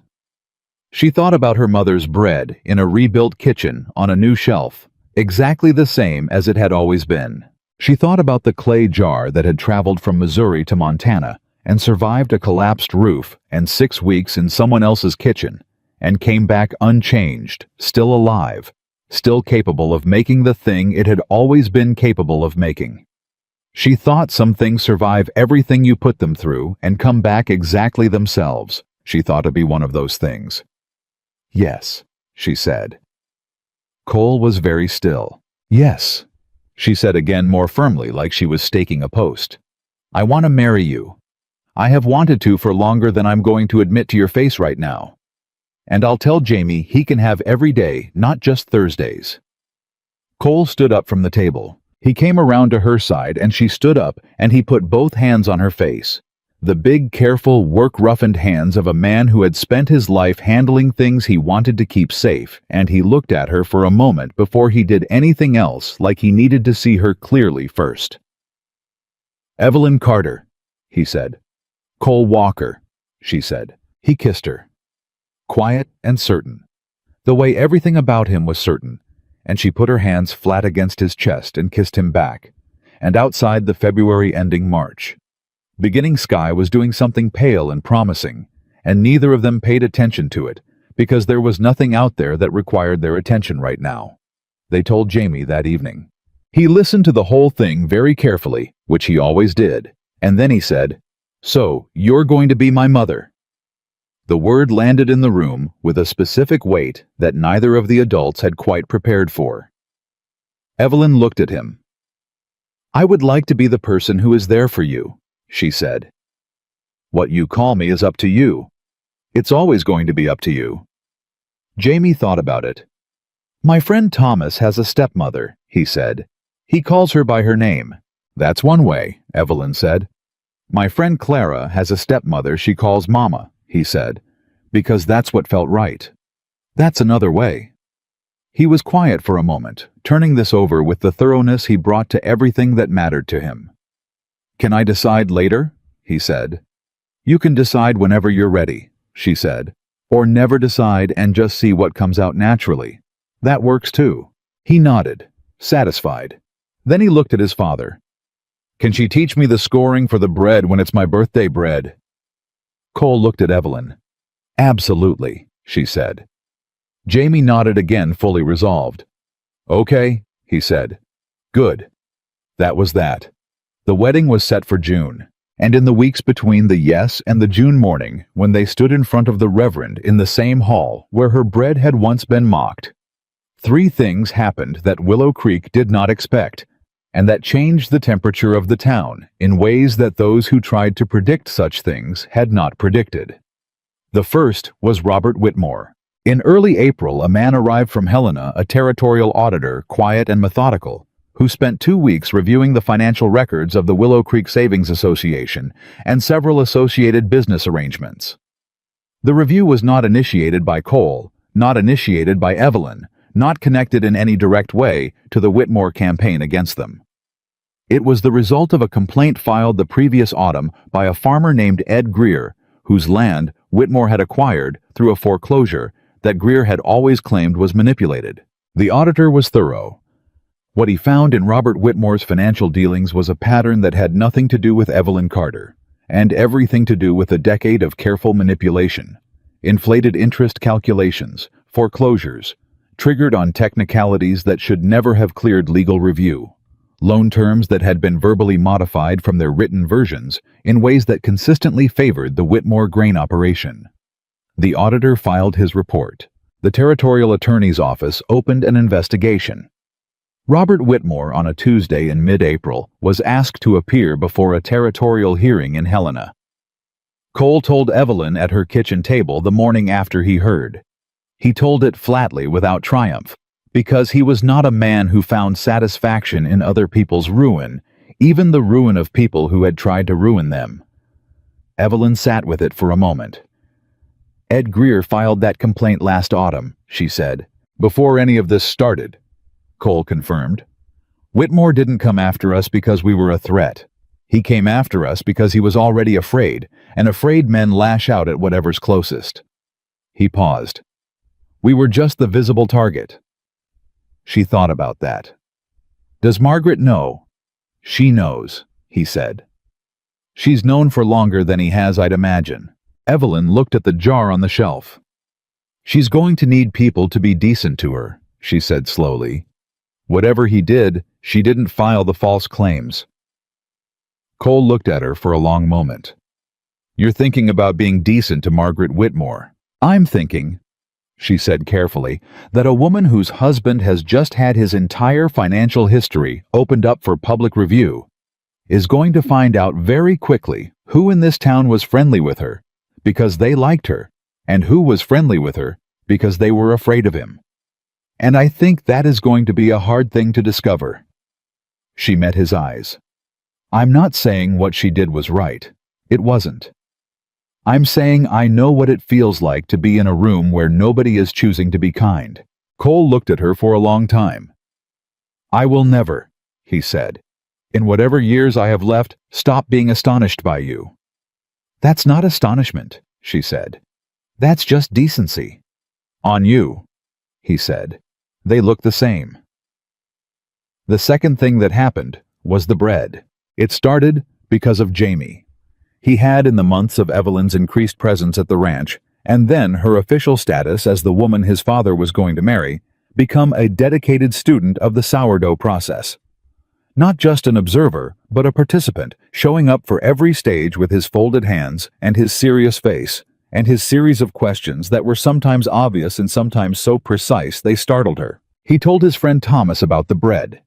She thought about her mother's bread in a rebuilt kitchen on a new shelf, exactly the same as it had always been. She thought about the clay jar that had traveled from Missouri to Montana and survived a collapsed roof and 6 weeks in someone else's kitchen, and came back unchanged, still alive, still capable of making the thing it had always been capable of making. She thought some things survive everything you put them through and come back exactly themselves. She thought to be one of those things. "Yes," she said. Cole was very still. "Yes," she said again, more firmly, like she was staking a post. "I want to marry you. I have wanted to for longer than I'm going to admit to your face right now. And I'll tell Jamie he can have every day, not just Thursdays." Cole stood up from the table. He came around to her side and she stood up, and he put both hands on her face. The big, careful, work-roughened hands of a man who had spent his life handling things he wanted to keep safe, and he looked at her for a moment before he did anything else, like he needed to see her clearly first. "Evelyn Carter," he said. "Cole Walker," she said. He kissed her. Quiet and certain. The way everything about him was certain, and she put her hands flat against his chest and kissed him back, and outside the February-ending March. Beginning sky was doing something pale and promising, and neither of them paid attention to it, because there was nothing out there that required their attention right now. They told Jamie that evening. He listened to the whole thing very carefully, which he always did, and then he said, "So, you're going to be my mother." The word landed in the room with a specific weight that neither of the adults had quite prepared for. Evelyn looked at him. "I would like to be the person who is there for you," she said. "What you call me is up to you. It's always going to be up to you." Jamie thought about it. "My friend Thomas has a stepmother," he said. "He calls her by her name." "That's one way," Evelyn said. "My friend Clara has a stepmother she calls Mama," he said, "because that's what felt right." "That's another way." He was quiet for a moment, turning this over with the thoroughness he brought to everything that mattered to him. "Can I decide later?" he said. "You can decide whenever you're ready," she said, "or never decide and just see what comes out naturally. That works too." He nodded, satisfied. Then he looked at his father. "Can she teach me the scoring for the bread when it's my birthday bread?" Cole looked at Evelyn. Absolutely, she said. Jamie nodded again, fully resolved. Okay, he said. Good. That was that. The wedding was set for June, and in the weeks between the yes and the June morning, when they stood in front of the Reverend in the same hall where her bread had once been mocked, 3 things happened that Willow Creek did not expect, and that changed the temperature of the town in ways that those who tried to predict such things had not predicted. The first was Robert Whitmore. In early April, a man arrived from Helena, a territorial auditor, quiet and methodical, who spent 2 weeks reviewing the financial records of the Willow Creek Savings Association and several associated business arrangements. The review was not initiated by Cole, not initiated by Evelyn, not connected in any direct way to the Whitmore campaign against them. It was the result of a complaint filed the previous autumn by a farmer named Ed Greer, whose land Whitmore had acquired through a foreclosure that Greer had always claimed was manipulated. The auditor was thorough. What he found in Robert Whitmore's financial dealings was a pattern that had nothing to do with Evelyn Carter, and everything to do with a decade of careful manipulation, inflated interest calculations, foreclosures, triggered on technicalities that should never have cleared legal review, loan terms that had been verbally modified from their written versions in ways that consistently favored the Whitmore grain operation. The auditor filed his report. The territorial attorney's office opened an investigation. Robert Whitmore, on a Tuesday in mid-April, was asked to appear before a territorial hearing in Helena. Cole told Evelyn at her kitchen table the morning after he heard. He told it flatly, without triumph, because he was not a man who found satisfaction in other people's ruin, even the ruin of people who had tried to ruin them. Evelyn sat with it for a moment. Ed Greer filed that complaint last autumn, she said. Before any of this started, Cole confirmed. Whitmore didn't come after us because we were a threat. He came after us because he was already afraid, and afraid men lash out at whatever's closest. He paused. We were just the visible target. She thought about that. Does Margaret know? She knows, he said. She's known for longer than he has, I'd imagine. Evelyn looked at the jar on the shelf. She's going to need people to be decent to her, she said slowly. Whatever he did, she didn't file the false claims. Cole looked at her for a long moment. You're thinking about being decent to Margaret Whitmore. I'm thinking, she said carefully, that a woman whose husband has just had his entire financial history opened up for public review is going to find out very quickly who in this town was friendly with her because they liked her, and who was friendly with her because they were afraid of him. And I think that is going to be a hard thing to discover. She met his eyes. I'm not saying what she did was right. It wasn't. I'm saying I know what it feels like to be in a room where nobody is choosing to be kind. Cole looked at her for a long time. I will never, he said, in whatever years I have left, stop being astonished by you. That's not astonishment, she said. That's just decency. On you, he said. They look the same. The second thing that happened was the bread. It started because of Jamie. He had, in the months of Evelyn's increased presence at the ranch, and then her official status as the woman his father was going to marry, become a dedicated student of the sourdough process. Not just an observer, but a participant, showing up for every stage with his folded hands and his serious face, and his series of questions that were sometimes obvious and sometimes so precise they startled her. He told his friend Thomas about the bread.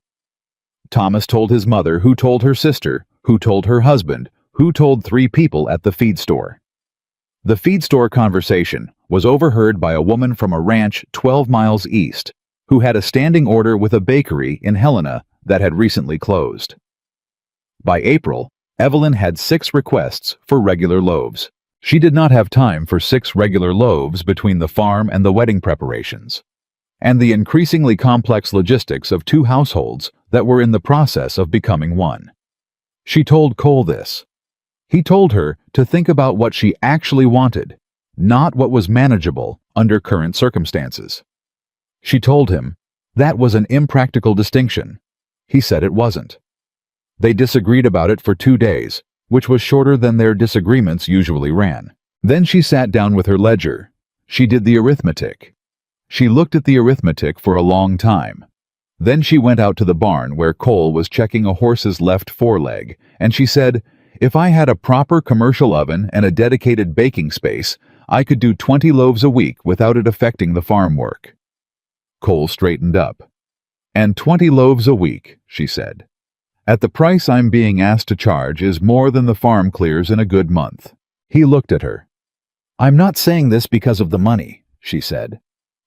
Thomas told his mother, who told her sister, who told her husband, who told 3 people at the feed store. The feed store conversation was overheard by a woman from a ranch 12 miles east, who had a standing order with a bakery in Helena that had recently closed. By April, Evelyn had 6 requests for regular loaves. She did not have time for 6 regular loaves between the farm and the wedding preparations, and the increasingly complex logistics of 2 households that were in the process of becoming one. She told Cole this. He told her to think about what she actually wanted, not what was manageable under current circumstances. She told him that was an impractical distinction. He said it wasn't. They disagreed about it for 2 days, which was shorter than their disagreements usually ran. Then she sat down with her ledger. She did the arithmetic. She looked at the arithmetic for a long time. Then she went out to the barn where Cole was checking a horse's left foreleg, and she said, "If I had a proper commercial oven and a dedicated baking space, I could do 20 loaves a week without it affecting the farm work." Cole straightened up. "And 20 loaves a week," she said. "At the price I'm being asked to charge is more than the farm clears in a good month." He looked at her. "I'm not saying this because of the money," she said.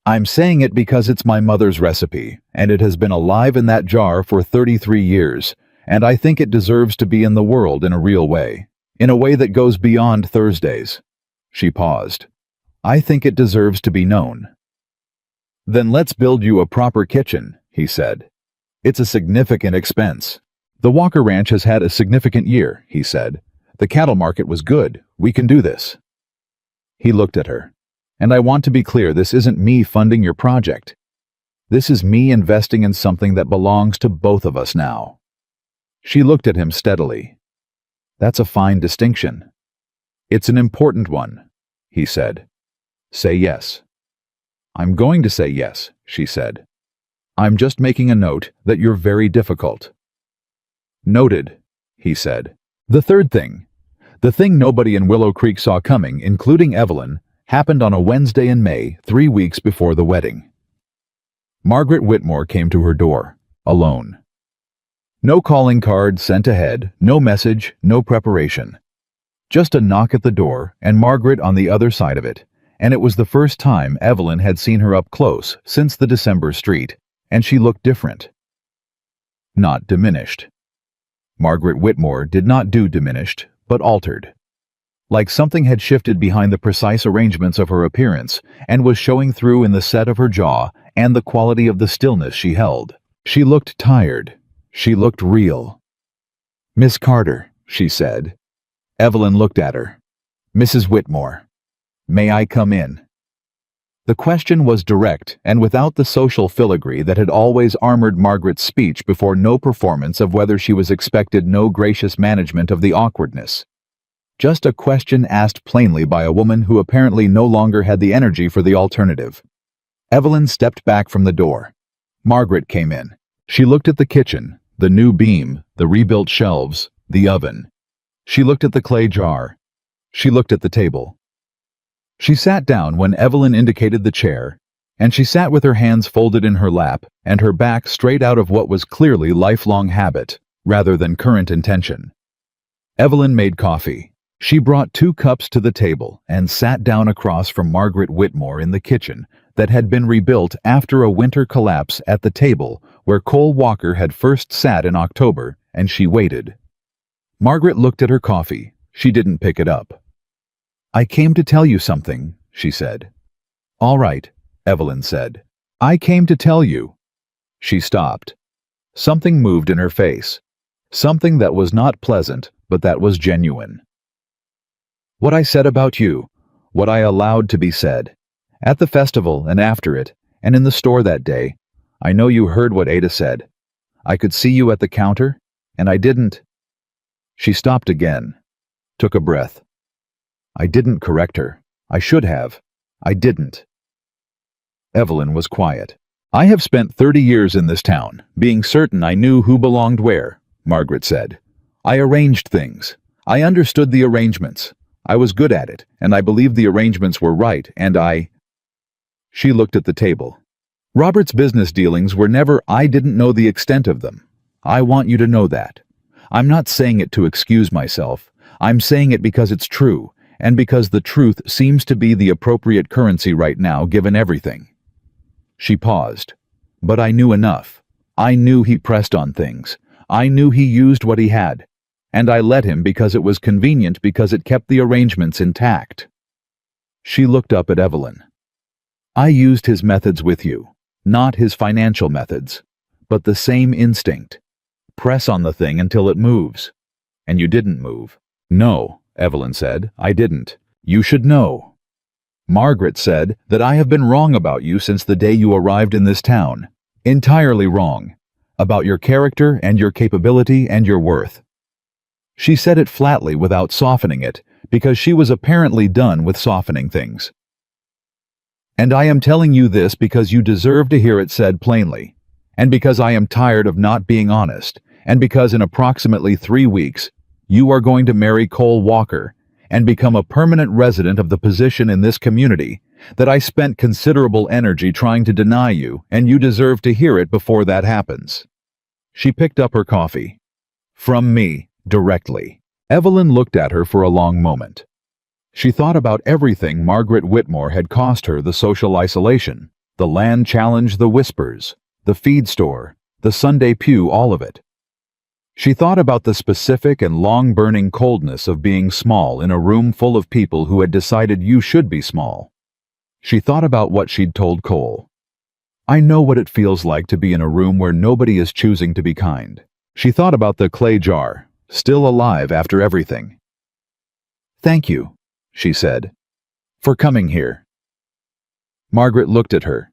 "I'm saying it because it's my mother's recipe, and it has been alive in that jar for 33 years, and I think it deserves to be in the world in a real way, in a way that goes beyond Thursdays." She paused. "I think it deserves to be known." "Then let's build you a proper kitchen," he said. "It's a significant expense." "The Walker Ranch has had a significant year," he said. "The cattle market was good. We can do this." He looked at her. "And I want to be clear, this isn't me funding your project. This is me investing in something that belongs to both of us now." She looked at him steadily. "That's a fine distinction." "It's an important one," he said. "Say yes." "I'm going to say yes," she said. "I'm just making a note that you're very difficult." "Noted," he said. The third thing, the thing nobody in Willow Creek saw coming, including Evelyn, happened on a Wednesday in May, 3 weeks before the wedding. Margaret Whitmore came to her door, alone. No calling card sent ahead, no message, no preparation. Just a knock at the door and Margaret on the other side of it, and it was the first time Evelyn had seen her up close since the December street, and she looked different. Not diminished. Margaret Whitmore did not do diminished, but altered. Like something had shifted behind the precise arrangements of her appearance and was showing through in the set of her jaw and the quality of the stillness she held. She looked tired. She looked real. "Miss Carter," she said. Evelyn looked at her. "Mrs. Whitmore, may I come in?" The question was direct and without the social filigree that had always armored Margaret's speech before no performance of whether she was expected no gracious management of the awkwardness. Just a question asked plainly by a woman who apparently no longer had the energy for the alternative. Evelyn stepped back from the door. Margaret came in. She looked at the kitchen, the new beam, the rebuilt shelves, the oven. She looked at the clay jar. She looked at the table. She sat down when Evelyn indicated the chair, and she sat with her hands folded in her lap and her back straight out of what was clearly lifelong habit, rather than current intention. Evelyn made coffee. She brought 2 cups to the table and sat down across from Margaret Whitmore in the kitchen that had been rebuilt after a winter collapse at the table where Cole Walker had first sat in October, and she waited. Margaret looked at her coffee. She didn't pick it up. "I came to tell you something," she said. "All right," Evelyn said. "I came to tell you." She stopped. Something moved in her face. Something that was not pleasant, but that was genuine. "What I said about you, what I allowed to be said, at the festival and after it, and in the store that day, I know you heard what Ada said. I could see you at the counter, and I didn't." She stopped again, took a breath. "I didn't correct her. I should have. I didn't." Evelyn was quiet. "I have spent 30 years in this town, being certain I knew who belonged where," Margaret said. "I arranged things. I understood the arrangements. I was good at it, and I believed the arrangements were right, and I—" She looked at the table. "Robert's business dealings were never— I didn't know the extent of them. I want you to know that. I'm not saying it to excuse myself. I'm saying it because it's true, and because the truth seems to be the appropriate currency right now, given everything." She paused. "But I knew enough. I knew he pressed on things. I knew he used what he had. And I let him because it was convenient, because it kept the arrangements intact." She looked up at Evelyn. "I used his methods with you, not his financial methods, but the same instinct. Press on the thing until it moves. And you didn't move." "No," Evelyn said, "I didn't. You should know. Margaret said that I have been wrong about you since the day you arrived in this town. Entirely wrong. About your character and your capability and your worth." She said it flatly without softening it, because she was apparently done with softening things. "And I am telling you this because you deserve to hear it said plainly, and because I am tired of not being honest, and because in approximately 3 weeks, you are going to marry Cole Walker and become a permanent resident of the position in this community that I spent considerable energy trying to deny you, and you deserve to hear it before that happens." She picked up her coffee. "From me, directly." Evelyn looked at her for a long moment. She thought about everything Margaret Whitmore had cost her: the social isolation, the land challenge, the whispers, the feed store, the Sunday pew, all of it. She thought about the specific and long-burning coldness of being small in a room full of people who had decided you should be small. She thought about what she'd told Cole. "I know what it feels like to be in a room where nobody is choosing to be kind." She thought about the clay jar, still alive after everything. "Thank you," she said, "for coming here." Margaret looked at her.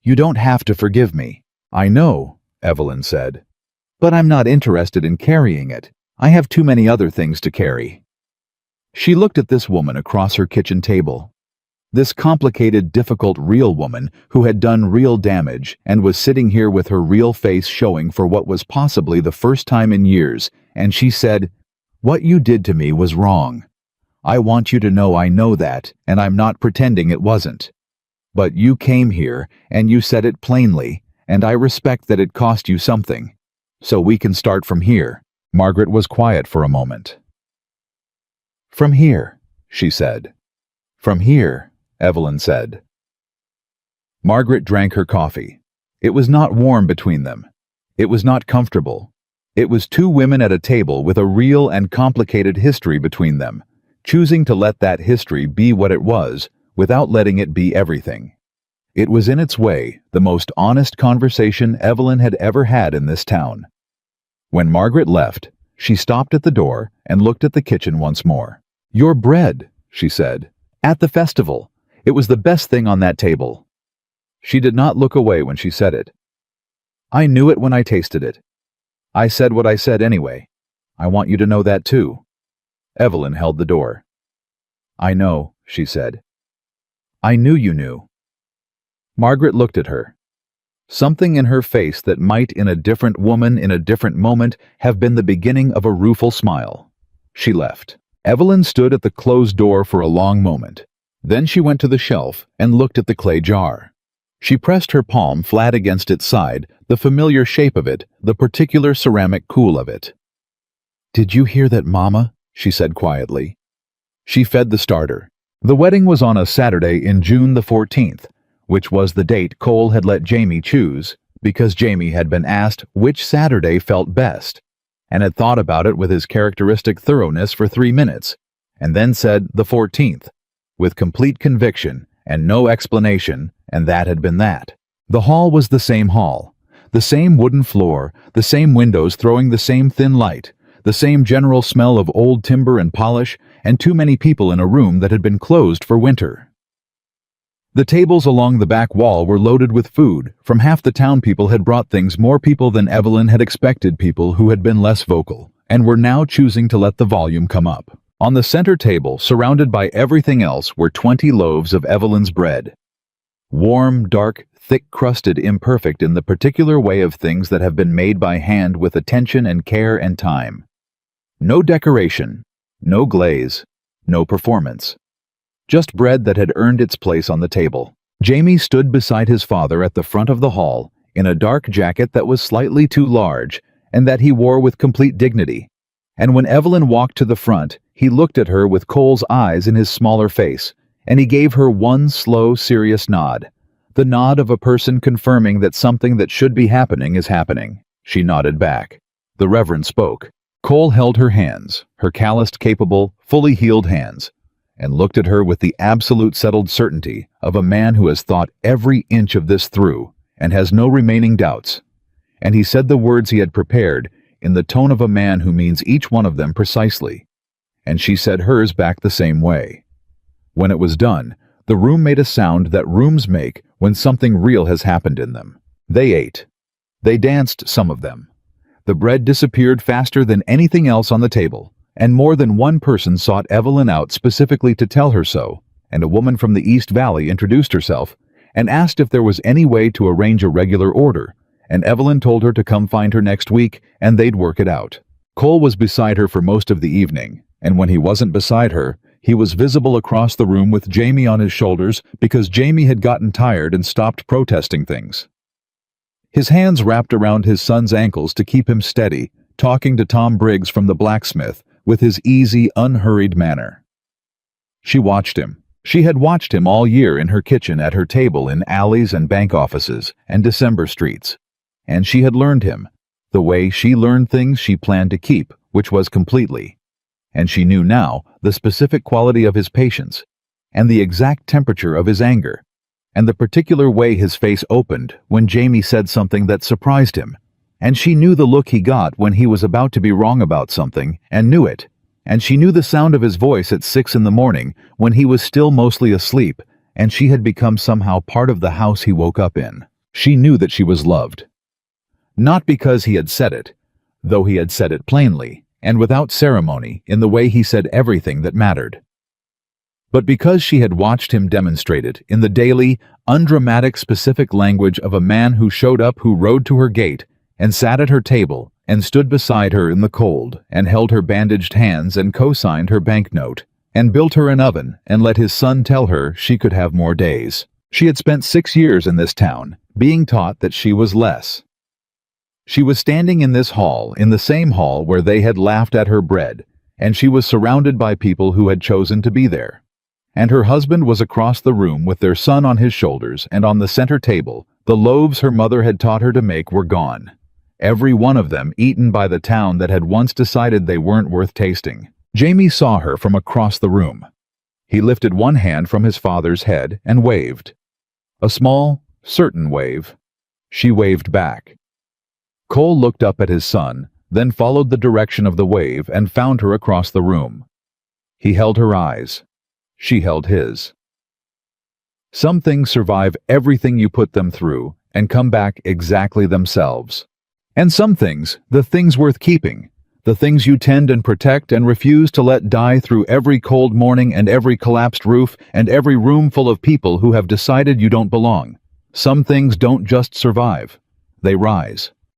"You don't have to forgive me." "I know," Evelyn said, "but I'm not interested in carrying it. I have too many other things to carry." She looked at this woman across her kitchen table. This complicated, difficult, real woman who had done real damage and was sitting here with her real face showing for what was possibly the first time in years, and she said, "What you did to me was wrong. I want you to know I know that, and I'm not pretending it wasn't. But you came here, and you said it plainly, and I respect that it cost you something. So we can start from here." Margaret was quiet for a moment. "From here," she said. "From here," Evelyn said. Margaret drank her coffee. It was not warm between them. It was not comfortable. It was two women at a table with a real and complicated history between them, choosing to let that history be what it was, without letting it be everything. It was in its way the most honest conversation Evelyn had ever had in this town. When Margaret left, she stopped at the door and looked at the kitchen once more. "Your bread," she said, "at the festival. It was the best thing on that table." She did not look away when she said it. "I knew it when I tasted it. I said what I said anyway. I want you to know that too." Evelyn held the door. "I know," she said. "I knew you knew." Margaret looked at her. Something in her face that might, in a different woman, in a different moment, have been the beginning of a rueful smile. She left. Evelyn stood at the closed door for a long moment. Then she went to the shelf and looked at the clay jar. She pressed her palm flat against its side, the familiar shape of it, the particular ceramic cool of it. "Did you hear that, Mama?" she said quietly. She fed the starter. The wedding was on a Saturday in June the 14th, which was the date Cole had let Jamie choose, because Jamie had been asked which Saturday felt best, and had thought about it with his characteristic thoroughness for 3 minutes, and then said the 14th, with complete conviction and no explanation, and that had been that. The hall was the same hall, the same wooden floor, the same windows throwing the same thin light, the same general smell of old timber and polish, and too many people in a room that had been closed for winter. The tables along the back wall were loaded with food. From half the town people had brought things, more people than Evelyn had expected, people who had been less vocal, and were now choosing to let the volume come up. On the center table, surrounded by everything else, were 20 loaves of Evelyn's bread. Warm, dark, thick-crusted, imperfect in the particular way of things that have been made by hand with attention and care and time. No decoration, no glaze, no performance. Just bread that had earned its place on the table. Jamie stood beside his father at the front of the hall, in a dark jacket that was slightly too large, and that he wore with complete dignity. And when Evelyn walked to the front, he looked at her with Cole's eyes in his smaller face, and he gave her one slow, serious nod. The nod of a person confirming that something that should be happening is happening. She nodded back. The Reverend spoke. Cole held her hands, her calloused, capable, fully healed hands, and looked at her with the absolute settled certainty of a man who has thought every inch of this through and has no remaining doubts. And he said the words he had prepared in the tone of a man who means each one of them precisely. And she said hers back the same way. When it was done, the room made a sound that rooms make when something real has happened in them. They ate. They danced, some of them. The bread disappeared faster than anything else on the table, and more than one person sought Evelyn out specifically to tell her so, and a woman from the East Valley introduced herself and asked if there was any way to arrange a regular order, and Evelyn told her to come find her next week and they'd work it out. Cole was beside her for most of the evening, and when he wasn't beside her, he was visible across the room with Jamie on his shoulders because Jamie had gotten tired and stopped protesting things. His hands wrapped around his son's ankles to keep him steady, talking to Tom Briggs from the blacksmith with his easy, unhurried manner. She watched him. She had watched him all year in her kitchen, at her table, in alleys and bank offices and December streets. And she had learned him, the way she learned things she planned to keep, which was completely. And she knew now the specific quality of his patience, and the exact temperature of his anger, and the particular way his face opened when Jamie said something that surprised him. And she knew the look he got when he was about to be wrong about something, and knew it. And she knew the sound of his voice at 6 in the morning when he was still mostly asleep, and she had become somehow part of the house he woke up in. She knew that she was loved. Not because he had said it, though he had said it plainly, and without ceremony, in the way he said everything that mattered, but because she had watched him demonstrate it in the daily, undramatic, specific language of a man who showed up, who rode to her gate, and sat at her table, and stood beside her in the cold, and held her bandaged hands, and co-signed her banknote, and built her an oven, and let his son tell her she could have more days. She had spent 6 years in this town, being taught that she was less. She was standing in this hall, in the same hall where they had laughed at her bread, and she was surrounded by people who had chosen to be there. And her husband was across the room with their son on his shoulders, and on the center table, the loaves her mother had taught her to make were gone. Every one of them eaten by the town that had once decided they weren't worth tasting. Jamie saw her from across the room. He lifted one hand from his father's head and waved. A small, certain wave. She waved back. Cole looked up at his son, then followed the direction of the wave and found her across the room. He held her eyes. She held his. Some things survive everything you put them through and come back exactly themselves. And some things, the things worth keeping, the things you tend and protect and refuse to let die through every cold morning and every collapsed roof and every room full of people who have decided you don't belong. Some things don't just survive. They rise.